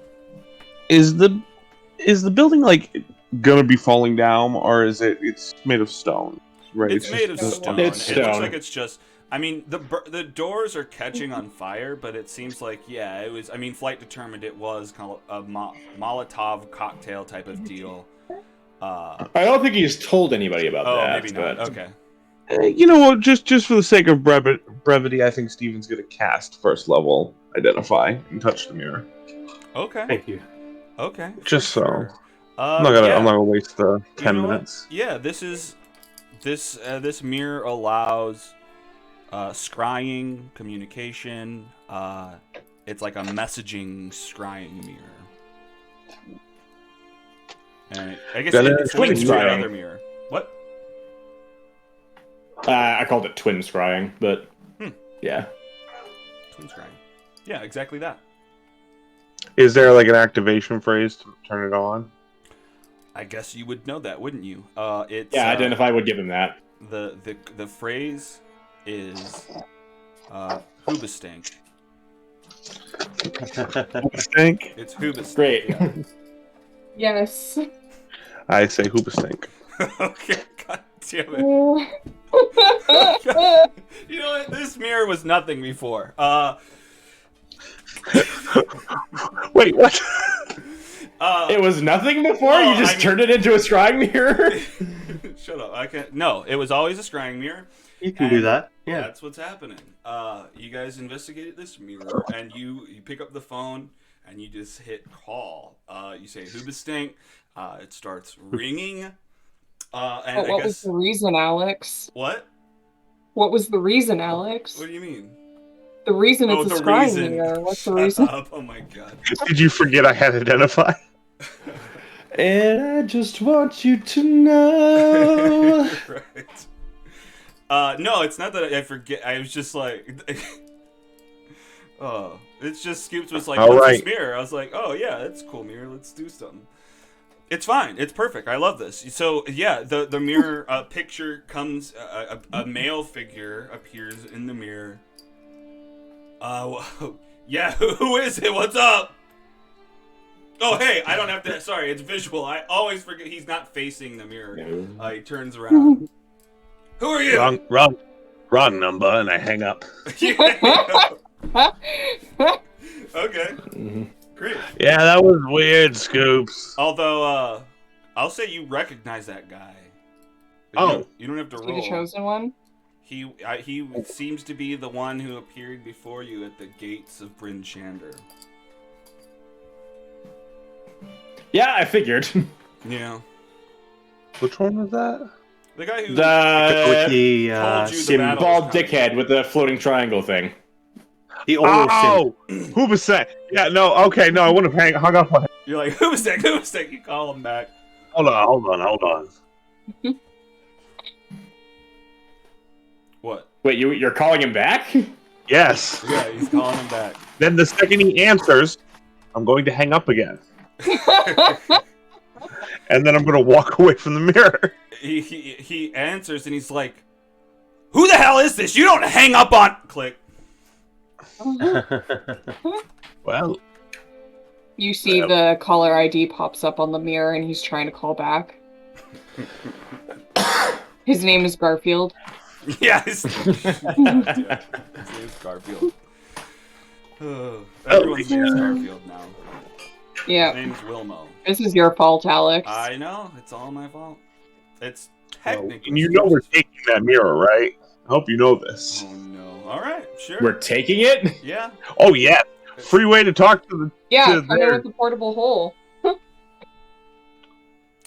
Is the building like gonna be falling down, or it's made of stone? Right. It's made of just- stone. It's It looks stone. like it's just. I mean, the doors are catching on fire, but it seems like it was. I mean, Flight determined it was kind of a Molotov cocktail type of deal. I don't think he's told anybody about Oh, that. maybe not. but- Okay. You know what? Just for the sake of brevity, I think Steven's gonna cast first level identify and touch the mirror. Okay. Thank you. Okay. Just so. Sure. I'm not gonna waste the 10 You know what? minutes. Yeah, this mirror allows scrying, communication. It's like a messaging scrying mirror. And I guess Gotta- it's linked to scrying. another mirror. What? I called it twin scrying, but yeah. Twin scrying. Yeah, exactly that. Is there like an activation phrase to turn it on? I guess you would know that, wouldn't you? It's Yeah, identify would give him that. the phrase is Hoobastank. Stink. It's Hoobastank. Great. Yeah. Yes. I say Hoobastank. Okay, god damn it. You know what? This mirror was nothing before. Wait, what? It was nothing before? No, You just I mean- turned it into a scrying mirror? Shut up. I can't. No, it was always a scrying mirror. You can do that. Yeah. That's what's happening. You guys investigated this mirror, and you pick up the phone, and you just hit call. You say Hoobastank. It starts ringing. And I What was guess the reason, Alex? what? What was the reason, Alex? What do you mean? The reason Oh, it's a the scrying reason. mirror. What's the Shut reason? up. Oh my god. Did you forget I had identify? And I just want you to know. Right. No, it's not that I forget. I was just like, oh, it's just Scoops was like, All what's right. this mirror? I was like, oh yeah, that's a cool mirror. Let's do something. It's fine. It's perfect. I love this. So yeah, the mirror picture comes. A male figure appears in the mirror. Yeah. Who is it? What's up? Oh hey, I don't have to. Sorry, it's visual. I always forget he's not facing the mirror. He turns around. Who are you? Wrong number, and I hang up. Okay. Great. Yeah, that was weird, Scoops. Although, I'll say you recognize that guy. Oh. You don't have to You roll. the chosen one? He seems to be the one who appeared before you at the gates of Bryn Shander. Yeah, I figured. Yeah. Which one was that? The guy who With The the told you the sim, battle- bald dickhead with the floating triangle thing. the oral Oh, who was that? Yeah, no, okay, no, I wouldn't have hung up on him. You're like, who was that? Who was that? You call him back. Hold on. What? Wait, you're calling him back? Yes. Yeah, he's calling him back. Then the second he answers, I'm going to hang up again. And then I'm going to walk away from the mirror. He answers and he's like, who the hell is this? You don't hang up on... Click. Well, You see the caller ID pops up on the mirror and he's trying to call back. His name is Garfield. Yeah, his name's Garfield. Everyone's name is Garfield now. His Yeah. name's Wilmo. This is your fault, Alex. I know, it's all my fault. It's technically... and you know we're taking that mirror, right? I hope you know this. Oh no. Alright, sure. We're taking it? Yeah. Oh, yeah. Free way to talk to the... Yeah, to come in there. with the portable hole.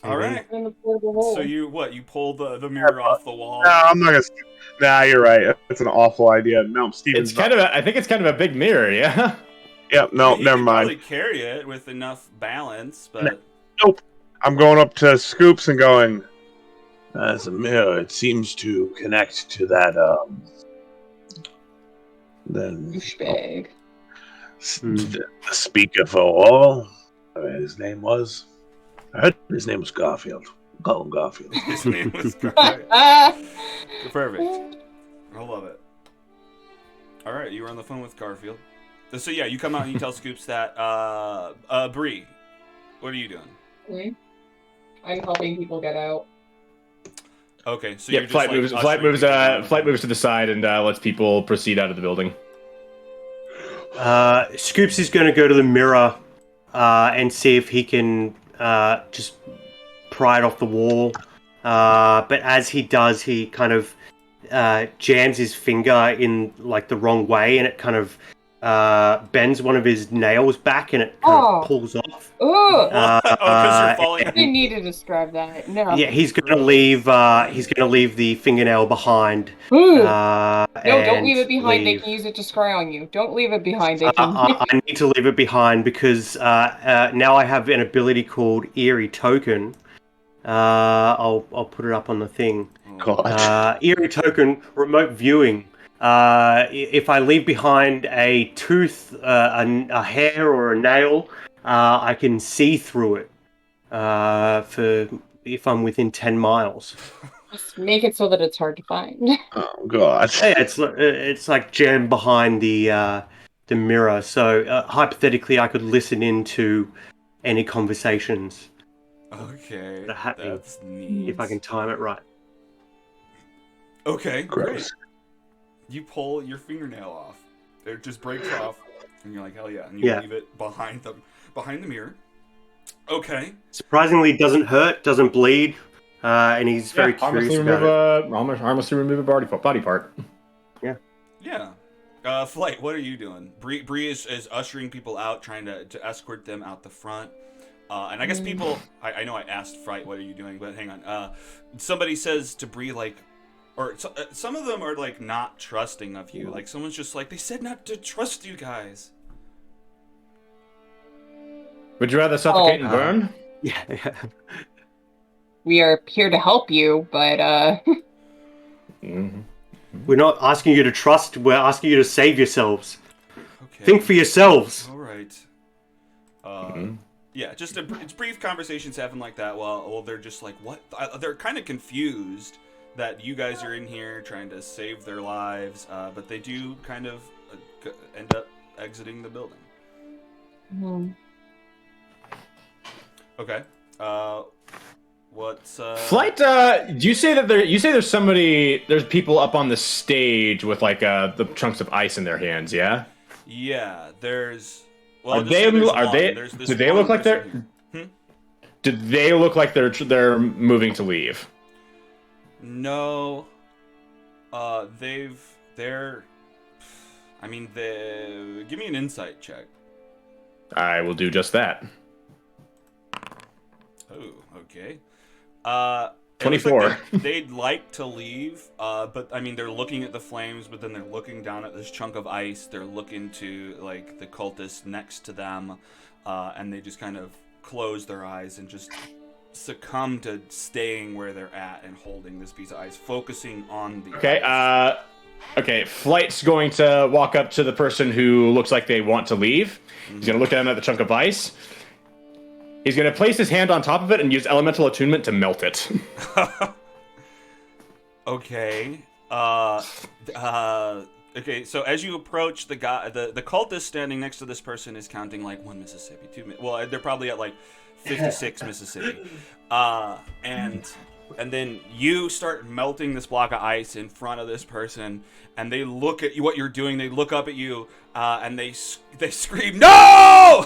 Alright. In the portable hole. So you pull the mirror off the wall? No, I'm not going to... Nah, you're right. That's an awful idea. No, Steven's It's kind of I think it's kind of a big mirror, yeah? Yeah, no, You never could mind. probably carry it with enough balance, but... Nope. I'm going up to Scoops and going, as a mirror, it seems to connect to that, then Douchebag. the speaker for all. His name was... I heard his name was Garfield. Call him Garfield. His name was Garfield. Ah! Perfect. I love it. Alright, you were on the phone with Garfield. So yeah, you come out and you tell Scoops that, Bree, what are you doing? I'm helping people get out. Okay, so Yeah, you're just flight like, moves ushering people in. to the side and lets people proceed out of the building. Scoops is going to go to the mirror and see if he can just pry it off the wall. But as he does, he kind of jams his finger in like the wrong way, and it kind of bends one of his nails back, and it kind of pulls off. Ooh! Oh, because you're falling. I didn't need to describe that. No. Yeah, he's going to leave. He's going to leave the fingernail behind. Ooh. No, No, don't leave it behind. They can use it to scry on you. Don't leave it behind. They can. I need to leave it behind because now I have an ability called Eerie Token. I'll put it up on the thing. God. Eerie Token, remote viewing. If I leave behind a tooth, a hair, or a nail, I can see through it. For if I'm within 10 miles. Just make it so that it's hard to find. Oh, God. Yeah, it's like jammed behind the mirror. So hypothetically, I could listen into any conversations Okay, that are happening that's neat. if I can time it right. Okay, great. Gross. You pull your fingernail off. It just breaks off, and you're like, hell yeah, and you leave it behind the mirror. Okay. Surprisingly, it doesn't hurt, doesn't bleed, and he's very curious about it. Harmlessly remove a body part. Yeah. Flight, what are you doing? Bree is ushering people out, trying to escort them out the front. And I guess people, I know I asked Fright, what are you doing? But hang on. Somebody says to Bree, like, or some of them are like not trusting of you. Like someone's just like, they said not to trust you guys. Would you rather suffocate and burn? Yeah. We are here to help you, but Mhm. We're not asking you to trust. We're asking you to save yourselves. Okay. Think for yourselves. All right. Mhm. Yeah, just it's brief conversations happen like that. Well, they're just like, what? They're kind of confused that you guys are in here trying to save their lives, but they do kind of end up exiting the building. Okay. What's Flight, you say that there's people up on the stage with like the chunks of ice in their hands, yeah? Yeah, there's. Well, Are I'll just say there's are one. they There's this do they one look like person they're here. do they look like they're moving to leave? No. They're. I mean, give me an insight check. I will do just that. Oh, okay. It looks 24. like they'd like to leave, but I mean, they're looking at the flames, but then they're looking down at this chunk of ice. They're looking to like the cultists next to them, and they just kind of close their eyes and just succumb to staying where they're at and holding this piece of ice, focusing on the Okay, ice. okay, Flight's going to walk up to the person who looks like they want to leave. He's going to look down at the chunk of ice. He's going to place his hand on top of it and use elemental attunement to melt it. Okay. Okay, so as you approach the guy, the cultist standing next to this person is counting like 1 Mississippi, 2 well, they're probably at like 56 Mississippi. And then you start melting this block of ice in front of this person, and they look at you, what you're doing, they look up at you, and they scream, "No!"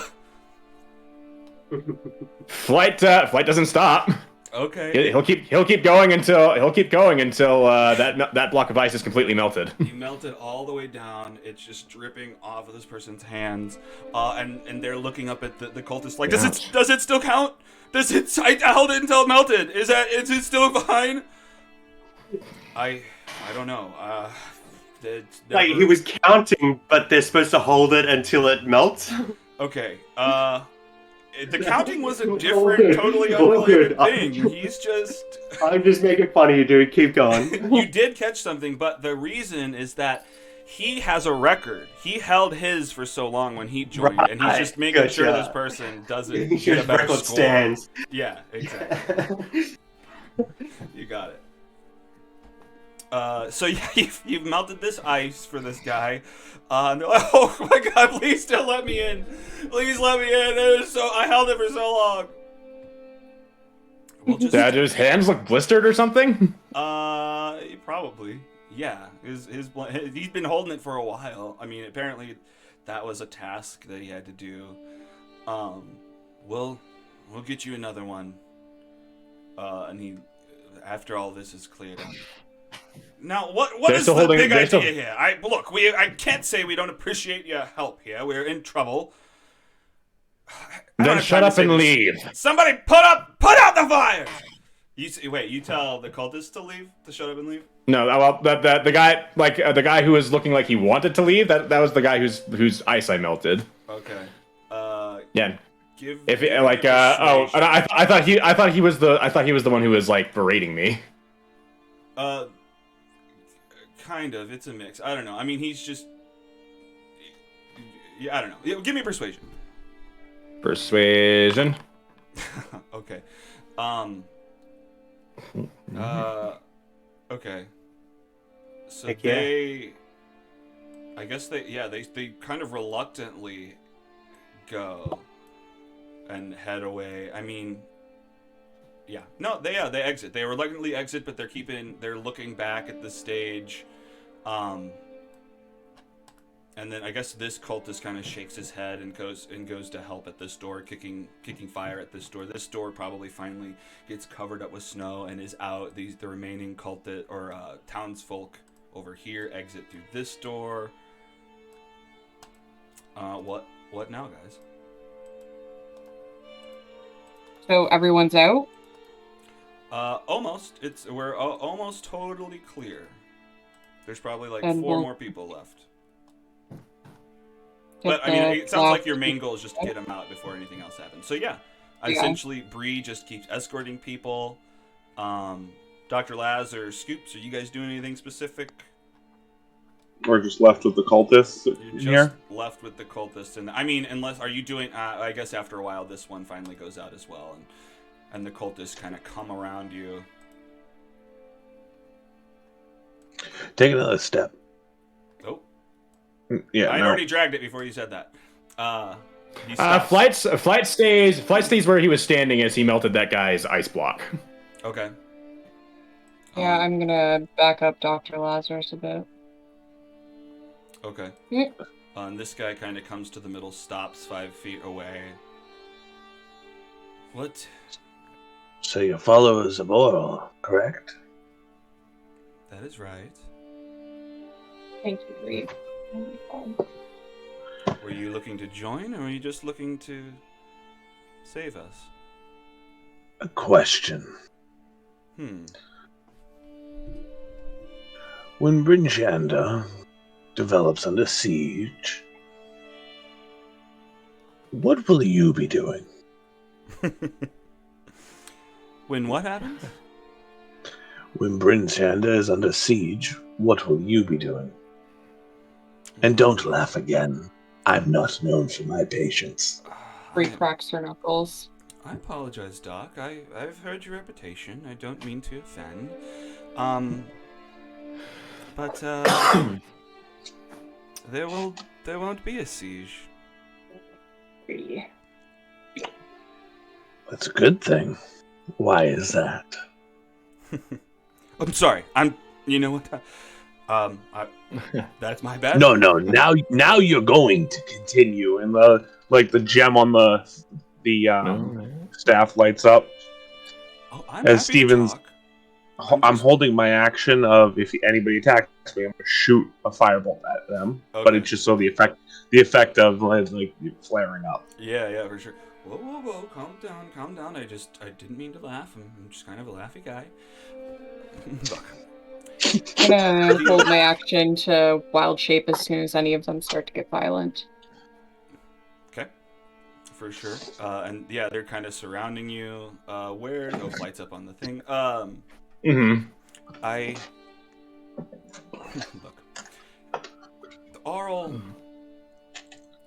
Flight doesn't stop. Okay. He'll keep going until that block of ice is completely melted. You melt it all the way down. It's just dripping off of this person's hands, and they're looking up at the cultist like, does it still count? I held it until it melted. Is it still fine? I don't know. Like he was counting, but they're supposed to hold it until it melts. Okay. The counting was a different, totally unrelated thing. He's just. I'm just making fun of you, dude. Keep going. You did catch something, but the reason is that he has a record. He held his for so long when he joined, and he's just making sure this person doesn't get a better record score. stands. Yeah, exactly. You got it. So yeah, you've melted this ice for this guy. And they're like, oh my god, please still let me in. Please let me in. I held it for so long. We'll just, Did his hands look blistered or something? Probably. Yeah. He's been holding it for a while. I mean, apparently that was a task that he had to do. We'll get you another one. And after all this is cleared up. Now, what is the big idea here? I can't say we don't appreciate your help here. We're in trouble. Then shut up and leave. Somebody put out the fire! You tell the cultists to leave? To shut up and leave? No, well, the guy, the guy who was looking like he wanted to leave, that was the guy whose ice I melted. Okay. Yeah. I I thought he was the one who was like berating me. Kind of. It's a mix. I don't know. I mean, he's just. Yeah, I don't know. Yeah, give me persuasion. Persuasion. Okay. Okay. So Heck yeah. I guess they kind of reluctantly go and head away. I mean, yeah. No, they exit. They reluctantly exit, but they're looking back at the stage. And then I guess this cultist kind of shakes his head and goes to help at this door, kicking fire at this door. This door probably finally gets covered up with snow and is out. The remaining cultist or townsfolk over here exit through this door. What now, guys? So everyone's out? Almost. We're almost totally clear. There's probably like And 4 we'll more people left. But I mean, it sounds like your main goal is just to get them out before anything else happens. So yeah, Essentially, Bree just keeps escorting people. Dr. Laz or Scoops, are you guys doing anything specific? We're just left with the cultists You're in just here. left with the cultists, and I mean, unless are you doing? I guess after a while, this one finally goes out as well, and the cultists kind of come around you. Take another step. Oh, Yeah, I'd no. already dragged it before you said that. He stops. Flight stays where he was standing as he melted that guy's ice block. Okay. Yeah, I'm gonna back up Dr. Lazarus a bit. Okay. Mm. And this guy kind of comes to the middle, stops 5 feet away. What? So you're followers of Auril, correct? That is right. Thank you, Reed. Oh my God. Were you looking to join, or were you just looking to save us? A question. When Brinchanda develops under siege, what will you be doing? When what happens? When Brinchanda is under siege, what will you be doing? And don't laugh again. I'm not known for my patience. Bree cracks her knuckles. I apologize, Doc. I've heard your reputation. I don't mean to offend. But there won't be a siege. Bree. That's a good thing. Why is that? I'm sorry. You know what? That's my bad. No. Now you're going to continue, and the gem on the staff lights up. Oh, I'm As happy Steven's- to talk. I'm holding my action of if anybody attacks me, I'm gonna shoot a firebolt at them. Okay. But it's just so the effect of like flaring up. Yeah, for sure. Whoa, calm down. I didn't mean to laugh. I'm just kind of a laughy guy. Look. I'm gonna hold my action to wild shape as soon as any of them start to get violent. Okay. For sure. And yeah, they're kind of surrounding you. Where? Oh, lights up on the thing. Look. Auril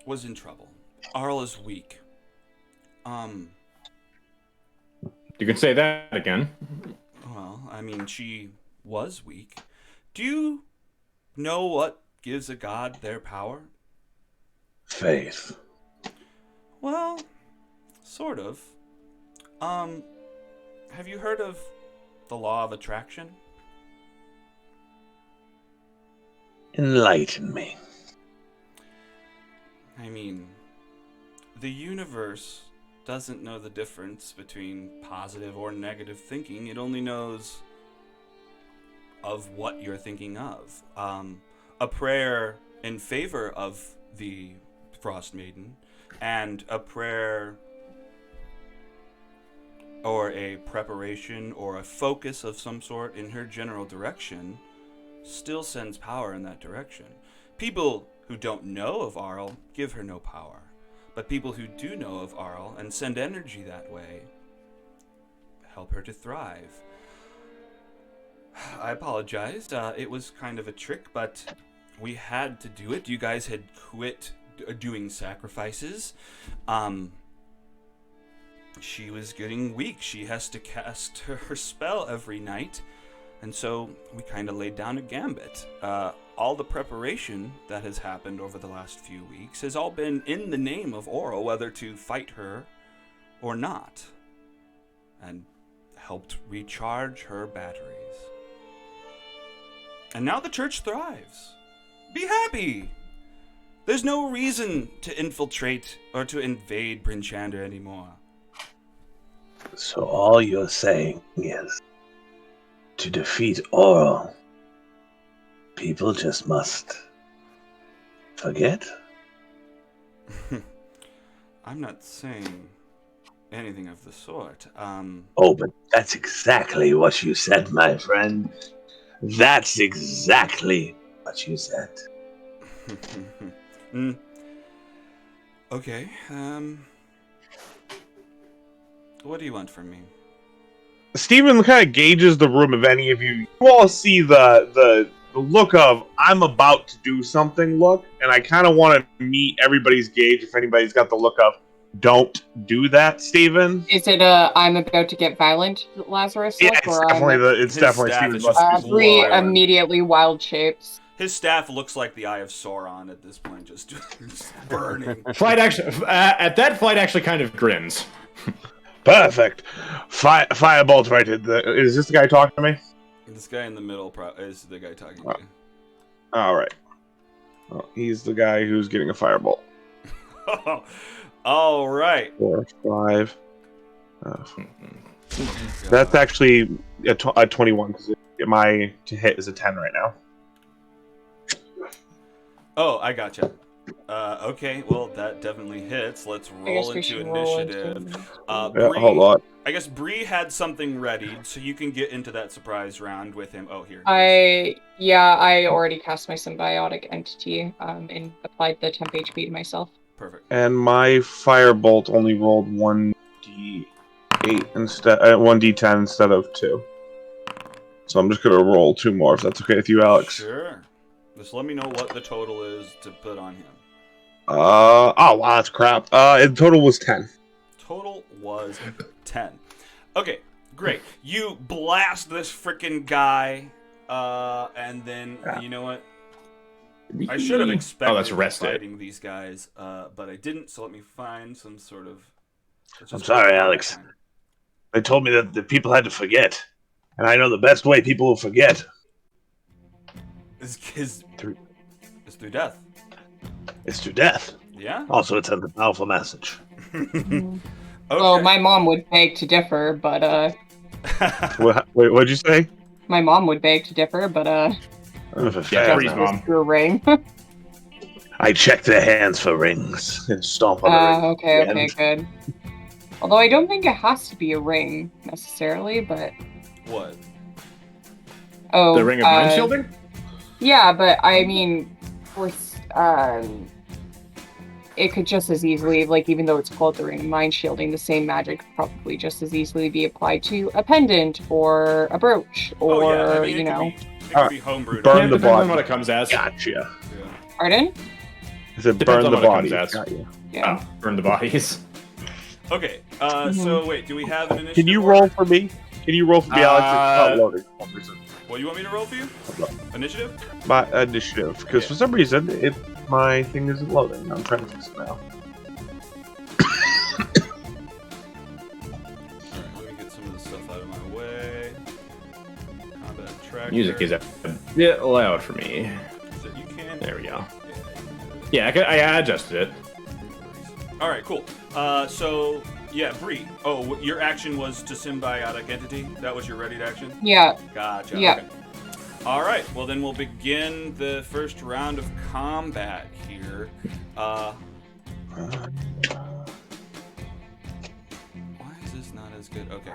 was in trouble. Auril is weak. You can say that again. Well, I mean, she was weak. Do you know what gives a god their power? Faith. Well, sort of. Have you heard of the law of attraction? Enlighten me. I mean, the universe doesn't know the difference between positive or negative thinking. It only knows of what you're thinking of. A prayer in favor of the Frost Maiden and a prayer or a preparation or a focus of some sort in her general direction still sends power in that direction. People who don't know of Auril give her no power, but people who do know of Auril and send energy that way help her to thrive. I apologize. It was kind of a trick, but we had to do it. You guys had quit doing sacrifices. She was getting weak. She has to cast her spell every night. And so we kind of laid down a gambit. All the preparation that has happened over the last few weeks has all been in the name of Auril, whether to fight her or not. And helped recharge her batteries. And now the church thrives. Be happy! There's no reason to infiltrate or to invade Bryn Shander anymore. So all you're saying is, to defeat Auril, people just must forget? I'm not saying anything of the sort. Oh, but that's exactly what you said, my friend. That's exactly what you said. Okay, What do you want from me? Steven kind of gauges the room. If any of you all see the look of I'm about to do something look, and I kind of want to meet everybody's gauge. If anybody's got the look of don't do that, Steven. Is it a I'm about to get violent Lazarus Yeah, look, it's or definitely I'm the it's His definitely staff Steven's is just look. Bree glowing. immediately wild shapes? His staff looks like the Eye of Sauron at this point, just burning. Flight actually at that flight actually kind of grins. Perfect. Firebolt right in the. Is this the guy talking to me? This guy in the middle is the guy talking to you. All right. Well, he's the guy who's getting a firebolt. All right. 4, 5. That's actually a 21 because my to hit is a 10 right now. Oh, I gotcha. Okay, well, that definitely hits. Let's I guess roll we into should roll initiative. into Yeah, Bree, hold on. I guess Bree had something ready, so you can get into that surprise round with him. Oh, here. I already cast my symbiotic entity and applied the temp HP to myself. Perfect. And my firebolt only rolled 1d8 instead, 1d10 instead of 2. So I'm just gonna roll 2 more if that's okay with you, Alex. Sure. Just let me know what the total is to put on him. Oh wow, that's crap. In total was 10. Total was 10. Okay, great. You blast this freaking guy, and then, you know what? I should have expected that's rested. fighting these guys, but I didn't, so let me find some sort of... I'm sorry, Alex. They told me that the people had to forget. And I know the best way people will forget. Is through death. It's to death. Yeah? Also, it sends a powerful message. Okay. Well, my mom would beg to differ, but Wait, what'd you say? my mom would beg to differ, but Yeah, Bree's mom. through a ring. I check their hands for rings and stomp on the ring. Okay, at the okay, end. good. Although I don't think it has to be a ring necessarily, but What? The ring of mind shielding? Yeah, but I mean, it could just as easily, like, even though it's called the ring of mind shielding, the same magic could probably just as easily be applied to a pendant or a brooch or, I mean, you know. It could be homebrewed. Burn Yeah, the depends on body. what it comes as. Gotcha. Yeah. Pardon? I said Depends burn on the what it body. comes as. Got you. Yeah. Oh, burn the bodies. Okay, so wait, do we have an initiative? Can you order? roll for me? Can you roll for me, Alex? It's not loading. For some reason. What do you want me to roll for you? Initiative? My initiative, because for some reason my thing isn't loading. I'm trying to fix it now. Let me get some of this stuff out of my way. Combat tracker. Music is a bit loud for me. So you can. There we go. Yeah. Yeah, I adjusted it. All right, cool. So yeah, Bree. Oh, your action was to symbiotic entity. That was your ready action. Yeah. Gotcha. Yeah. Okay. All right. Well, then we'll begin the first round of combat here. Why is this not as good? Okay.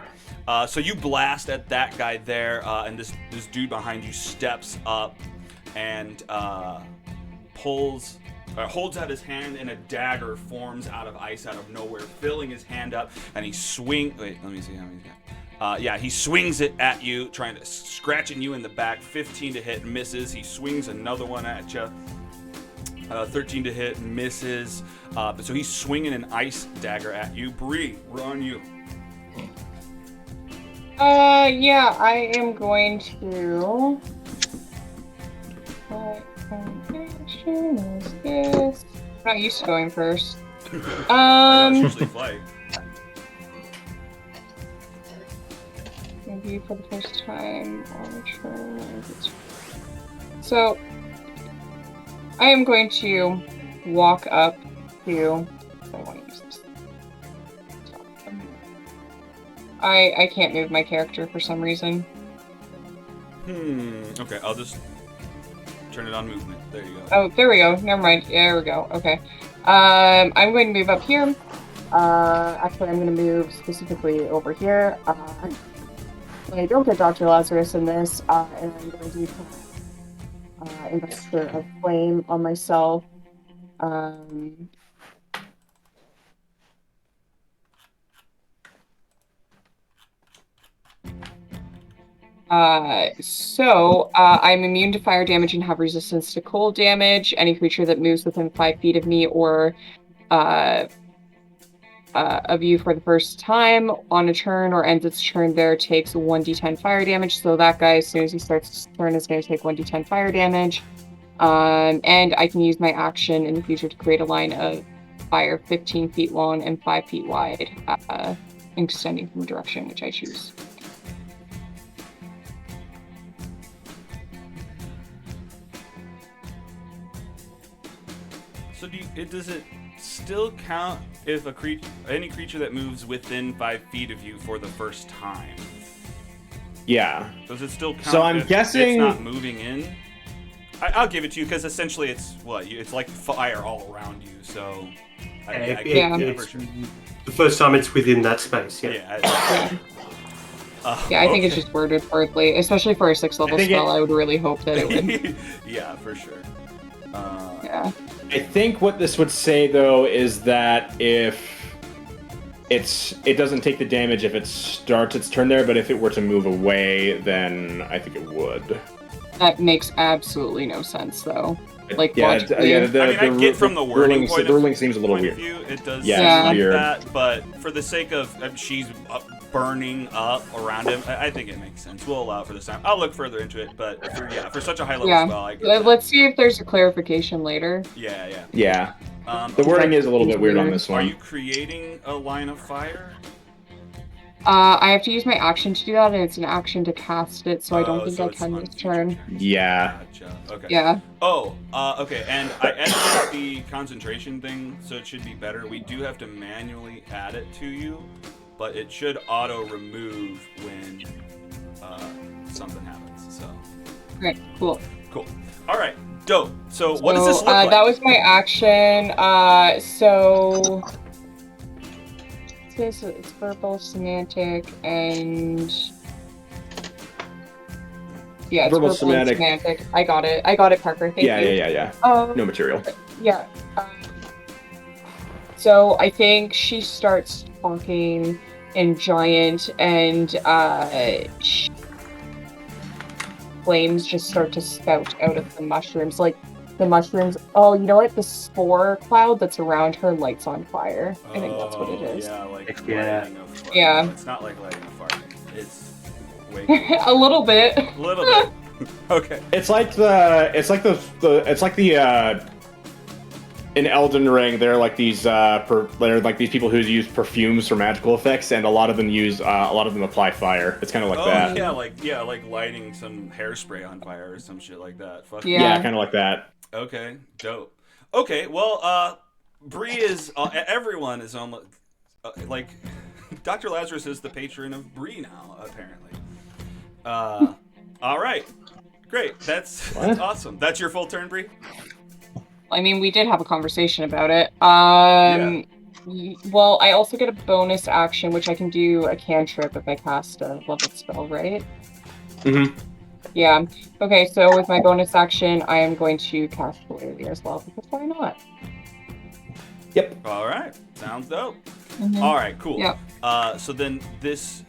So you blast at that guy there, and this dude behind you steps up and holds out his hand, and a dagger forms out of ice out of nowhere, filling his hand up, and he swings. Wait, let me see how many he's got. Yeah, he swings it at you, trying to scratching you in the back. 15 to hit, misses. He swings another one at you. 13 to hit, misses. So he's swinging an ice dagger at you. Bree, we're on you. Yeah, I am going to. What action is this? I'm not used to going first. That's usually flight. Maybe for the first time on the turn. So, I am going to walk up to. I want to use this. I can't move my character for some reason. Okay, I'll just turn it on movement. There you go. Oh, there we go. Never mind. There we go. Okay. I'm going to move up here. Actually, I'm going to move specifically over here. I don't get Dr. Lazarus in this, and I'm going to use Investor of Flame on myself. I'm immune to fire damage and have resistance to cold damage. Any creature that moves within 5 feet of me or of you for the first time on a turn or ends its turn there takes 1d10 fire damage. So that guy, as soon as he starts his turn, is going to take 1d10 fire damage. And I can use my action in the future to create a line of fire 15 feet long and 5 feet wide, extending from the direction which I choose. So does it still count if any creature that moves within 5 feet of you for the first time? Yeah. Does it still count? So I'm if guessing it's not moving in. I'll give it to you because essentially it's like fire all around you. So It's the first time it's within that space. Yeah. I think it's just worded perfectly, especially for a 6th level spell. I would really hope that it would. Yeah, for sure. Yeah. I think what this would say though is that if it doesn't take the damage if it starts its turn there, but if it were to move away, then I think it would. That makes absolutely no sense, though. Like, I get from the wording point the ruling seems a little weird. It does seem like weird. that, but for the sake of she's burning up around him, I think it makes sense. We'll allow it for this time. I'll look further into it, but for such a high level spell, I get that. Let's see if there's a clarification later. Yeah. The wording is a little bit weird on this one. Are you creating a line of fire? I have to use my action to do that, and it's an action to cast it, so I don't think I can this turn. Yeah. Gotcha. Okay. Yeah. Oh, okay. And I edited the concentration thing, so it should be better. We do have to manually add it to you, but it should auto-remove when something happens. So. Okay, cool. Cool. All right, dope. So what does this look like? That was my action. It's verbal, semantic, and yeah, it's verbal semantic. I got it, Parker. Thank you. Yeah. No material. Yeah. So I think she starts talking in giant, and flames just start to spout out of the mushrooms, like. The mushrooms. Oh, you know what? The spore cloud that's around her lights on fire. I think that's what it is. Yeah, like lighting a fire. Yeah. No, it's not like lighting a fire. It's way A little bit. A little bit. Okay. It's like in Elden Ring, there are like these people who use perfumes for magical effects, and a lot of them apply fire. It's kind of like that. Like lighting some hairspray on fire or some shit like that. Fuck yeah, kind of like that. Okay, dope. Okay, well, Bree is everyone is on like Dr. Lazarus is the patron of Bree now, apparently. All right, great. That's awesome. That's your full turn, Bree. I mean, we did have a conversation about it. Well, I also get a bonus action, which I can do a cantrip if I cast a level spell, right? Mm-hmm. Yeah. Okay, so with my bonus action, I am going to cast Polarity as well, because why not? Yep. All right. Sounds dope. Mm-hmm. All right, cool. Yep. So then this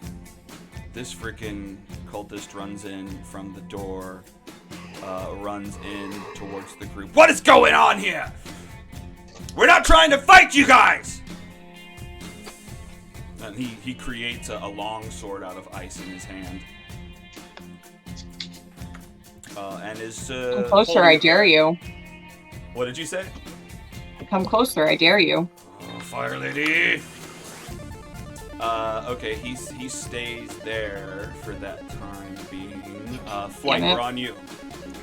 freaking cultist runs in from the door, runs in towards the group. What is going on here? We're not trying to fight you guys! And he creates a long sword out of ice in his hand. And is come closer, I dare you. What did you say? Come closer, I dare you. Oh, Fire Lady! Okay, he stays there for that time being. Flight, we're on you.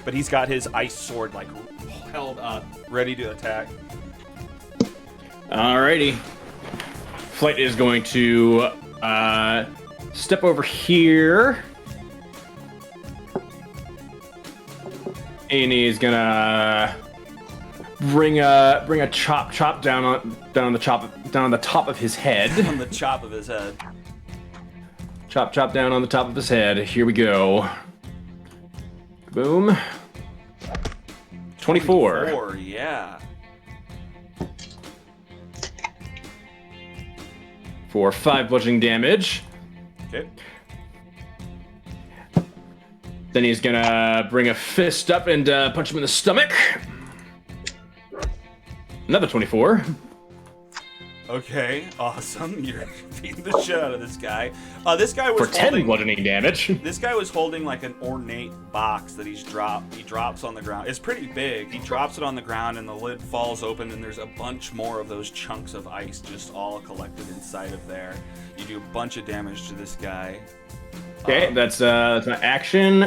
But he's got his ice sword like held up, ready to attack. Alrighty. Flight is going to step over here. And he's gonna bring a chop down on the top of his head. On the chop of his head. Chop down on the top of his head. Here we go. Boom. 24. Yeah. For 5 bludgeoning damage. Okay. Then he's gonna bring a fist up and punch him in the stomach. Another 24. Okay, awesome. You're beating the shit out of this guy. This guy was For 10 bludgeoning damage. This guy was holding like an ornate box that he drops on the ground. It's pretty big. He drops it on the ground and the lid falls open and there's a bunch more of those chunks of ice just all collected inside of there. You do a bunch of damage to this guy. Okay, that's my action.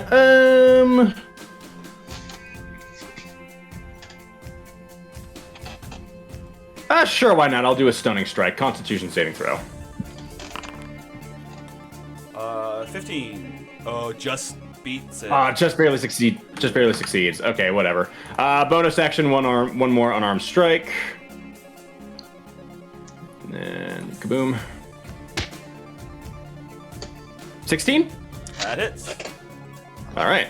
Sure, why not? I'll do a stunning strike. Constitution saving throw. 15. Oh, just beats it. Just barely succeed. Just barely succeeds. Okay, whatever. Bonus action, one more unarmed strike. And kaboom. 16? That hits. All right.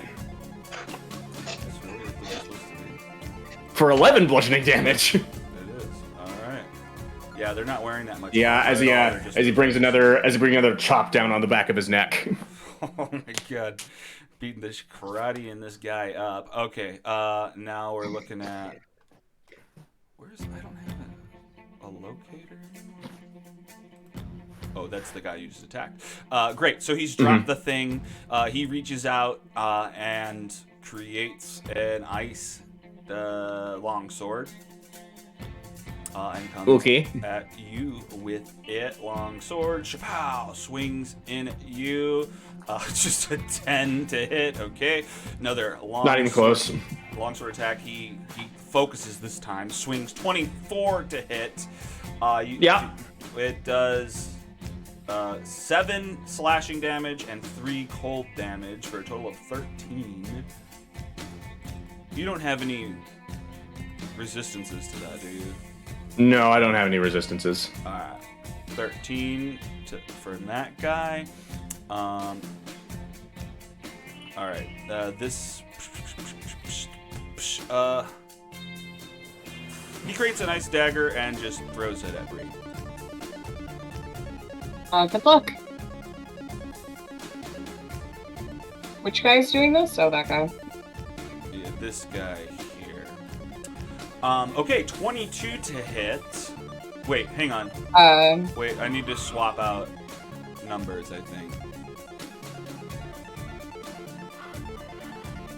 For 11 bludgeoning damage. It is. All right. Yeah, they're not wearing that much. Yeah, as he brings another chop down on the back of his neck. Oh my god. Beating this karate and this guy up. Okay, now we're looking at I don't have a locator anymore. Oh, that's the guy you just attacked. Great, so he's dropped the thing. He reaches out and creates an ice longsword. And comes at you with it. Long sword, shapow, swings in at you. Just a 10 to hit. Okay, another long. Not even close. Longsword attack. He focuses this time. Swings 24 to hit. It does 7 slashing damage and 3 cold damage for a total of 13. You don't have any resistances to that, do you? No, I don't have any resistances. Alright. 13 for that guy. Alright. This. He creates a nice dagger and just throws it at Bree. Good luck. Which guy's doing this? Oh, that guy. Yeah, this guy here. Okay, 22 to hit. Wait, hang on. Wait, I need to swap out numbers, I think.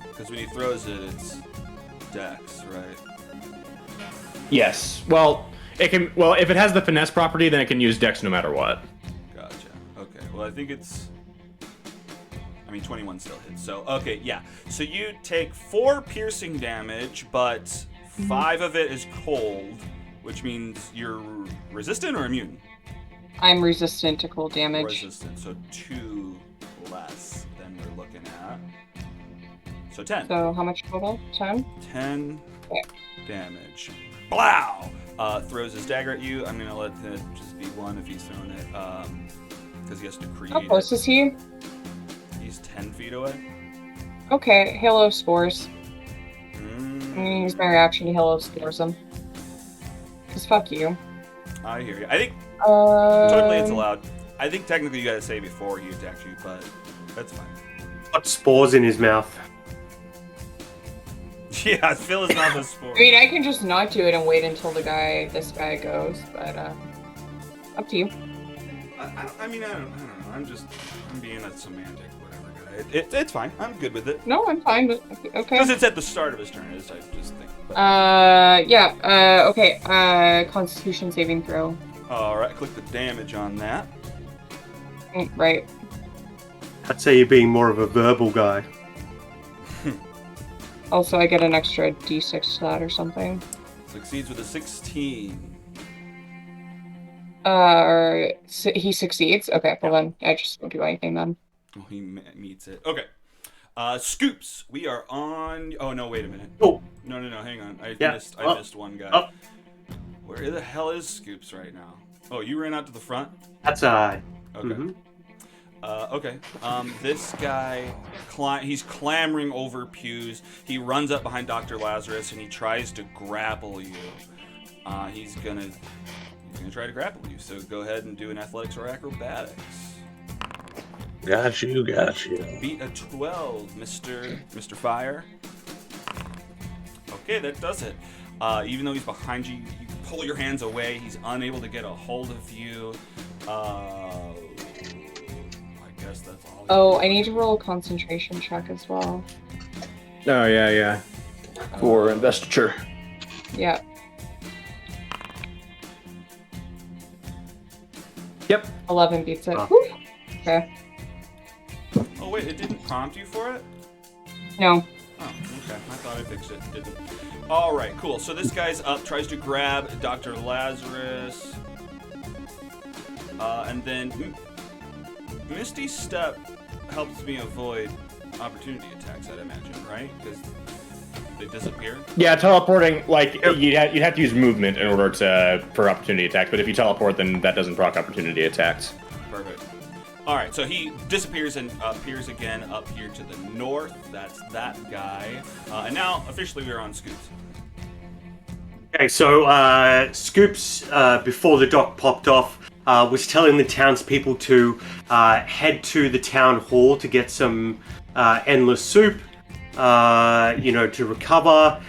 Because when he throws it, it's dex, right? Yes. Well, it can. Well, if it has the finesse property, then it can use dex no matter what. Gotcha. Okay. Well, I think it's. I mean, 21 still hits. So, okay, yeah. So you take 4 piercing damage, but 5 of it is cold, which means you're resistant or immune? I'm resistant to cold damage. Resistant, so 2 less than we're looking at. So 10. So how much total? 10? 10 damage. Blow! Throws his dagger at you. I'm going to let it just be 1 if he's throwing it, because he has to create How close is he? He's 10 feet away. Okay, Halo Spores. I'm gonna use my reaction to Halo Spores him. Because fuck you. I hear you. I think totally it's allowed. I think technically you gotta say before he attacks you, but that's fine. Got spores in his mouth. Yeah, fill his mouth with spores. I mean, I can just not do it and wait until this guy goes, but up to you. I mean, I don't know. I'm being a semantic whatever guy. It's fine. I'm good with it. No, I'm fine, but okay. Because it's at the start of his turn, I just think. But... okay. Constitution saving throw. Alright, click the damage on that. Right. I'd say you're being more of a verbal guy. Also, I get an extra d6 to that or something. Succeeds with a 16. He succeeds? Okay, well then, I just don't do anything then. Oh, he meets it. Okay. Scoops, we are on... Oh, no, wait a minute. Oh. No, hang on. I missed one guy. Oh. Where the hell is Scoops right now? Oh, you ran out to the front? That's Okay. Mm-hmm. Okay. This guy, he's clambering over pews. He runs up behind Dr. Lazarus and he tries to grapple you. He's gonna try to grapple you. So go ahead and do an athletics or acrobatics. Got you, got you. Beat a 12, Mr. Fire. Okay, that does it. Even though he's behind you, you pull your hands away. He's unable to get a hold of you. I guess that's all. Oh, I need to roll a concentration check as well. Oh, yeah. For investiture. Yeah. Yep. 11 beats it. Whew. Okay. Oh, wait, it didn't prompt you for it? No. Oh, okay. I thought I fixed it. It didn't. All right, cool. So this guy's up, tries to grab Dr. Lazarus. And then Misty Step helps me avoid opportunity attacks, I'd imagine, right? Because they disappear? Yeah, teleporting, like, you'd have to use movement in order for opportunity attacks, but if you teleport, then that doesn't proc opportunity attacks. Perfect. All right, so he disappears and appears again up here to the north. That's that guy. And now, officially, we're on Scoops. Okay, so Scoops, before the doc popped off, was telling the townspeople to head to the town hall to get some endless soup, to recover,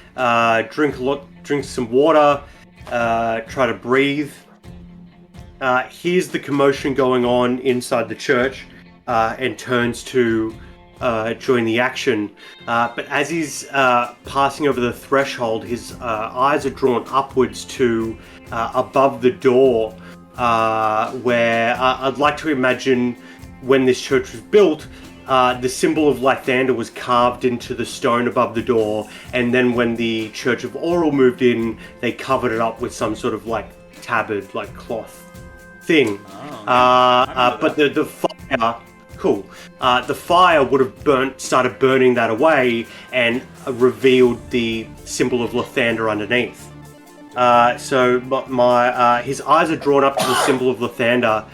drink some water, try to breathe. Hears the commotion going on inside the church and turns to join the action. But as he's passing over the threshold, his eyes are drawn upwards to above the door, where I'd like to imagine when this church was built, the symbol of Lathander was carved into the stone above the door, and then when the Church of Auril moved in, they covered it up with some sort of like tabard, like cloth thing. Oh, yeah. But the fire, cool. The fire would have started burning that away and revealed the symbol of Lathander underneath. So his eyes are drawn up to the symbol of Lathander,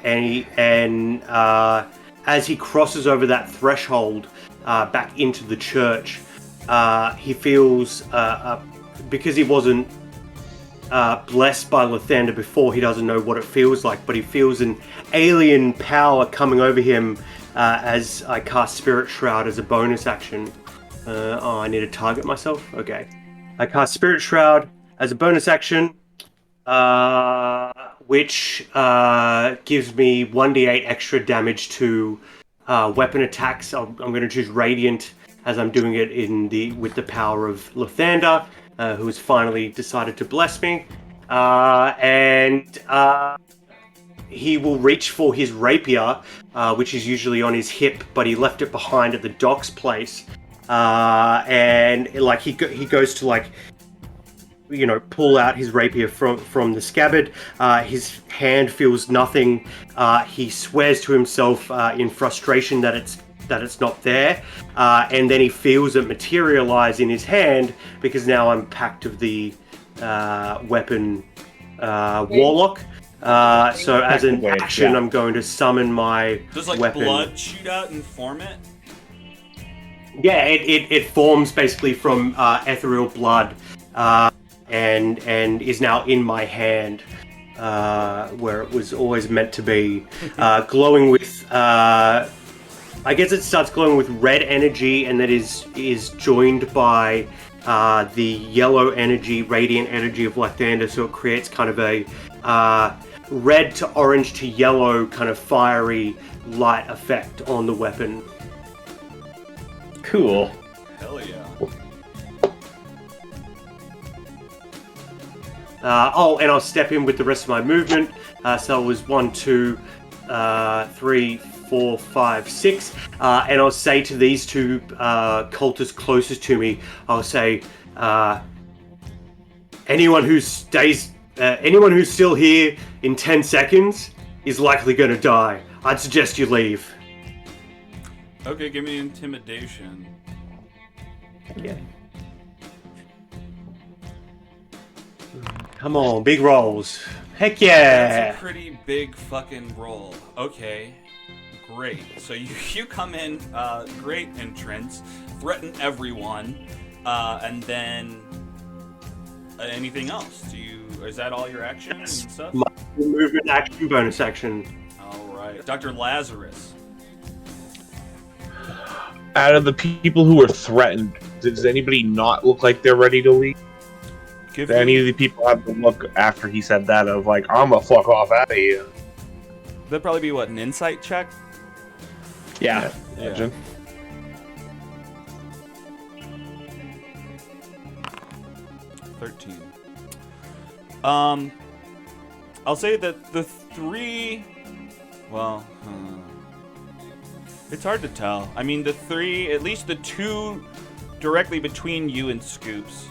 and as he crosses over that threshold back into the church, he feels, because he wasn't blessed by Lathander before, he doesn't know what it feels like, but he feels an alien power coming over him as I cast Spirit Shroud as a bonus action. I need to target myself? Okay. I cast Spirit Shroud as a bonus action, which gives me 1d8 extra damage to weapon attacks. I'm going to choose Radiant as I'm doing it with the power of Lathander, who has finally decided to bless me. And he will reach for his rapier, which is usually on his hip, but he left it behind at the doc's place. And like he goes to pull out his rapier from the scabbard. His hand feels nothing. He swears to himself in frustration that it's not there, and then he feels it materialize in his hand because now I'm packed of the weapon warlock. So as an action, I'm going to summon my Does weapon. blood shoot out and form it? Yeah, it forms basically from ethereal blood, and is now in my hand, where it was always meant to be, glowing with. I guess it starts glowing with red energy, and that is joined by the yellow energy, radiant energy of Lathander, so it creates kind of a red to orange to yellow kind of fiery light effect on the weapon. Cool. Hell yeah. And I'll step in with the rest of my movement. So it was 1, 2, 3, 4, 5, 6. And I'll say to these two cultists closest to me, I'll say, anyone who's still here in 10 seconds is likely going to die. I'd suggest you leave. Okay, give me intimidation. Yeah. Come on, big rolls. Heck yeah! That's a pretty big fucking roll. Okay, great. So you come in, great entrance, threaten everyone, and then anything else? Is that all your action and stuff? My movement action, bonus action. All right. Dr. Lazarus. Out of the people who were threatened, does anybody not look like they're ready to leave? Give Do any of the people have the look after he said that of like, I'm gonna fuck off out of here? That'd probably be what, an insight check? Yeah. Imagine. Yeah. 13. I'll say that the three. Well, it's hard to tell. I mean, the three, at least the two directly between you and Scoops,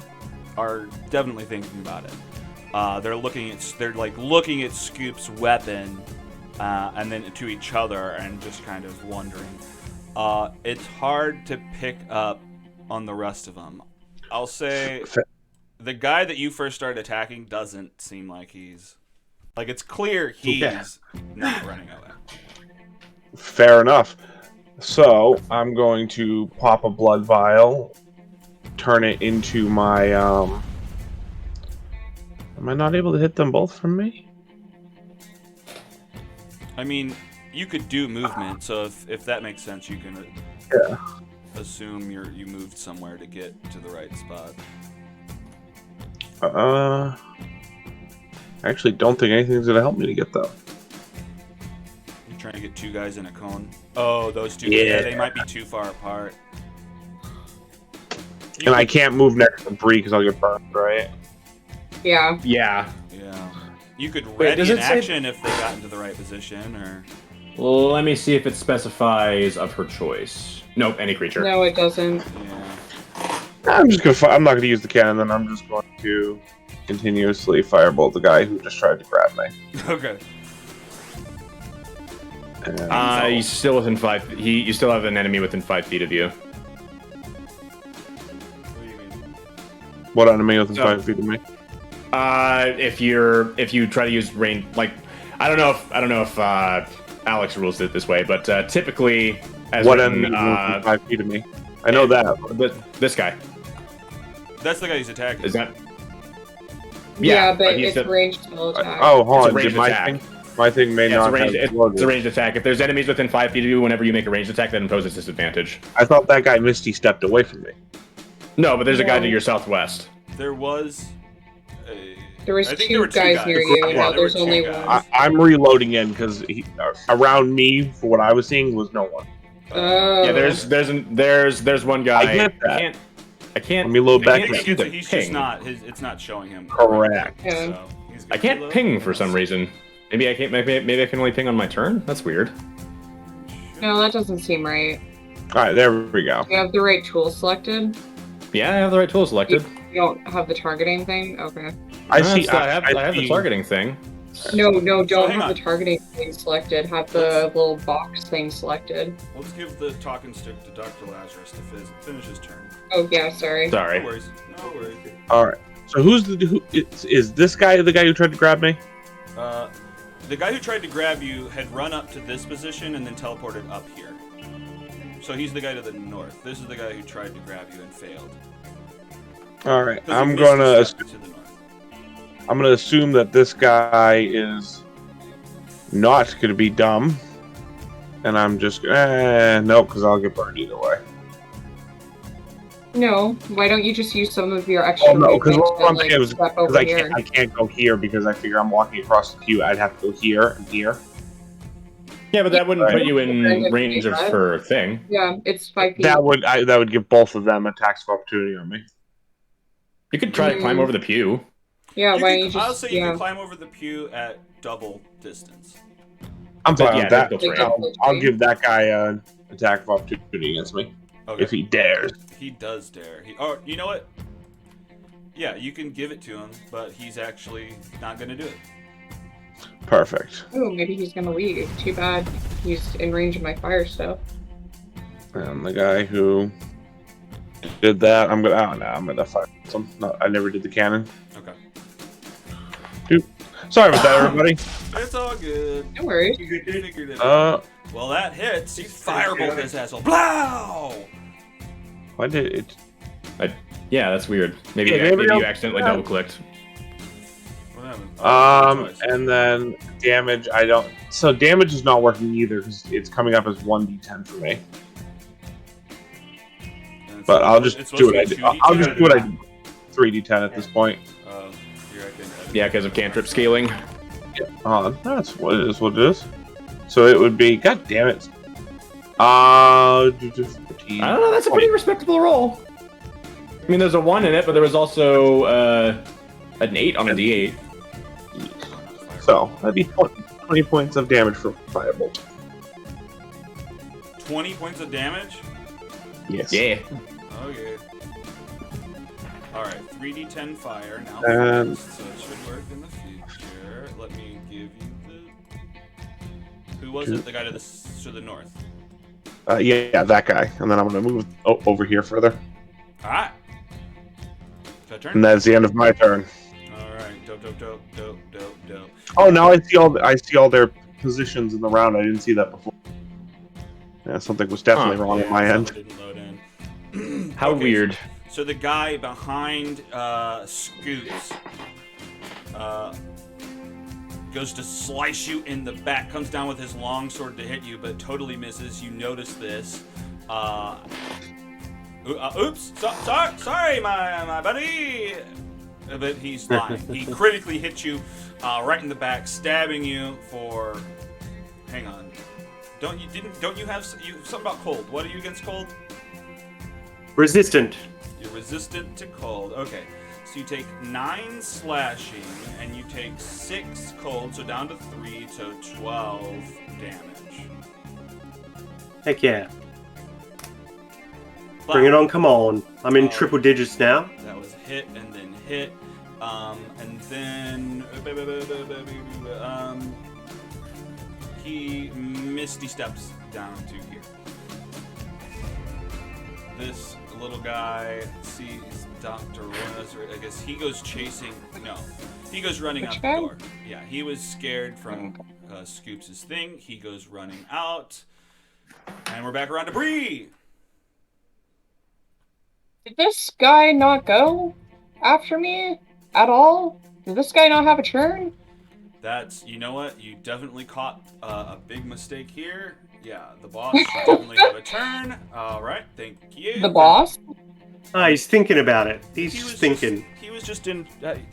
are definitely thinking about it. They're looking at Scoop's weapon, and then to each other, and just kind of wondering. It's hard to pick up on the rest of them. I'll say the guy that you first started attacking doesn't seem like he's like it's clear he's not running away. Fair enough. So I'm going to pop a blood vial, turn it into my. Am I not able to hit them both from me? I mean, you could do movement, so if that makes sense, you can assume you moved somewhere to get to the right spot. I actually don't think anything's gonna help me to get them. You're trying to get two guys in a cone. Oh, those two. Yeah. They might be too far apart. And I can't move next to Bree because I'll get burned, right? Yeah. Yeah. Yeah. You could Wait, ready does an it say- action if they got into the right position, or. Well, let me see if it specifies of her choice. Nope, any creature. No, it doesn't. Yeah. I'm not gonna use the cannon. Then I'm just going to continuously firebolt the guy who just tried to grab me. Okay. And He's still within 5. You still have an enemy within 5 feet of you. What do you mean? what enemy within So- 5 feet of me? If you try to use range, like I don't know if Alex rules it this way, but typically as What written, enemy within 5 feet of me? I know that. this guy That's the guy who's attacking. is that. Yeah, but he's it's a- ranged spell attack. Oh, hold It's a on. ranged Did my attack. thing may Yeah, not have it's a ranged attack. If there's enemies within 5 feet of you, whenever you make a ranged attack, that imposes disadvantage. I thought that guy Misty stepped away from me. No, but there's a guy to No. your southwest. There was. There was I think two there were two guys near you, and Yeah, now there were there's two only guys. one. I'm reloading in because around me, for what I was seeing, was no one. Oh. Yeah, there's one guy. I get that. I can't. Let me load I back can't in. see the He's ping. just not. It's not showing him. Correct. Yeah. So he's I gonna can't reload. ping for some reason. Maybe I can't. Maybe I can only ping on my turn. That's weird. No, that doesn't seem right. All right, there we go. You have the right tool selected. Yeah, I have the right tool selected. You don't have the targeting thing? Okay. I No, see. it's- I have the see- targeting thing. No, don't hang have on. the targeting thing selected. Have the little box thing selected. Let's give the talking stick to Dr. Lazarus to finish his turn. Oh, yeah, sorry. No Sorry. worries. No worries. All right. So who is this guy? The guy who tried to grab me? The guy who tried to grab you had run up to this position and then teleported up here. So he's the guy to the north. This is the guy who tried to grab you and failed. All right. 'Cause he I'm missed gonna the step to the north. assume that this guy is not gonna be dumb, and I'm just nope, because I'll get burned either way. No, why don't you just use some of your extra Oh no, because movement what I'm to, saying is step because over I here? can't go here because I figure I'm walking across the queue. I'd have to go here and here. Yeah, but that wouldn't Right. put you in Right. range of her thing. Yeah, it's 5 feet. That would give both of them attacks of opportunity on me. You could try to climb over the pew. Yeah, why don't you I'll just say you yeah. can climb over the pew at double distance. I'm But fine yeah, with that. that's right. I'll give that guy an attack of opportunity against me Okay. if he dares. He does dare. Oh, you know what? Yeah, you can give it to him, but he's actually not going to do it. Perfect. Oh, maybe he's gonna leave. Too bad he's in range of my fire stuff. And the guy who did that, I'm gonna fight him. No, I never did the cannon. Okay. Sorry about that, everybody. It's all good. No worries. You figured it out. Well, that hits. You firebolt this asshole. Blow! Why did it? Yeah, that's weird. Maybe Yeah, maybe you I'll- accidentally double clicked. Well, haven't. And then damage, I don't. So damage is not working either because it's coming up as 1d10 for me. But I'll just do what I do. I'll just do what I do. 3d10 at this point. Yeah, because of cantrip scaling. That's what it is. What it is. So it would be. God damn it. 14, I don't know. That's a pretty respectable roll. I mean, there's a 1 in it, but there was also an 8 on a d8. So that'd be 20 points of damage for firebolt. 20 points of damage? Yes. Yeah. Okay. Alright, 3d10 fire now. And- So it should work in the future. Let me give you the... Who was it? The guy to the north. Yeah, that guy. And then I'm going to move over here further. Alright. Is that turn? And that's the end of my turn. Alright, dope. Oh, now I see all their positions in the round. I didn't see that before. Yeah, something was definitely wrong on my end. Didn't load in. How Okay, weird. So the guy behind Scoots goes to slice you in the back, comes down with his long sword to hit you, but totally misses. You notice this. Oops! Sorry, my buddy. But he's lying. He critically hit you right in the back, stabbing you for. Hang on. Don't you have something about cold? What are you against cold? Resistant. You're resistant to cold. Okay. So you take 9 slashing and you take 6 cold, so down to 3, so 12 damage. Heck yeah. But Bring it on, come on. I'm in triple digits now. that was hit and then hit. And then he misty steps down to here. This little guy sees Dr. Lazarus. I guess he goes chasing. No, he goes running out the guy? door. Yeah, he was scared from Scoops' thing. He goes running out, and we're back around to Bree. Did this guy not go after me at all? Did this guy not have a turn? That's, you know what? You definitely caught a big mistake here. Yeah, the boss should definitely have a turn. All right, thank you. The boss? He's thinking about it. He's He just was thinking. He was just in.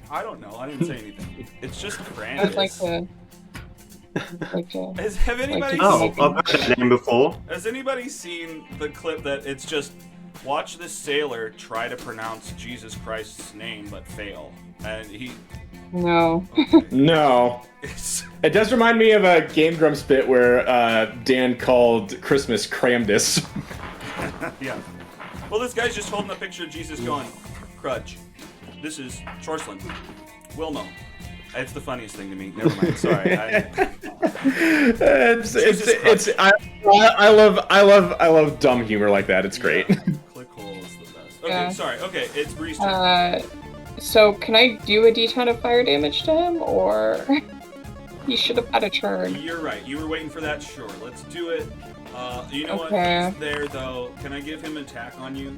I don't know. I didn't say anything. It's just Grandis. I'd like to. Have anybody? Oh, I've heard that name before. Has anybody seen the clip that it's just watch this sailor try to pronounce Jesus Christ's name but fail, and he. No. Okay. No. It's, It does remind me of a Game Grumps bit where Dan called Christmas Cramdis. yeah. Well, this guy's just holding a picture of Jesus going, Crudge. This is Chorsland. Wilmo. It's the funniest thing to me. Never mind. Sorry. I love dumb humor like that. It's great. Click hole is the best. Okay, Yeah. sorry. Okay, it's Bree's turn. So can I do a d10 of fire damage to him, or he should have had a turn? You're right. You were waiting for that. Sure. Let's do it. You know Okay. what? He's there, though. Can I give him an attack on you?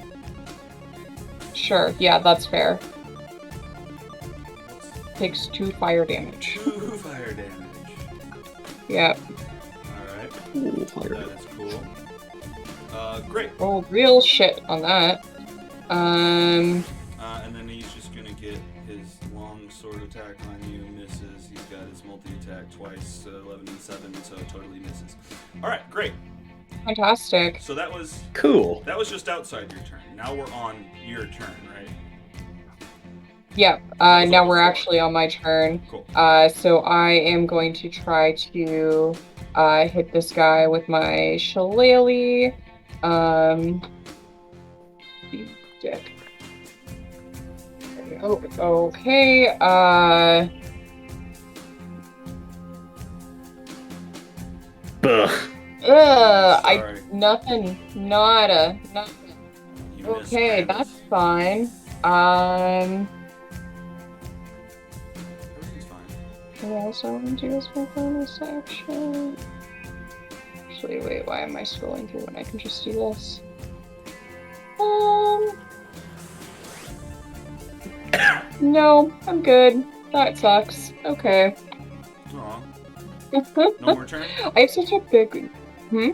Sure, yeah, that's fair. Takes 2 fire damage. 2 fire damage. Yep. Alright. That is cool. Great. Roll real shit on that. And then he's just gonna get his long sword attack on you. Misses. He's got his multi-attack twice, 11 and 7, so totally misses. Alright, great. Fantastic. So that was Cool. that was just outside your turn. Now we're on your turn, right? Yep, was now on we're the floor. actually on my turn. Cool. So I am going to try to hit this guy with my shillelagh. Dick. Oh, okay. Ugh. Sorry. Nothing. Nada. Nothing. You missed Okay, Travis. that's fine. Everything's fine. Can I also do this my bonus action? Actually, wait, why am I scrolling through when I can just do this? No, I'm good. That sucks. Okay. Aw. No more turn? I have such a big. Hmm.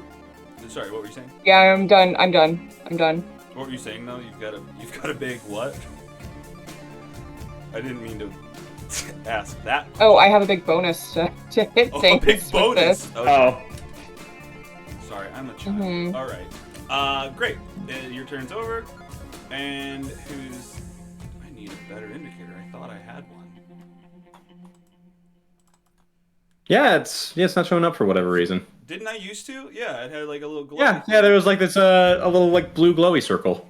Sorry, what were you saying? Yeah, I'm done. I'm done. I'm done. What were you saying though? You've got a big what? I didn't mean to ask that. Oh, I have a big bonus to hit Oh, a things big with bonus. this. Okay. Oh. Sorry, I'm a child. Mhm. All right. Great. Your turn's over. And who's? I need a better indicator. I thought I had one. Yeah, it's not showing up for whatever reason. Didn't I used to? Yeah, it had like a little glow. Yeah, there was like this a little like blue glowy circle.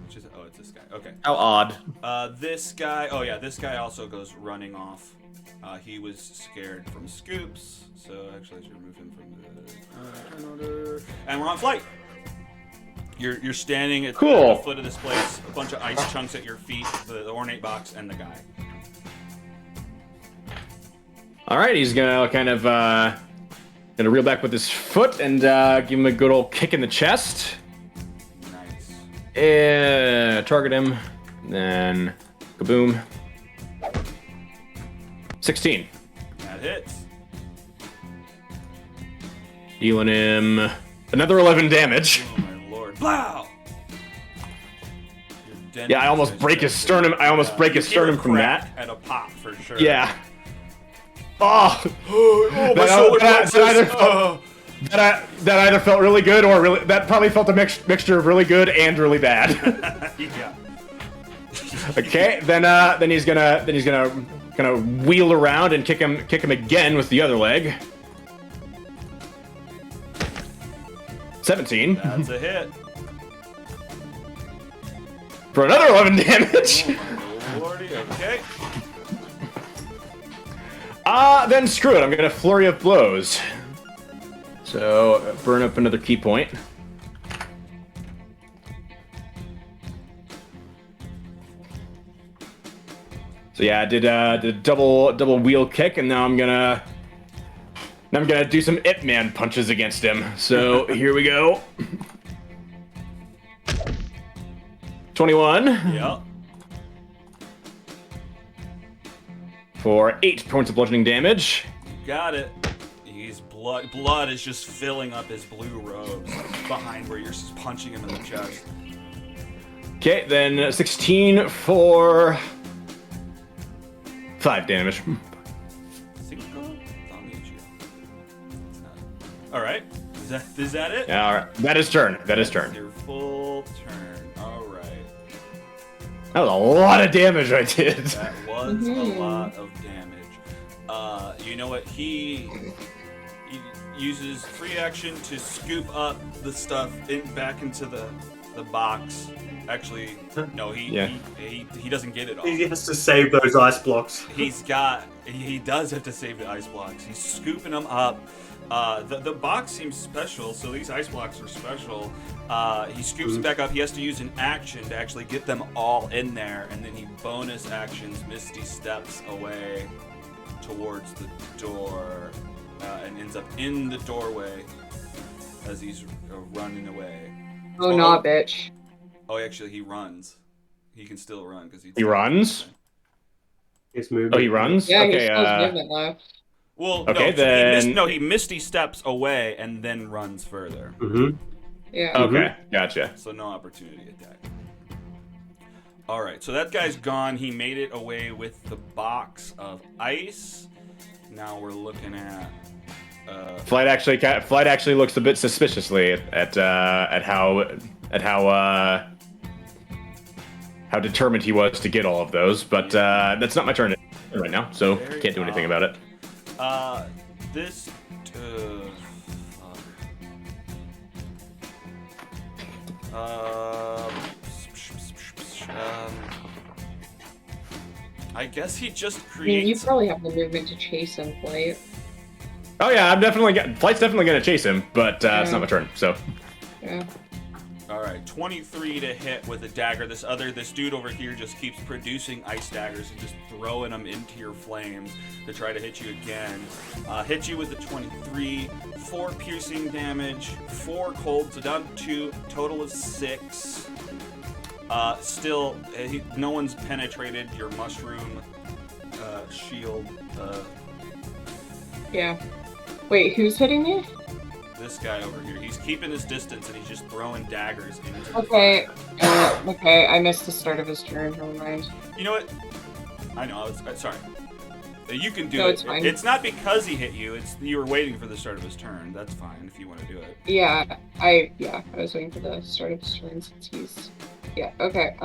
Which is, oh, it's this guy. Okay. How odd. This guy. Oh yeah, this guy also goes running off. He was scared from Scoops, so actually I should remove him from the turn order. And we're on flight. You're standing at Cool. the foot of this place. A bunch of ice chunks at your feet. The ornate box and the guy. All right, he's gonna kind of gonna reel back with his foot and give him a good old kick in the chest. Nice. Target him, then kaboom. 16. That hits. Dealing him another 11 damage. Oh my lord. Blow! Yeah, I almost break his sternum. I almost break his sternum from that. And a pop for sure. Yeah. Oh, my shoulder that plexus. that either felt really good or really that probably felt a mixture of really good and really bad. Yeah. Okay, then he's gonna wheel around and kick him again with the other leg. 17 That's a hit. for another 11 damage. Oh my lordy. Okay. Then screw it. I'm gonna flurry of blows. So burn up another key point. So yeah, I did a double wheel kick, and now I'm gonna do some Ip Man punches against him. So here we go. 21 Yep. for 8 points of bludgeoning damage. Got it. He's blood is just filling up his blue robes behind where you're punching him in the chest. Okay, then 16 for 5 damage. All right. Is that it? Yeah, all right. That is turn. That is turn. Your full turn. All right. That was a lot of damage I did. That was a lot of damage. You know what? He uses free action to scoop up the stuff back into the box. Actually, no, he doesn't get it all. He has to save those ice blocks. He does have to save the ice blocks. He's scooping them up. The box seems special, so these ice blocks are special. He scoops them back up. He has to use an action to actually get them all in there, and then he bonus actions Misty steps away towards the door and ends up in the doorway as he's running away. Oh, nah, bitch. Oh, actually, he runs. He can still run because He runs? He's moving. Oh, he runs? Yeah, okay, he's still movement left. Well, okay, no, then... he Misty steps away and then runs further. Mm-hmm. Yeah. Okay, gotcha. So no opportunity attack. All right, so that guy's gone. He made it away with the box of ice. Now we're looking at. Flight actually looks a bit suspiciously at how determined he was to get all of those, but that's not my turn right now, so can't do anything about it. This. I guess he just I mean, you creates. probably have the movement to chase him, Flight. Oh yeah, Flight's definitely gonna chase him, but it's not my turn, so. Yeah. All right, 23 to hit with a dagger. This dude over here just keeps producing ice daggers and just throwing them into your flames to try to hit you again. Hit you with a 23, 4 piercing damage, 4 cold, so down to 2, total of 6. Still, no one's penetrated your mushroom shield. Yeah. Wait, who's hitting me? This guy over here. He's keeping his distance and he's just throwing daggers into the Okay. fire. Okay, I missed the start of his turn. Never mind. You know what? I know. Sorry. You can do No, it. it's fine. It's not because he hit you. It's you were waiting for the start of his turn. That's fine if you want to do it. Yeah, I was waiting for the start of his turn since he's. Yeah. Okay.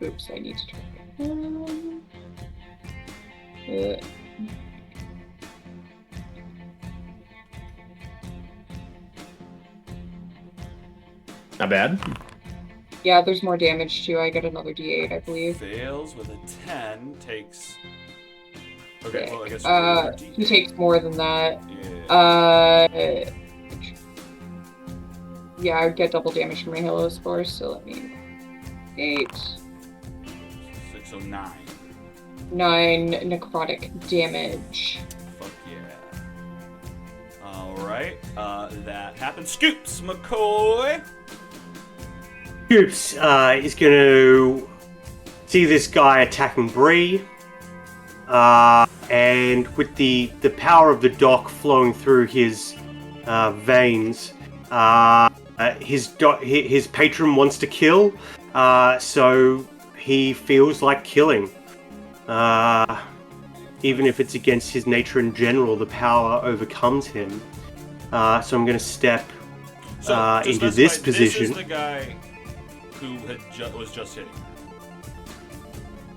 Oops, I need to try. Not bad. Yeah, there's more damage too. I get another D8, I believe. Fails with a 10. Takes. Okay. Well, I guess. He takes more than that. Yeah. Yeah, I would get double damage from my Halo Spores, so let me. 8. 6, so 9. 9 necrotic damage. Fuck yeah. Alright, that happens. Scoops, McCoy! Scoops is going to see this guy attacking Bree, and with the power of the dock flowing through his veins, his patron wants to kill, so he feels like killing. Even if it's against his nature in general, the power overcomes him. So I'm going to step into this position. This is the guy who was just hitting her.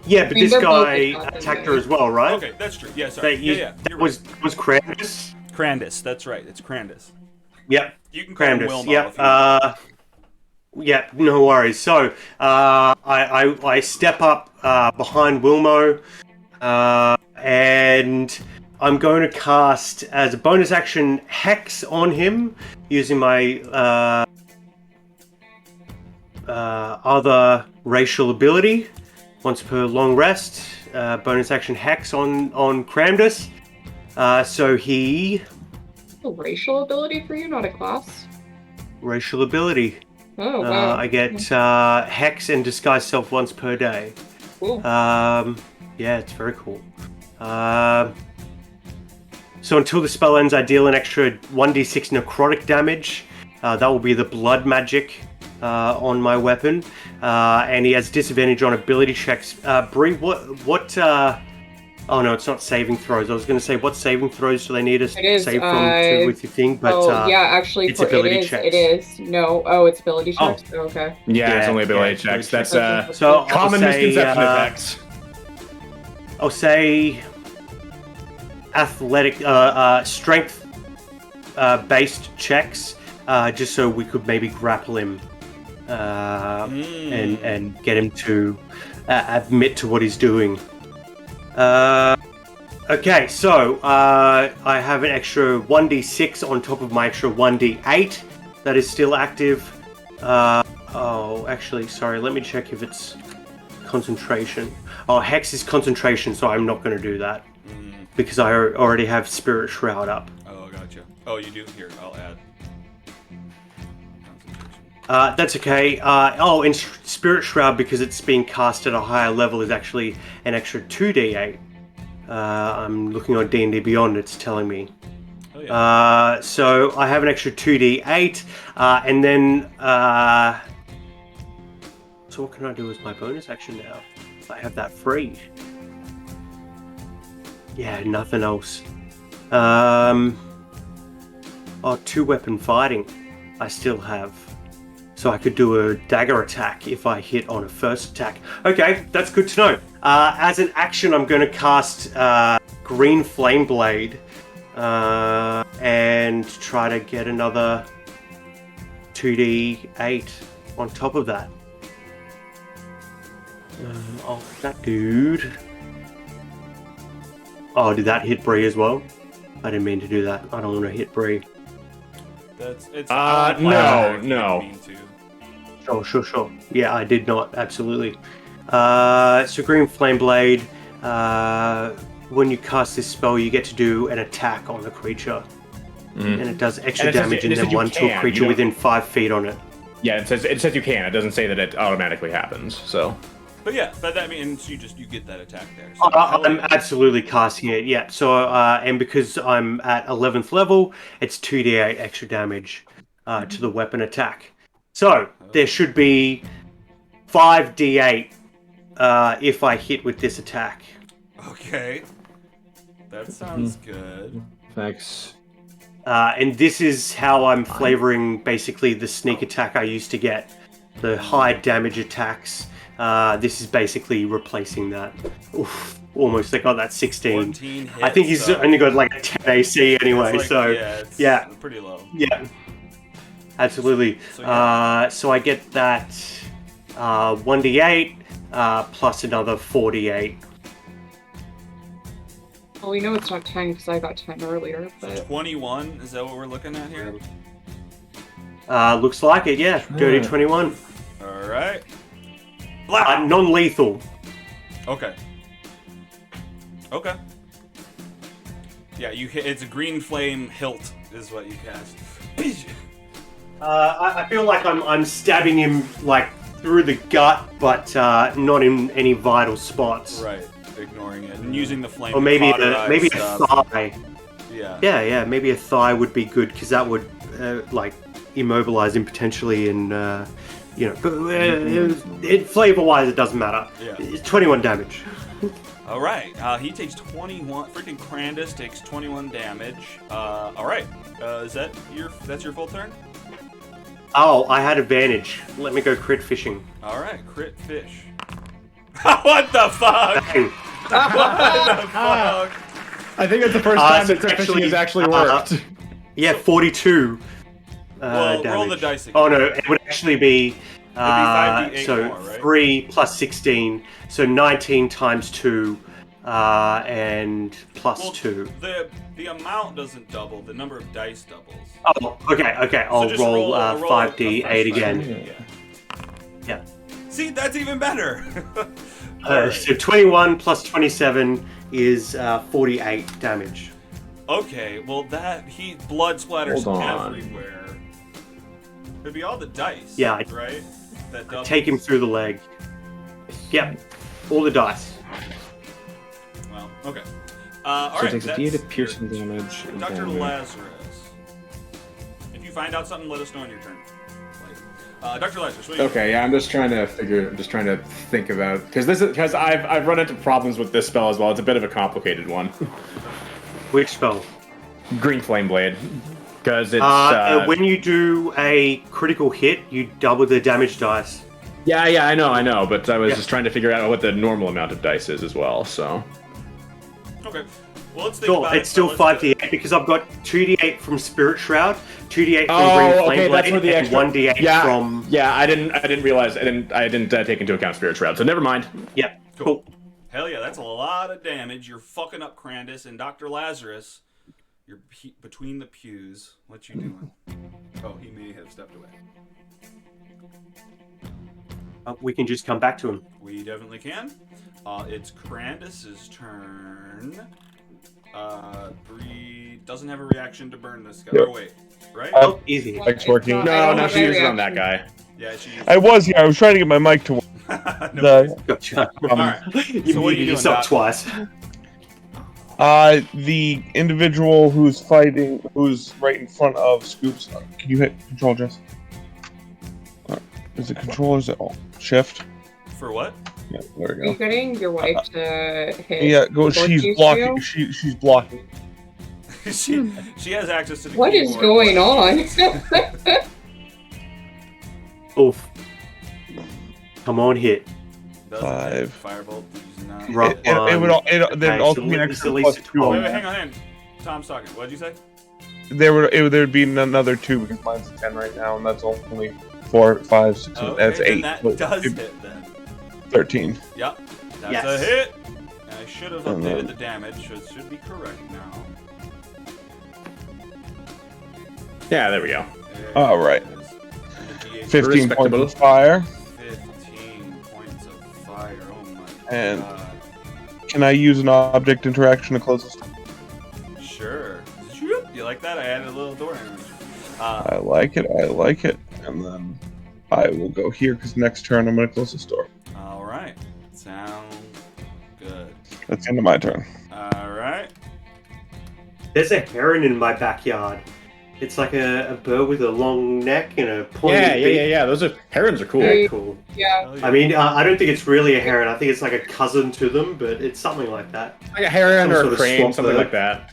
Yeah, but this guy attacked her as well, right? Okay, that's true. Yeah, sorry. That was Crandus? Crandus, that's right. It's Crandus. Yep. You can call him Wilma. Yep. Yeah, no worries. So, I step up behind Wilmo, and I'm going to cast, as a bonus action, Hex on him, using my other racial ability. Once per long rest, bonus action Hex on Crandus. So he... A racial ability for you, not a class? Racial ability. Oh, wow. I get Hex and Disguise Self once per day. Cool. Yeah, it's very cool. So until the spell ends, I deal an extra 1d6 necrotic damage. That will be the blood magic on my weapon. And he has disadvantage on ability checks. Bree, what oh no, it's not saving throws. I was going to say, what saving throws do they need us to save from with your thing? But yeah, actually, it's ability checks. It is. No, it's ability checks. Oh, okay. Yeah, it's only ability checks. That's so common misconception of Hex. I'll say athletic, strength based checks, just so we could maybe grapple him and get him to admit to what he's doing. Okay, so I have an extra 1d6 on top of my extra 1d8 that is still active. Oh, actually, sorry, let me check if it's concentration. Oh, Hex is concentration, so I'm not going to do that. Because I already have Spirit Shroud up. Oh, gotcha. Oh, you do? Here, I'll add. That's okay. And Spirit Shroud, because it's being cast at a higher level, is actually an extra 2d8. I'm looking on D&D Beyond, it's telling me. Oh, yeah. So I have an extra 2d8, and then... so what can I do as my bonus action now? I have that free. Yeah, nothing else. Two weapon fighting I still have. So I could do a dagger attack if I hit on a first attack. Okay, that's good to know. As an action, I'm going to cast Green Flame Blade and try to get another 2d8 on top of that. Oh, that dude. Oh, did that hit Bree as well? I didn't mean to do that. I don't want to hit Bree. No. Sure. Yeah, I did not. Absolutely. So Green Flame Blade. When you cast this spell, you get to do an attack on the creature, and it does extra damage, and then one to a creature within 5 feet on it. Yeah, it says you can. It doesn't say that it automatically happens. So. But yeah, but that means you get that attack there. So I'm absolutely casting it. Yeah. So and because I'm at 11th level, it's 2d8 extra damage to the weapon attack. So there should be 5d8 if I hit with this attack. Okay. That sounds good. Thanks. And this is how I'm flavoring basically the sneak attack I used to get, the high damage attacks. This is basically replacing that. Oof, almost. I got that 16. 14 hits, I think he's only got like a 10 AC anyway, like, so yeah, it's pretty low. Yeah, absolutely. So I get that 1d8 plus another 4d8. Well, we know it's not 10 because I got 10 earlier, So but 21, is that what we're looking at here? Looks like it, yeah. Dirty 21. Alright. Non-lethal. Okay. Okay. Yeah, you hit. It's a green flame hilt, is what you cast. I feel like I'm stabbing him like through the gut, but not in any vital spots. Right, ignoring it and using the flame. Or to maybe cauterize a stuff. thigh. Yeah. Yeah. Maybe a thigh would be good because that would like immobilize him potentially, and flavor-wise it doesn't matter. Yeah. It's 21 damage. All right. He takes 21. Freaking Crandus takes 21 damage. All right. That's your full turn? Oh, I had advantage. Let me go crit fishing. All right. Crit fish. What the fuck? Bang. What the fuck? I think it's the first time so that crit fishing has actually worked. Yeah, 42. Well, damage. roll the dice again. Oh no, it would actually be 5d8 so more, right? 3 plus 16, so 19 times 2, and plus Well, 2. The amount doesn't double. The number of dice doubles. Oh, okay. I'll just roll, a 5d8 fresh again. Yeah. Yeah. See, that's even better. Alright. So 21 plus 27 is 48 damage. Okay, well blood splatters Hold on. everywhere. It'd be all the dice. Yeah, right. That double. Take him through the leg. Yep, all the dice. Well, okay. So Alright. it takes a d8 of piercing damage. and Dr. then- Lazarus. If you find out something, let us know on your turn. Dr. Lazarus, what do you Okay, yeah, I'm just trying to think about because I've run into problems with this spell as well. It's a bit of a complicated one. Which spell? Green Flame Blade, because it's when you do a critical hit, you double the damage dice. yeah, I know, but I was just trying to figure out what the normal amount of dice is as well. So Okay. Well, let's think about It's still fellas. 5d8 because I've got 2d8 from Spirit Shroud, 2d8 from Oh, Green okay, Flame that's Blade, where the and extra- 1d8 from. yeah, I didn't realize I didn't take into account Spirit Shroud. So never mind. Yeah, Cool. Hell yeah, that's a lot of damage. You're fucking up Crandus and Dr. Lazarus. You're between the pews. What you doing? Oh, he may have stepped away. We can just come back to him. We definitely can. It's Crandus's turn. Bree doesn't have a reaction to burn this guy. Yep. Oh, wait. Right? Oh, easy. Mike's working. I No, don't no, have she any used it on that reaction. guy. Yeah, she used I was here. I was trying to get my mic to work. No. Gotcha. Alright. You So what are you muted doing, yourself Doc? twice. The individual who's right in front of Scoops. Can you hit Control, Jess? Is it Control or is it Shift? For what? Yeah, there Are we you go. getting your wife to hit? Yeah, go. both She's you blocking. two? She's blocking. she has access to the What is keyboard. going on? Oof. Come on, hit. Doesn't hit. 5. Firebolt does not Right. hit. It would then Okay, also so be an it's extra at least plus a 2 on Wait, that. hang on. Tom's talking. What'd you say? There'd be another 2 because mine's a 10 right now, and that's only 4, 5, 6. Okay, That's then 8. that but does it- hit then. 13. Yep. That's Yes. a hit. And I should have And updated then- the damage, so it should be correct now. Yeah, there we go. There All right. it is. And the D8 15 points Respectable. of fire. 15 points of fire. Oh my And- god. Can I use an object interaction to close this? Sure. You like that? I added a little door image. I like it. And then I will go here because next turn I'm going to close this door. All right. Sound good. That's the end of my turn. All right. There's a heron in my backyard. It's like a bird with a long neck and a pointy Yeah. Those herons are cool. Very cool. Yeah. Hell yeah. I mean, I don't think it's really a heron. I think it's like a cousin to them, but it's something like that. Like a heron Some or sort a of crane, swamp something bird. like that.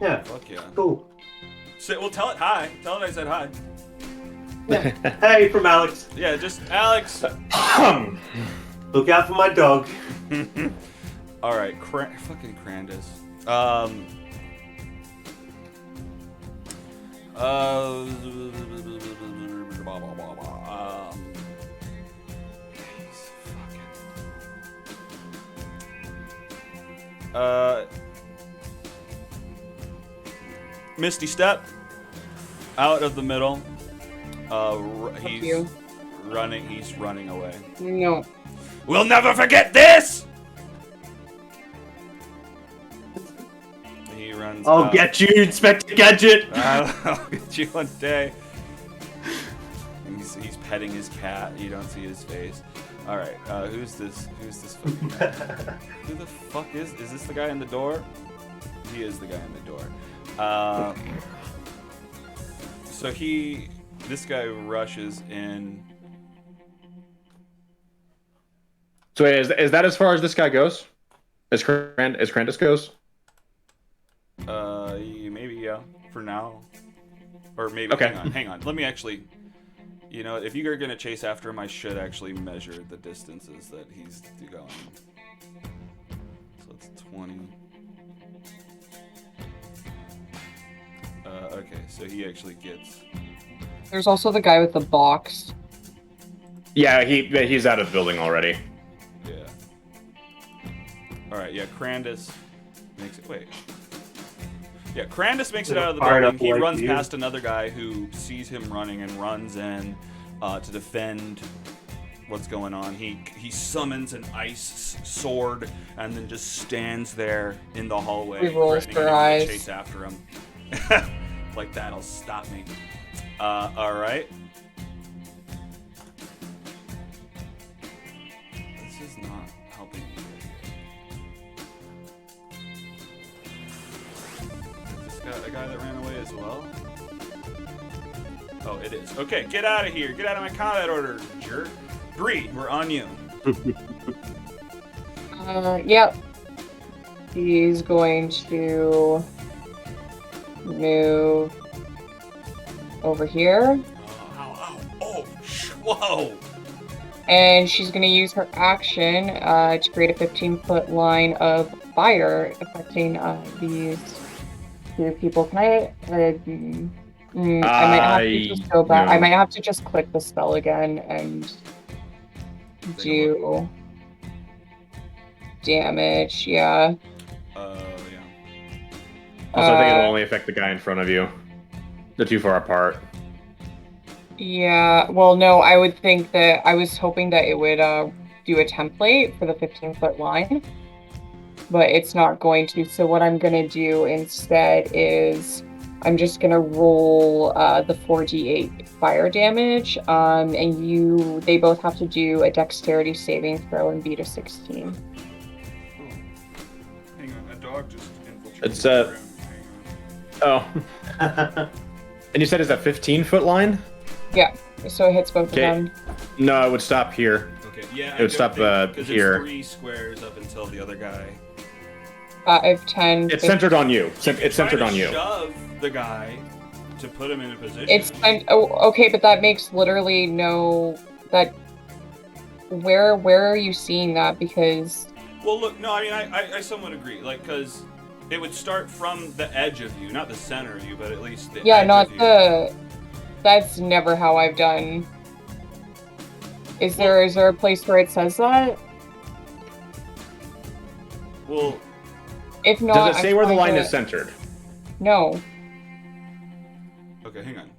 Yeah. Fuck yeah. Cool. Well, tell it hi. Tell it I said hi. Hey, from Alex. Yeah, just Alex. Look out for my dog. All right, fucking Crandus. Misty Step out of the middle. He's you. running. He's running away. No. We'll never forget this. He runs. I'll out. get you, Inspector Gadget. I'll get you one day. He's petting his cat. You don't see his face. All right. Who's this? Who's this fucking guy? Who the fuck is this? The guy in the door? He is the guy in the door. So this guy rushes in. So wait, is that as far as this guy goes? As Crandus goes? Maybe yeah. For now, or maybe. Okay. Hang on. Let me actually. You know, if you're gonna chase after him, I should actually measure the distances that he's going. So it's 20. Okay, so he actually gets. There's also the guy with the box. Yeah, he's out of the building already. Yeah. All right. Yeah, Crandus makes it. Wait. Yeah, Crandus makes it out of the Far building. enough He away runs from you. past another guy who sees him running and runs in to defend what's going on. He summons an ice sword and then just stands there in the hallway, He rolls threatening for anyone to eyes. chase after him. Like that'll stop me. All right. This is not helping me. Is this guy a guy that ran away as well? Oh, it is. Okay, get out of here. Get out of my combat order, jerk. Bree, we're on you. Yep. He's going to move over here. Whoa. And she's going to use her action to create a 15-foot line of fire affecting these two people. Can I... I might have to just go back. No. I might have to just click the spell again and do damage. Yeah. Yeah. Also, I think it'll only affect the guy in front of you. They're too far apart. Yeah. Well, no. I would think that I was hoping that it would do a template for the 15-foot line, but it's not going to. So what I'm gonna do instead is I'm just gonna roll the 4d8 fire damage, and they both have to do a dexterity saving throw and beat a 16. Hang on, a dog just infiltrated. It's, the room. Hang on. Oh. And you said it's a 15-foot line? Yeah, so it hits both of Okay. them. No, it would stop here. Okay, yeah. It would stop, because here. It's 3 squares up until the other guy. 5, 10. It's centered on you. It's centered Trying on to you. Shove the guy to put him in a position. Okay, but that makes literally no that. Where are you seeing that? Because Well, look, no, I mean, I somewhat agree. Like, because it would start from the edge of you, not the center of you, but at least the edge not of you. the. That's never how I've done. Is there a place where it says that? Well, If not, Does it say I'm where the trying line to- is centered? No, okay, hang on.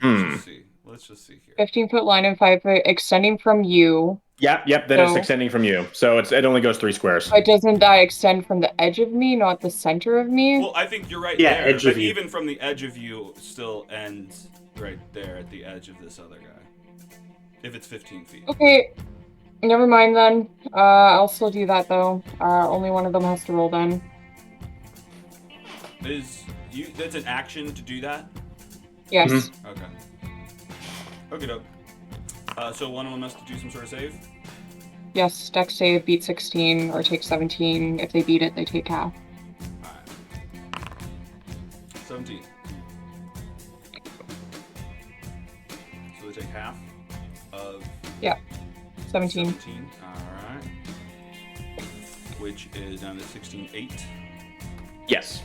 Hmm. Let's just see here. 15-foot line and 5-foot extending from you. Yep. Then it's So- extending from you. So it only goes 3 squares. But doesn't that extend from the edge of me, not the center of me? Well, I think you're right Yeah, there, edge but of you. even from the edge of you still ends right there at the edge of this other guy. if it's 15 feet. Okay, never mind then. I'll still do that though. Only one of them has to roll then. That's an action to do that? Yes. Mm-hmm. Okay. Okay, dope. So one of them has to do some sort of save? Yes, dex save, beat 16 or take 17. If they beat it, they take half. Alright. 17. So they take half of... Yeah, 17. 17. Alright. Which is down to 16, 8. Yes.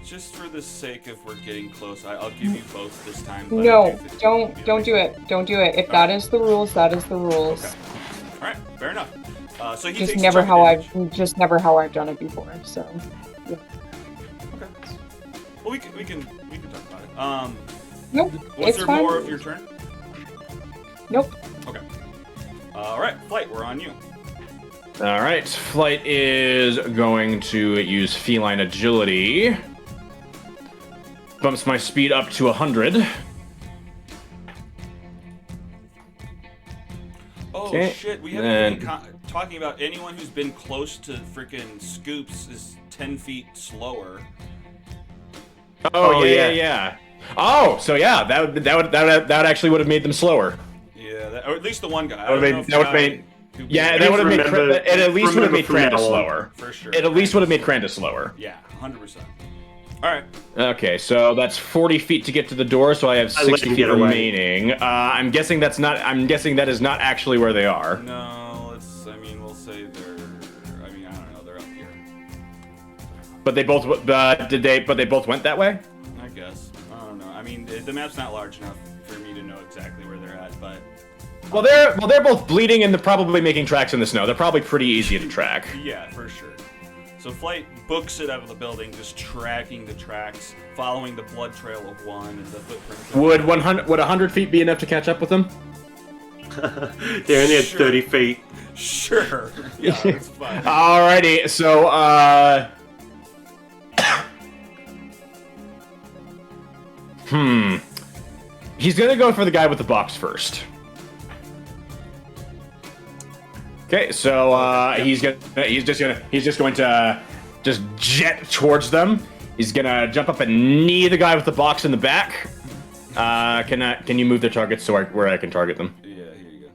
Just for the sake of we're getting close, I'll give you both this time. But No, if it's- don't do it. Don't do it. If that is the rules, that is the rules. Okay. All right. Fair enough. So he Just takes never a chunk how of damage. I've done it before. So. Yeah. Okay. Well, we can talk about it. Nope. Was It's there fine. more of your turn? Nope. Okay. All right, Flight. We're on you. All right, Flight is going to use feline agility. Bumps my speed up to 100. Oh Okay, shit! We haven't then- been talking about anyone who's been close to freaking Scoops is 10 feet slower. Oh, yeah. yeah. Oh, so yeah, that actually would have made them slower. Yeah, or at least the one guy. That would've made- Yeah, that would have made it at least would have made from now Crandus on. slower. For sure. It at least would have made Crandus slower. Yeah, 100%. All right. Okay, so that's 40 feet to get to the door, so I have I let 60 him feet get away. remaining. I'm guessing that is not actually where they are. No, we'll say they're. I don't know. They're up here. But they both they both went that way? I guess. I don't know. The map's not large enough for me to know exactly where they're at, but. Well, they're both bleeding and they're probably making tracks in the snow. They're probably pretty easy to track. Yeah, for sure. So Flight books it out of the building, just tracking the tracks, following the blood trail of one and the footprints. Would 100 feet be enough to catch up with them? They're only at Sure. 30 feet. Sure. Yeah, that's fine. Alrighty, so he's gonna go for the guy with the box first. Okay, so he's just going to jet towards them. He's gonna jump up and knee the guy with the box in the back. Can you move the targets so where I can target them? Yeah, here you go.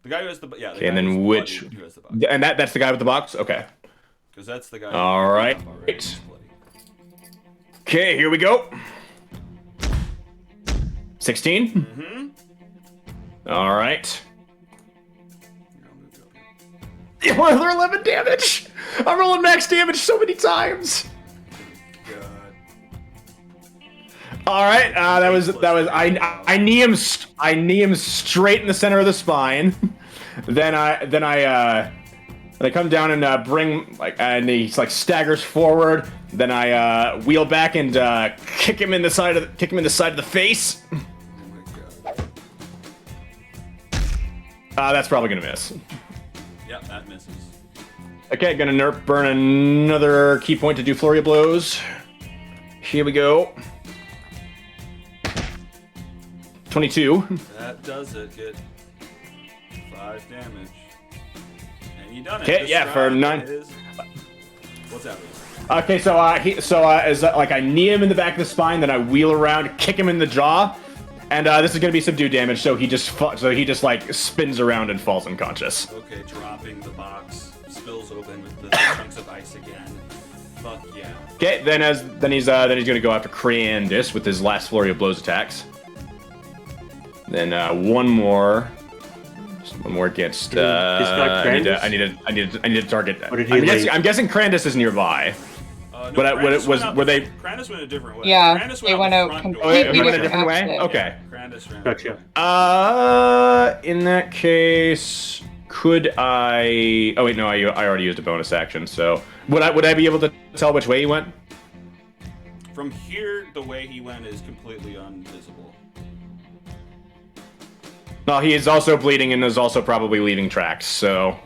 The guy who has the yeah. The Okay, guy and then who's which? bloody who has the box. And that's the guy with the box. Okay. Because that's the guy. All right. who's already bloody. Okay, here we go. 16. Mm-hmm. All right. Here, I'll move you up here. Well, they're 11 damage. I'm rolling max damage so many times. God. All right, that was I knee him straight in the center of the spine. then I come down and bring and he staggers forward. Then I wheel back and kick him in the side of the face. Oh my God. That's probably gonna miss. Yep, that misses. Okay, gonna burn another key point to do flurry of blows. Here we go. 22. That does it. Get 5 damage. And you done it. Okay, This yeah, for round 9. is- What's happening? Okay, so as I knee him in the back of the spine, then I wheel around, kick him in the jaw, and this is gonna be subdued damage. So he just spins around and falls unconscious. Okay, dropping the box, spills open with the chunks of ice again. Fuck yeah. Okay, then he's gonna go after Crandus with his last flurry of blows attacks. Then one more against. guy Crandus? I need to target. Or did he leave? I'm guessing Crandus is nearby. No, But Crandus was- went out were the- they- Crandus went a different way. Yeah, Crandus they went the out front door. Oh, it completely went a different different way. exit. Okay. Crandus ran. Gotcha. In that case, could I? Oh wait, no, I already used a bonus action. So would I be able to tell which way he went? From here, the way he went is completely invisible. No, he is also bleeding and is also probably leaving tracks. So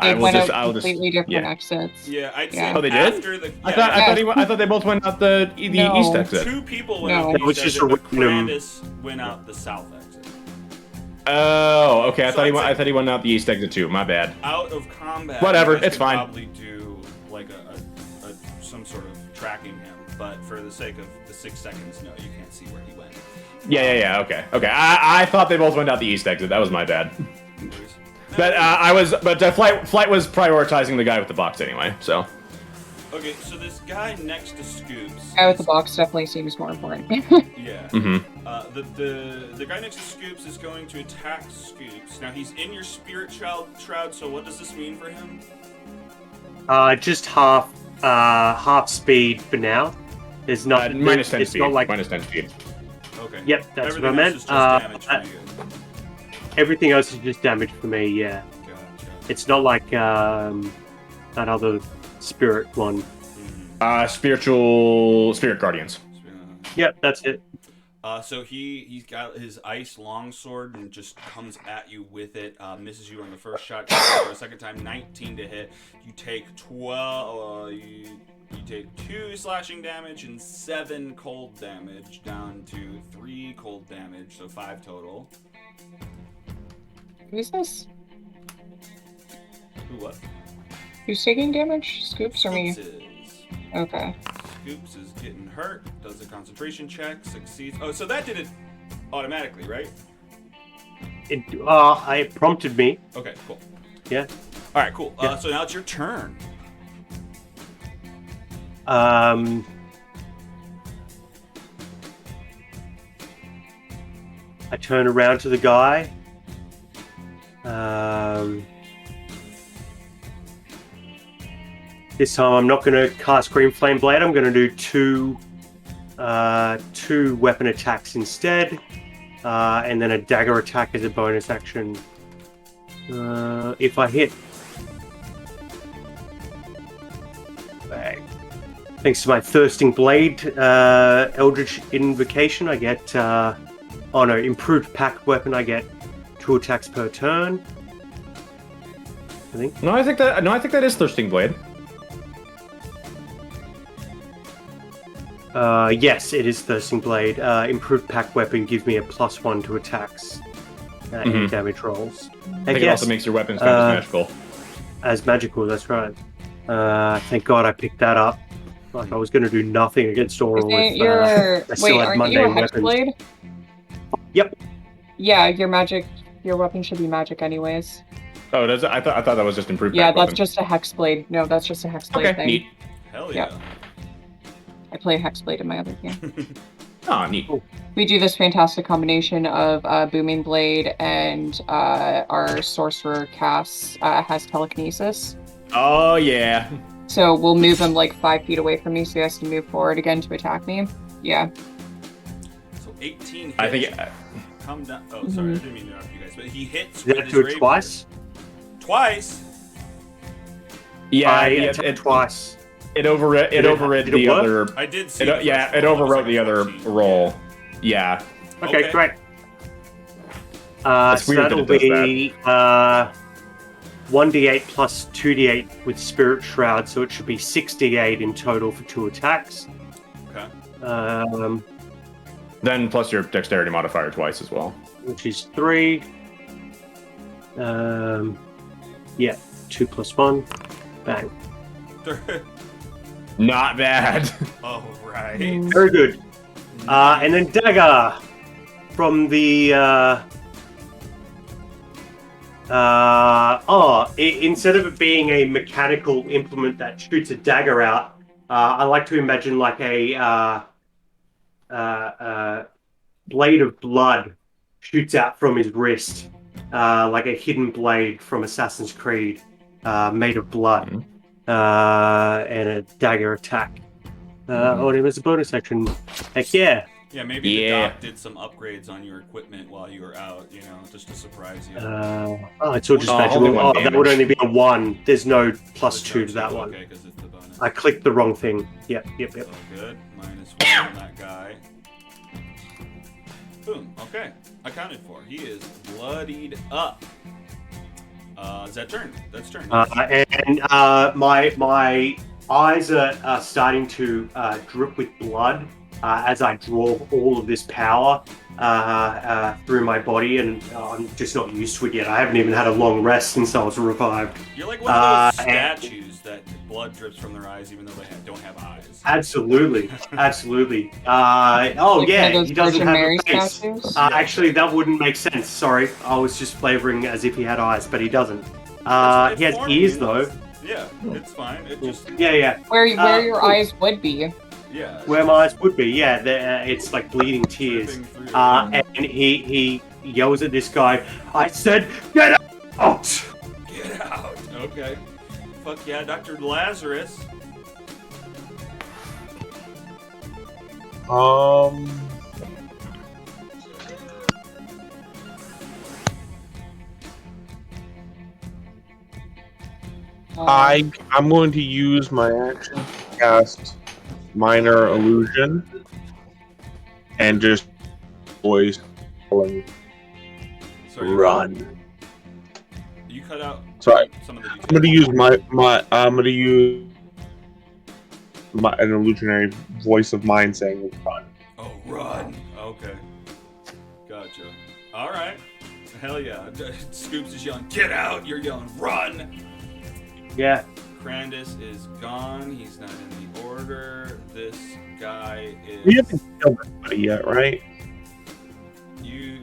They will went just. out I'll just. completely different Yeah. exits. Yeah, I'd say Yeah. Oh, they did? after the. I yeah, thought they both went out the No. east exit. two people went No. out That the was east just exit, a but random- Crandus went out the south exit. Oh, okay. So I'd say- I thought he went out the east exit too. My bad. Out of combat. Whatever, you guys it's could fine. Probably do like some sort of tracking him, but for the sake of the 6 seconds, no, you can't see where he went. Yeah. Okay. I thought they both went out the east exit. That was my bad. But flight was prioritizing the guy with the box anyway. So. Okay, so this guy next to Scoops. Guy with the box definitely seems more important. Yeah. Mm-hmm. The guy next to Scoops is going to attack Scoops. Now he's in your spirit shroud. So what does this mean for him? Just half speed for now. There's not Minus 10 it's speed. not like Minus 10 speed. Okay. Yep, that's Everything what I else meant. is just damage for you. Everything else is just damage for me. Yeah, Gotcha. it's not like that other spirit one. Spirit guardians. Yep, that's it. So he's got his ice longsword and just comes at you with it. Misses you on the first shot. For a second time, 19 to hit. You take 12. You take 2 slashing damage and 7 cold damage, down to 3 cold damage, so 5 total. Who's this? Who what? Who's taking damage? Scoops or me? Scoops is. Okay. Scoops is getting hurt. Does a concentration check. Succeeds. Oh, so that did it automatically, right? It prompted me. Okay, cool. Yeah. All right, cool. Yeah. So now it's your turn. I turn around to the guy. This time I'm not going to cast Green Flame Blade. I'm going to do two weapon attacks instead, and then a dagger attack as a bonus action. If I hit, thanks to my Thirsting Blade Eldritch Invocation, I get improved pack weapon. I get 2 attacks per turn. I think. No, I think that is Thirsting Blade. Yes, it is Thirsting Blade. Improved pack weapon gives me a +1 to attacks and damage rolls. I think it also makes your weapons kind of magical. As magical, that's right. Thank God I picked that up. Like I was going to do nothing against Auril with I still had aren't you a mundane weapons. Hexblade? Yep. Yeah, your weapon should be magic anyways. Oh, does it? I thought that was just improved. Yeah, pack that's weapon. just a Hexblade. No, that's just a Hexblade Okay, thing. neat. Hell yeah. Yep. I play Hexblade in my other game. Oh, neat. We do this fantastic combination of Booming Blade and our Sorcerer casts has telekinesis. Oh yeah. So we'll move him like 5 feet away from me so he has to move forward again to attack me. Yeah. So 18 hits. I think. Come down. Oh, sorry, I didn't mean to interrupt you guys, but he hits. Did with I his do it rapier. twice? Twice. Yeah, I it, attacked it, twice. it overrid Did it the work? other. I did see. It, yeah, it overwrote the other roll. Yeah. Okay, Okay. great. It's So weird that that'll it does be 1d8 plus 2d8 with Spirit Shroud, so it should be 6d8 in total for 2 attacks. Okay. Then plus your dexterity modifier twice as well. Which is 3. Yeah, 2 plus 1. Bang. Not bad. All right. Very good. And then Dagger from the. Instead of it being a mechanical implement that shoots a dagger out, I like to imagine like a blade of blood shoots out from his wrist, like a hidden blade from Assassin's Creed, made of blood, and a dagger attack. On him as a bonus action. Heck yeah. Yeah, maybe the Yeah. doc did some upgrades on your equipment while you were out, just to surprise you. It's all just Oh, magical. only one Oh, that damage. would only be a 1. There's no plus The 2 to that okay, one. because it's the bonus. I clicked the wrong thing. Yep. So good. -1 on that guy. Boom. Okay. Accounted for. He is bloodied up. Is that turn? That's turn. And my eyes are starting to drip with blood as I draw all of this power through my body, and I'm just not used to it yet. I haven't even had a long rest since I was revived. You're like one of those statues that blood drips from their eyes even though they don't have eyes. Absolutely. Like Yeah, those he doesn't Virgin have Mary a face. statues? Actually, that wouldn't make sense. Sorry, I was just flavoring as if he had eyes, but he doesn't. He has ears though. Yeah, it's fine. It just Yeah. Where your eyes would be. yeah. Where my eyes would be, yeah, it's like bleeding tears. And he yells at this guy. I said, get out! Get out. Okay. Fuck yeah, Dr. Lazarus. I'm going to use my action to cast minor illusion and just voice calling Sorry, run. You cut out Sorry. some of the details. I'm going to use an illusionary voice of mine saying run. Oh, run. Okay. Gotcha. All right. Hell yeah. Scoops is yelling, get out. You're yelling, run. Yeah. Crandus is gone. He's not in the order. This guy is... We haven't killed anybody yet, right? You're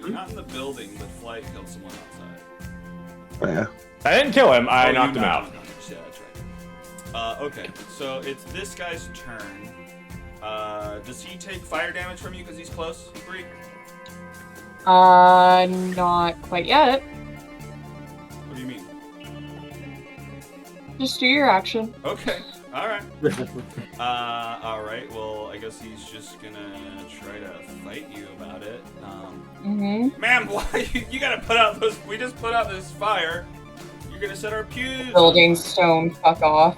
not in the building, but Flight killed someone outside. Yeah. I didn't kill him. I Oh, knocked you him out. Yeah, that's right. Okay, so it's this guy's turn. Does he take fire damage from you because he's close, Bree? Not quite yet. What do you mean? Just do your action. Okay, alright. Alright, well, I guess he's just gonna try to fight you about it. Ma'am, why? You gotta put out those... We just put out this fire. You're gonna set our pews. Building stone, fuck off.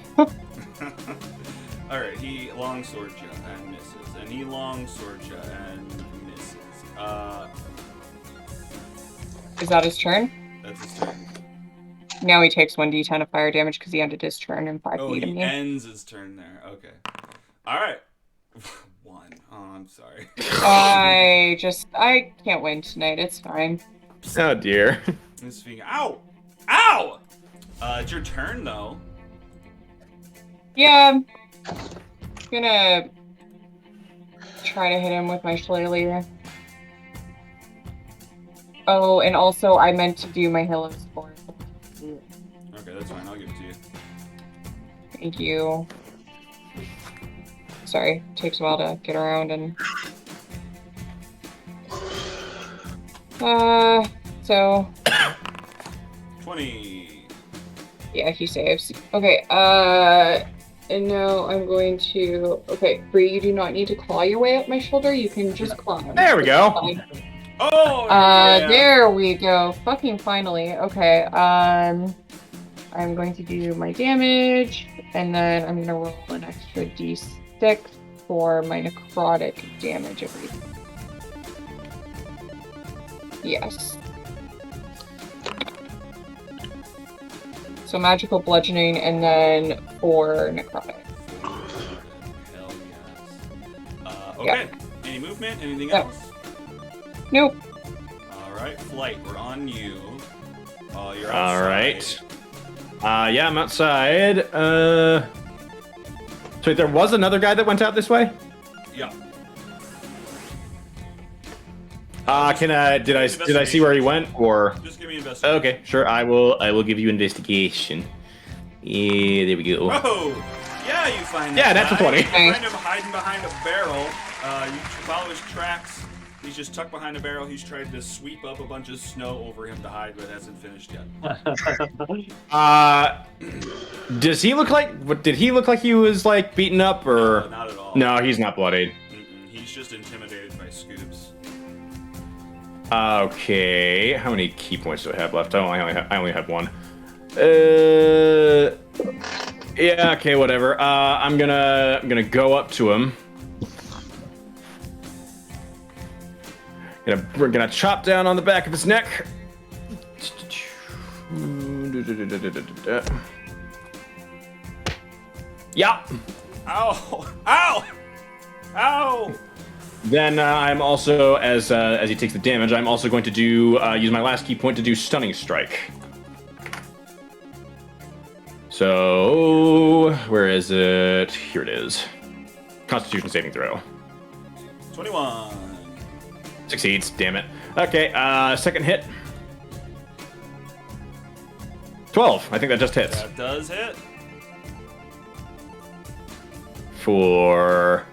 Alright, he longsword you and misses. And he longsword you and misses. Is that his turn? That's his turn. Now he takes 1d10 of fire damage because he ended his turn in 5 feet of He me. ends his turn there. Okay. Alright. 1. Oh, I'm sorry. I can't win tonight. It's fine. Oh dear. This finger. Ow! Ow! It's your turn though. Yeah. I'm gonna try to hit him with my shillelagh. Oh, and also I meant to do my Hello Sport. Okay, that's fine. I'll give it to you. Thank you. Sorry, takes a while to get around and... so... 20. Yeah, he saves. Okay, and now I'm going to... Okay, Bree, you do not need to claw your way up my shoulder, you can just climb. There we go. Oh! Yeah. There we go. Fucking finally. Okay, I'm going to do my damage, and then I'm gonna roll an extra d6 for my necrotic damage every... Yes. So magical bludgeoning, and then 4 necrotic. Hell yes. Okay. Any movement? Anything else? Nope. Alright, Flight, we're on you. You're outside. Alright. Yeah, I'm outside. So wait, there was another guy that went out this way? Yeah. Did I see where he went, or? Just give me investigation. Okay, sure. I will give you investigation. Yeah, there we go. Oh! Yeah, you find Yeah, that that's a guy. 20. You find him hiding behind a barrel. You follow his tracks. He's just tucked behind a barrel. He's tried to sweep up a bunch of snow over him to hide, but hasn't finished yet. Does he look like? Did he look like he was like beaten up, or? No, not at all. No, he's not bloodied. He's just intimidated by Scoops. Okay, how many key points do I have left? I only have 1. Yeah. Okay. Whatever. I'm gonna go up to him. We're gonna chop down on the back of his neck. Yeah. Ow! Ow! Ow! Then I'm also, as he takes the damage, I'm also going to do use my last key point to do stunning strike. So where is it? Here it is. Constitution saving throw. 21. Succeeds. Damn it. Okay. Second hit. 12. I think that just hits. That does hit. For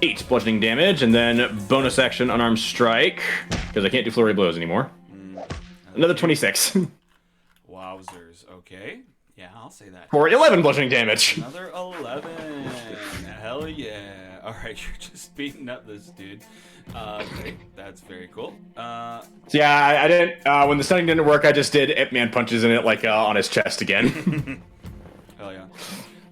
8 bludgeoning damage, and then bonus action unarmed strike because I can't do flurry blows anymore. Another 26. Wowzers. Okay. Yeah, I'll say that. For 11 bludgeoning damage. Another 11. Hell yeah. Alright, you're just beating up this dude. Okay, that's very cool. So yeah, I didn't. When the stunning didn't work, I just did Ip Man punches in it like on his chest again. Hell yeah.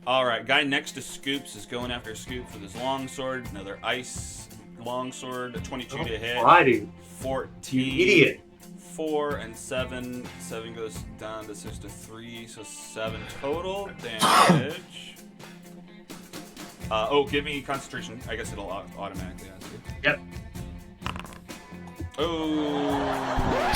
Alright, guy next to Scoops is going after Scoops with his longsword. Another ice longsword. A 22 to hit. Alrighty. 14. You idiot. 4 and 7. 7 goes down to 6 to 3, so 7 total damage. Give me concentration. I guess it'll automatically ask you. Yep. Oh,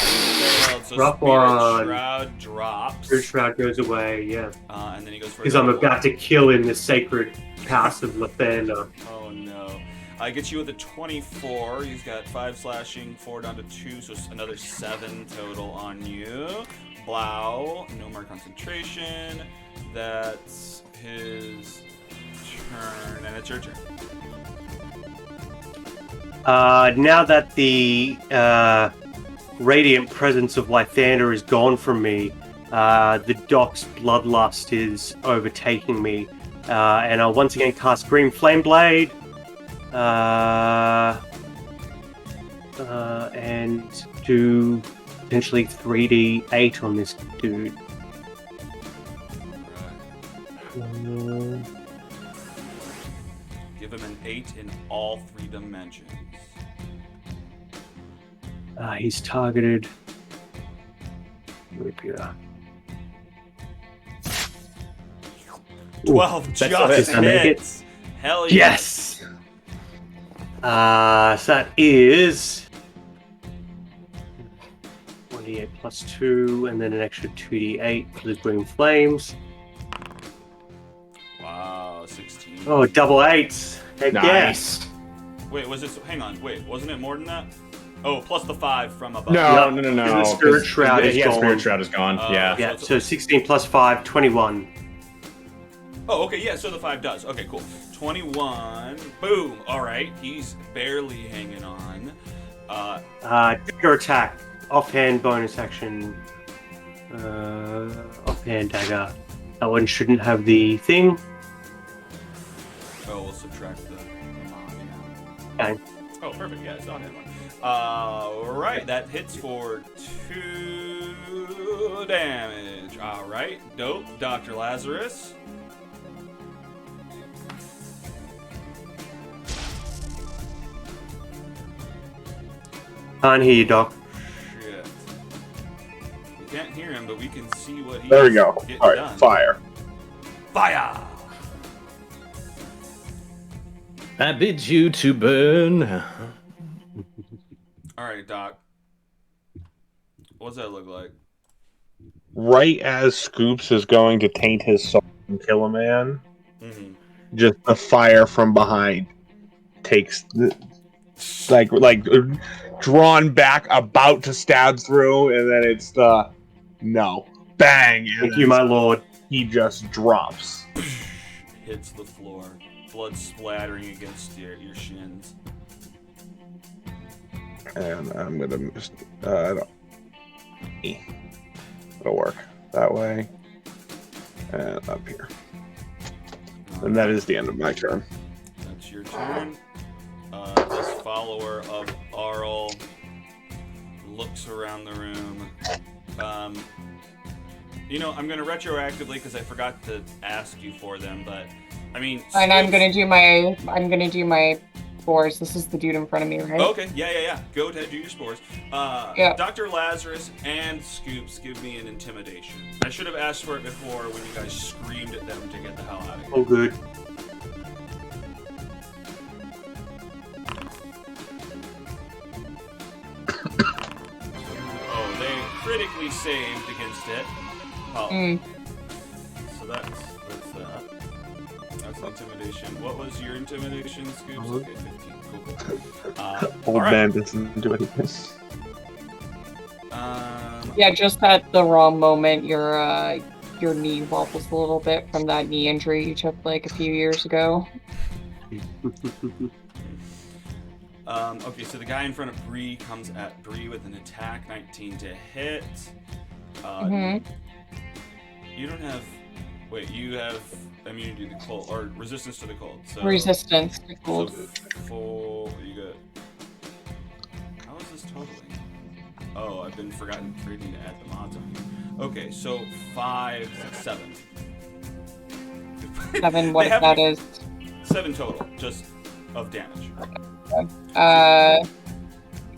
failed. So Rough Spirit one. Shroud drops. Spirit Shroud goes away, yeah. And then he goes for Because I'm about to kill in the sacred house of Lathander. Oh no. I get you with a 24. He's got 5 slashing, 4 down to 2, so another 7 total on you. Blow. No more concentration. That's his turn, and it's your turn. Now that the radiant presence of Lathander is gone from me, the Doc's bloodlust is overtaking me, and I'll once again cast Green Flame Blade, and do potentially 3d8 on this dude. Give him an 8 in all 3 dimensions. He's targeted. Rapier. 12 that's just it. Make it. hits. Hell yeah. Yes! So that is 1d8 plus 2, and then an extra 2d8 for the green flames. Wow, 16. Oh, double 8s! Heck Nice. Wait, was this? Hang on. Wait, wasn't it more than that? Oh, plus the 5 from above. No. The Spirit Shroud is yeah, gone. Spirit Shroud is gone. Yeah. Yeah, so 16 plus 5, 21. Oh, okay, yeah, so the 5 does. Okay, cool. 21. Boom. All right, he's barely hanging on. Dagger attack. Offhand bonus action. Offhand dagger. That one shouldn't have the thing. Oh, we'll subtract the Okay. Oh, perfect. Yeah, it's not hit one. All right, that hits for 2 damage. All right, dope. Dr. Lazarus. Can't hear you, Doc. Shit. We can't hear him, but we can see what he's There we go. getting All right, done. fire. Fire! I bid you to burn. All right, Doc. What's that look like? Right as Scoops is going to taint his soul and kill a man, Mm-hmm. just the fire from behind takes like drawn back, about to stab through, and then it's the no bang. And Thank you, my lord. he just drops. Hits the floor. Blood splattering against your shins. And I'm gonna just it'll work that way and up here. And that is the end of my turn. That's your turn. This follower of Auril looks around the room. I'm going to retroactively because I forgot to ask you for them, but I mean. And I'm gonna do my spores. This is the dude in front of me, right? Okay, yeah. Go ahead, do your spores. Yeah. Dr. Lazarus and Scoops, give me an intimidation. I should have asked for it before when you guys screamed at them to get the hell out of here. Oh, good. Oh, they critically saved against it. Oh. So that's that. That's intimidation. What was your intimidation, Scoops? Okay, 15. Cool. Old alright. man doesn't do anything. Yeah, just at the wrong moment, your knee wobbles a little bit from that knee injury you took like a few years ago. Okay, so the guy in front of Bree comes at Bree with an attack, 19 to hit. You don't have... Wait, you have immunity to the cold, or resistance to the cold. So, Resistance to cold. So 4, you got... How is this totaling? Oh, I've been forgetting to add the mods on here. Okay, so 5, 7. 7, what if that is? 7 total, just of damage. Okay,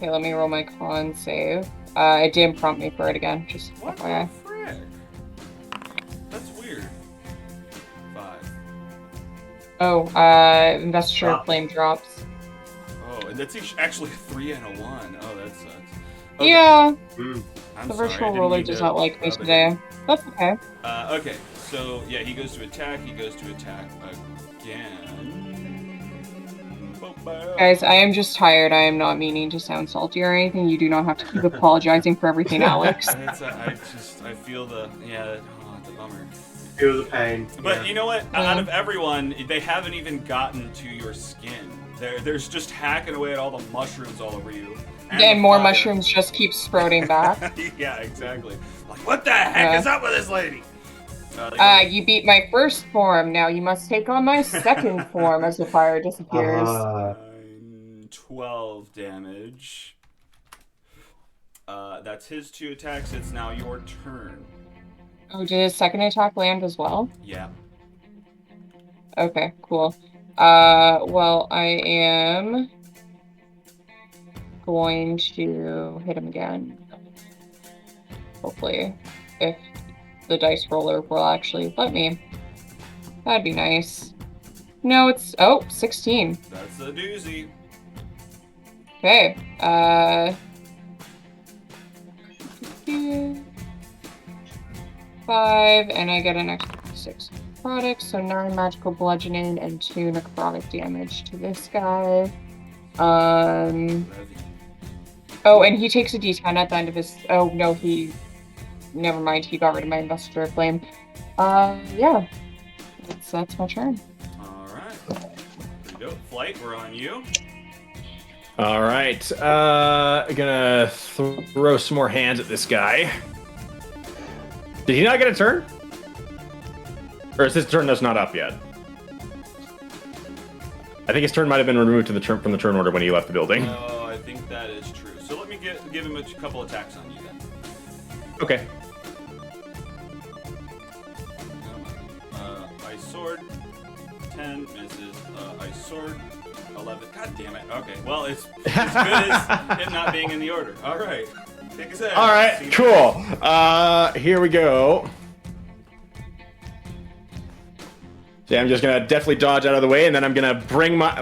let me roll my con save. It didn't prompt me for it again, just What FYI. the frick? That's weird. 5. Oh, Investiture Ah. Flame drops. Oh, and that's actually a 3 and a 1. Oh, that sucks. Okay. Yeah, I'm the sorry, I virtual didn't ruler mean does to not like me rub it today. in. That's okay. Okay, so yeah, he goes to attack. He goes to attack again. Guys, I am just tired. I am not meaning to sound salty or anything. You do not have to keep apologizing for everything, Alex. I feel the it's a bummer. Feel the pain. But yeah. you know what? Yeah. Out of everyone, they haven't even gotten to your skin. There's just hacking away at all the mushrooms all over you. And the more fire. mushrooms just keep sprouting back. Yeah, exactly. Like, what the heck is up with this lady? You beat my first form. Now you must take on my second form as the fire disappears. 12 damage. That's his 2 attacks. It's now your turn. Oh, did his second attack land as well? Yeah. Okay, cool. Well, I am going to hit him again. Hopefully, if the dice roller will actually let me. That'd be nice. No, it's... Oh, 16. That's a doozy. Okay, 5, and I get an extra 6 necrotic, so 9 magical bludgeoning and 2 necrotic damage to this guy. Oh, and he takes a d10 at the end of his... Oh, no, he... Never mind, he got rid of my Investiture of Flame. Yeah. That's my turn. Alright. There you go. Flight, we're on you. All right. Gonna throw some more hands at this guy. Did he not get a turn? Or is his turn that's not up yet? I think his turn might have been removed from the turn order when he left the building. Oh, I think that is true. So let me give him a couple attacks on you then. Okay. Ice Sword. 10 misses. Ice Sword. 11. God damn it. Okay, well, it's as good as him not being in the order. All right. Take his head. All right, cool. Here we go. So I'm just gonna definitely dodge out of the way, and then I'm gonna bring my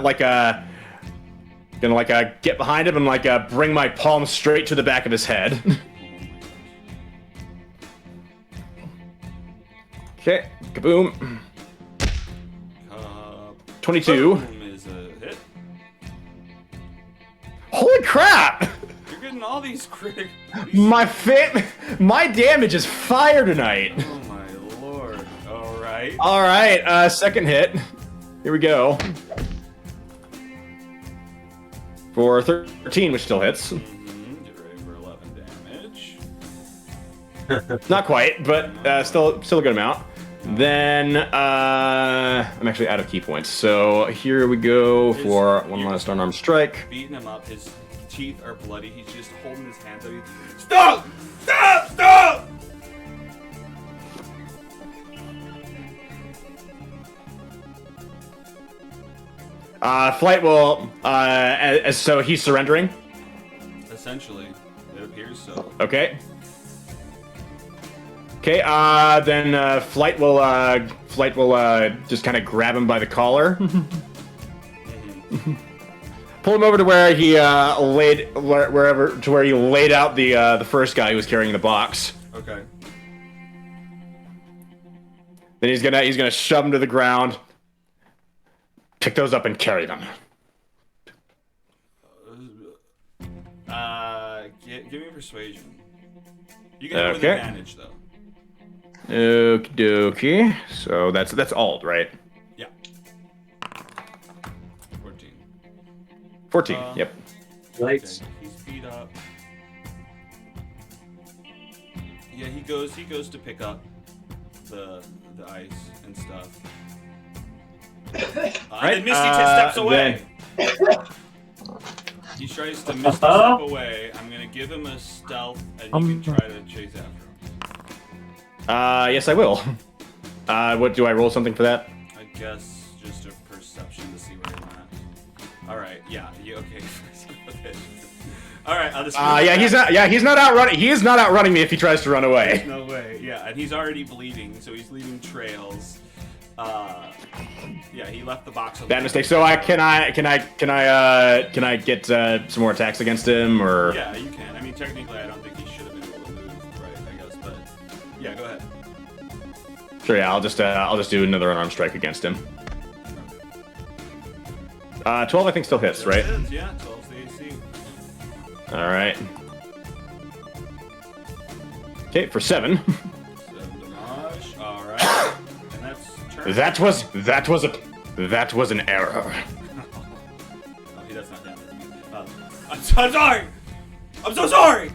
get behind him and bring my palm straight to the back of his head. Okay, kaboom. 22. Boom is a hit. Holy crap! You're getting all these critic. My damage is fire tonight. Oh my lord. All right. All right, second hit. Here we go. For 13, which still hits. Get ready for 11 damage. Not quite, but still a good amount. Then I'm actually out of key points, so here we go for one last unarmed strike. Beating him up. His teeth are bloody. He's just holding his hands up. Stop! Stop! Stop! Flight will So he's surrendering. Essentially, it appears so. Okay. Okay. Then Flight will just kind of grab him by the collar, pull him over to where he laid out the first guy who was carrying the box. Okay. Then he's gonna shove him to the ground, pick those up and carry them. Give me persuasion. You can have with Okay. advantage though. Okie dokie. So that's alt, right? Yeah. 14. 14. Yep. Okay, he's beat up. Yeah, he goes to pick up the ice and stuff. Right, And Misty steps away. He tries to Misty step away. I'm gonna give him a stealth, and you can try to chase after him. Yes, I will. What do I roll something for that? I guess just a perception to see where I'm at. All right, yeah, okay. Okay. All right, I'll just. He's not outrunning. He is not outrunning me if he tries to run away. No way. Yeah, and he's already bleeding, so he's leaving trails. Yeah, he left the box. Bad mistake. So can I get some more attacks against him or? Yeah, you can. I mean, technically, I don't think he should have been able to move, right? I guess, but yeah, go ahead. Sure. Yeah, I'll just do another unarmed strike against him. 12, I think, still hits, right? It is, yeah, 12's the AC. All right. Okay, for 7. 7 damage. All right, and that's turn. That was an error. Oh, he does not damage me. I'm sorry. I'm so sorry.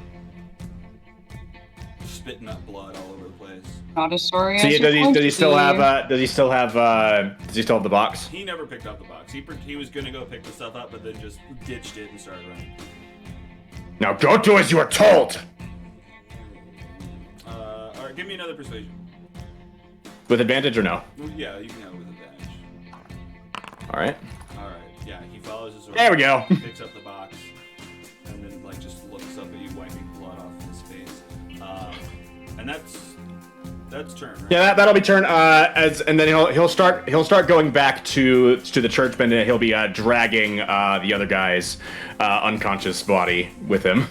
Spitting up blood all over the place. Not as sorry So as does he still have the box? He never picked up the box. He was gonna go pick the stuff up, but then just ditched it and started running. Now go do as you are told. All right, give me another persuasion. With advantage or no? Well, yeah, you can have it with advantage. All right. All right, yeah, he follows his order. There we go. Picks up the box, and then like just looks up at you, wiping blood off his face. And that's turn. Right? Yeah, that'll be turn. And then he'll start going back to the church, and he'll be dragging the other guy's unconscious body with him.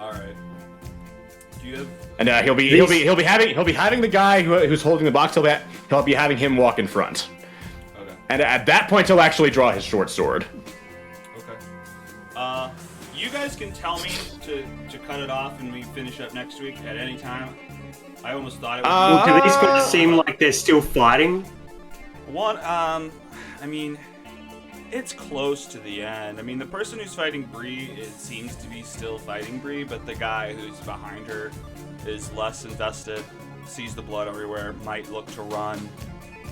All right. Do you have? And he'll be having the guy who's holding the box. He'll be having him walk in front. Okay. And at that point, he'll actually draw his short sword. Okay. You guys can tell me to cut it off and we finish up next week at any time. I almost thought it was. Well, do these guys seem like they're still fighting? One, I mean, it's close to the end. I mean, the person who's fighting Bree, it seems to be still fighting Bree, but the guy who's behind her is less invested, sees the blood everywhere, might look to run.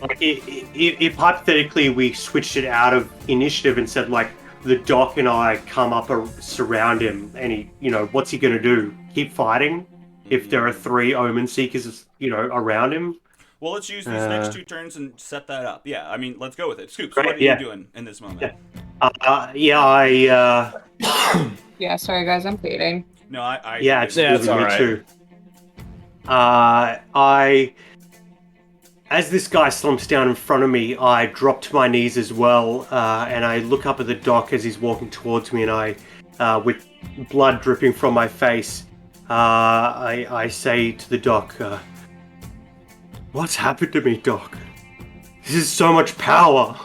Like, if hypothetically we switched it out of initiative and said, like, the doc and I come up or surround him, and he, what's he going to do? Keep fighting? If there are 3 Omen Seekers, around him? Well, let's use these next 2 turns and set that up. Yeah, I mean, let's go with it. Scoops, Great, what are you doing in this moment? Yeah, Yeah, sorry guys, I'm fading. No, I yeah, it's Yeah, it's me alright. too. As this guy slumps down in front of me, I drop to my knees as well, and I look up at the doc as he's walking towards me, and I, with blood dripping from my face, I say to the doc, what's happened to me, doc? This is so much power.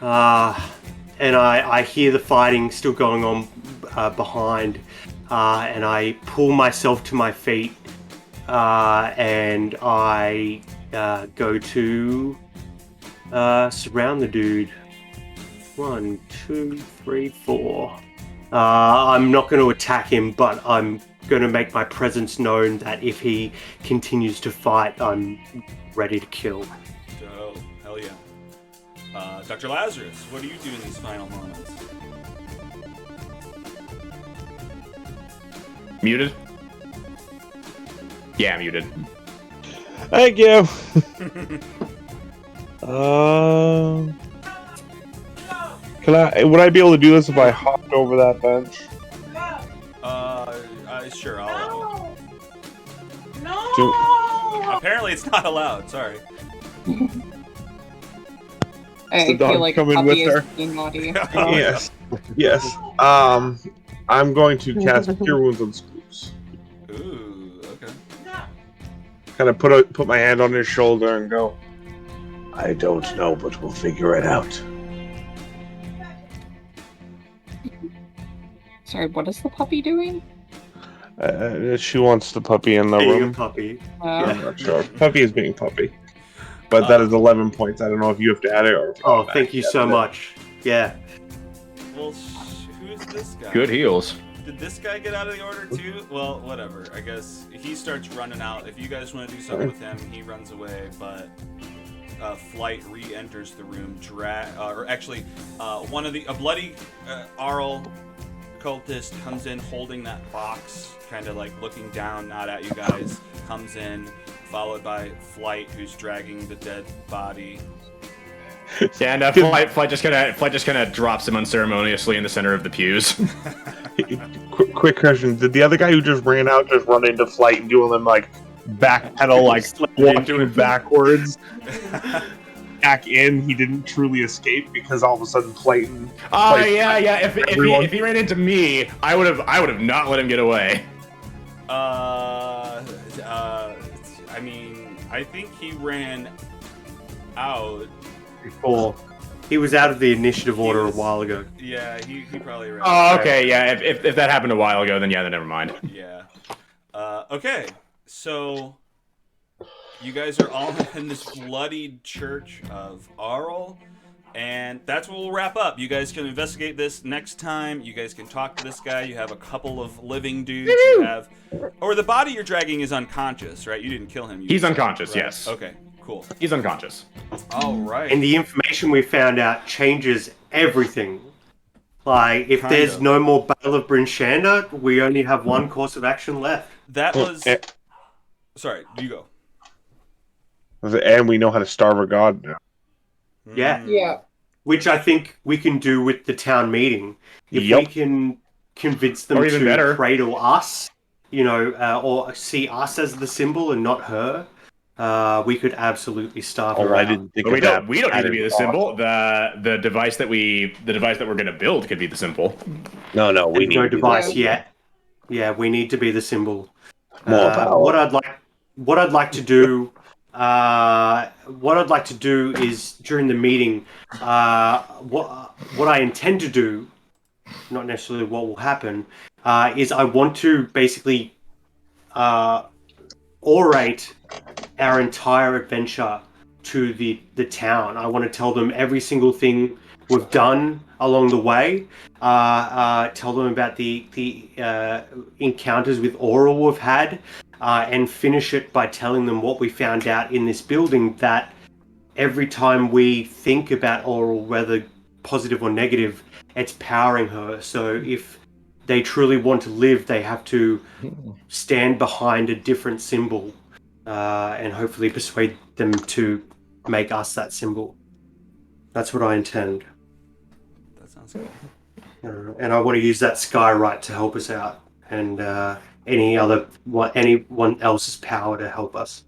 And I hear the fighting still going on behind, and I pull myself to my feet, and I go to surround the dude. 1, 2, 3, 4. I'm not going to attack him, but I'm going to make my presence known that if he continues to fight, I'm ready to kill. Oh, hell yeah. Dr. Lazarus, what do you do in these final moments? Muted? Yeah, muted. Thank you. Would I be able to do this if I hopped over that bench? Sure, I'll allow Do- it. Apparently it's not allowed, sorry. I the dog feel like coming Puppy with is her? being naughty. Yes. Yes. I'm going to cast Cure Wounds on Scoops. Ooh, okay. Kind of put my hand on his shoulder and go, I don't know, but we'll figure it out. Sorry, what is the puppy doing? She wants the puppy in the Being a room. puppy. I'm not sure. Puppy is being puppy. But that is 11 points. I don't know if you have to add it or... Oh, thank you so much. Yeah. Well, who's this guy? Good heals. Did this guy get out of the order too? Well, whatever. I guess he starts running out. If you guys want to do something with him, he runs away. But Flight re-enters the room. A bloody Auril cultist comes in holding that box, kind of like looking down, not at you guys. Comes in, followed by Flight, who's dragging the dead body. Yeah, and Flight just kind of drops him unceremoniously in the center of the pews. Quick question. Did the other guy who just ran out just run into Flight and do him like backpedal, like walking backwards? Back in, he didn't truly escape because all of a sudden Flight and... Oh, yeah. If he ran into me, I would have not let him get away. I mean, I think he ran out. Before. He was out of the initiative order a while ago. Yeah, he probably ran Oh, out. okay, yeah. If that happened a while ago, then never mind. Yeah. Okay, so you guys are all in this bloodied church of Auril, and that's what we'll wrap up. You guys can investigate this next time. You guys can talk to this guy. You have a couple of living dudes. You have, or the body you're dragging is unconscious, right? You didn't kill him. He's unconscious, right? yes. Okay, cool. He's unconscious. All right. And the information we found out changes everything. Like, if there's no more Battle of Bryn Shander, we only have one course of action left. That was... Sorry, you go. And we know how to starve a god now. Yeah. Yeah. Which I think we can do with the town meeting. If we can convince them Or even to better. cradle us, or see us as the symbol and not her, we could absolutely starve her I out. didn't think But of we that. don't need to be the symbol. The device that we're gonna build could be the symbol. No, we There's need no to be device that. yet. Yeah, we need to be the symbol. More power. What I'd like to do is during the meeting, what I intend to do, not necessarily what will happen, is I want to basically orate our entire adventure to the town. I want to tell them every single thing we've done along the way. Tell them about the encounters with Auril we've had, and finish it by telling them what we found out in this building, that every time we think about Auril, whether positive or negative, it's powering her. So if they truly want to live, they have to stand behind a different symbol, and hopefully persuade them to make us that symbol. That's what I intend. That sounds good. And I want to use that Skyrite to help us out, and anyone else's power to help us.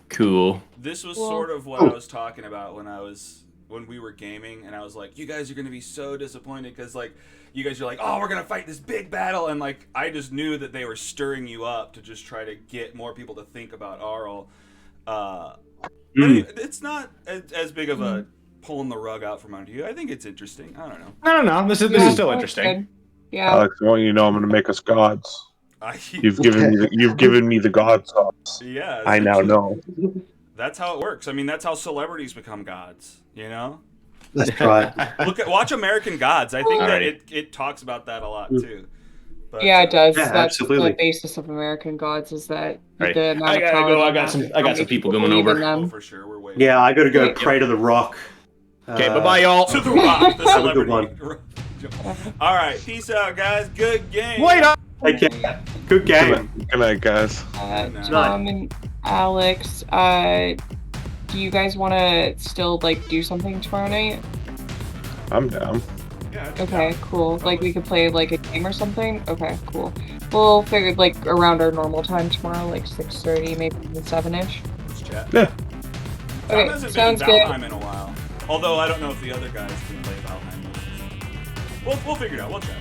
Cool. This was sort of what I was talking about when we were gaming, and I was like, you guys are going to be so disappointed because, like, you guys are like, oh, we're going to fight this big battle, and, like, I just knew that they were stirring you up to just try to get more people to think about Auril. It's not as big of a pulling the rug out from under you. I think it's interesting. I don't know. I don't know. This is still that's interesting. good. Yeah. Alex, I want you to know I'm going to make us gods. You've given me the god sauce. Yeah. I now know. That's how it works. I mean, that's how celebrities become gods, you know? That's right. Watch American Gods. I think that Alrighty. it talks about that a lot too. But, Yeah, it does. Yeah, That's absolutely. the basis of American Gods, is that Right. the amount I of gotta power go. they I got have some- and I how got many some people believe coming in over. Oh, them. for sure, we're waiting. Yeah, I got to go Wait. pray to the rock. Okay, bye-bye, y'all. To the Rock, the Have a good celebrity. All right, peace out, guys. Good game. Wait up. Take care. Good game. Good night, guys. Tom and Alex, do you guys want to still do something tomorrow night? I'm down. Yeah. Okay, cool. Like we could play like a game or something? Okay, cool. We'll figure like around our normal time tomorrow, like 6:30, maybe even 7-ish. Let's chat. Yeah. Tom Okay, hasn't sounds been in good. Valheim in a while. Although I don't know if the other guys can play Valheim. We'll figure it out. We'll chat.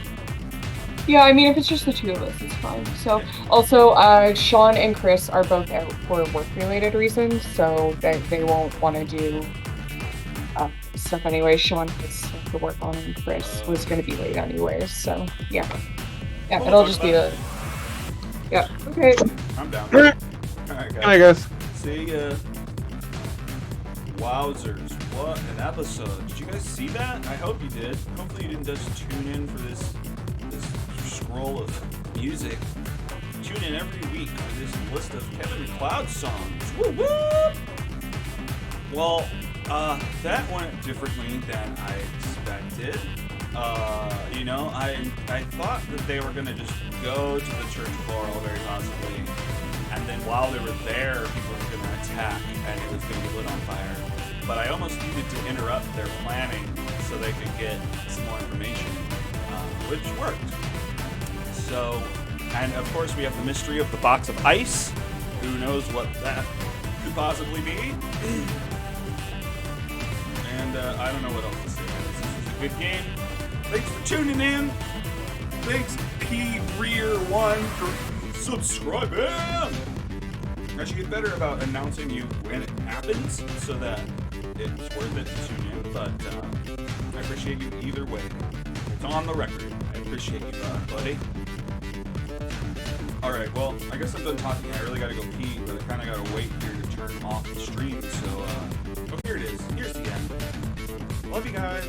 Yeah, I mean, if it's just the two of us, it's fine. So, also, Sean and Chris are both out for work-related reasons, so they won't want to do stuff anyway. Sean has stuff to work on, and Chris was going to be late anyways, so, yeah. Yeah, We'll it'll talk just be about the... Yeah, okay. I'm down. Alright. Alright, Hi, guys. guys. See ya. Wowzers, what an episode. Did you guys see that? I hope you did. Hopefully you didn't just tune in for this scroll of music. Tune in every week for this list of Kevin MacLeod songs. Woo woo! Well, that went differently than I expected. You know, I thought that they were gonna just go to the Church of Auril very possibly, and then while they were there, people were gonna attack, and it was gonna be lit on fire. But I almost needed to interrupt their planning so they could get some more information, which worked. So, and of course we have the mystery of the box of ice. Who knows what that could possibly be? And I don't know what else to say. This was a good game. Thanks for tuning in. Thanks P-Rear1 for subscribing. I should get better about announcing you when it happens so that it's worth it to tune in. But I appreciate you either way. It's on the record. I appreciate you, buddy. Alright, well, I guess I'm done talking. I really gotta go pee, but I kinda gotta wait here to turn off the stream, so, oh, here it is. Here's the end. Love you guys.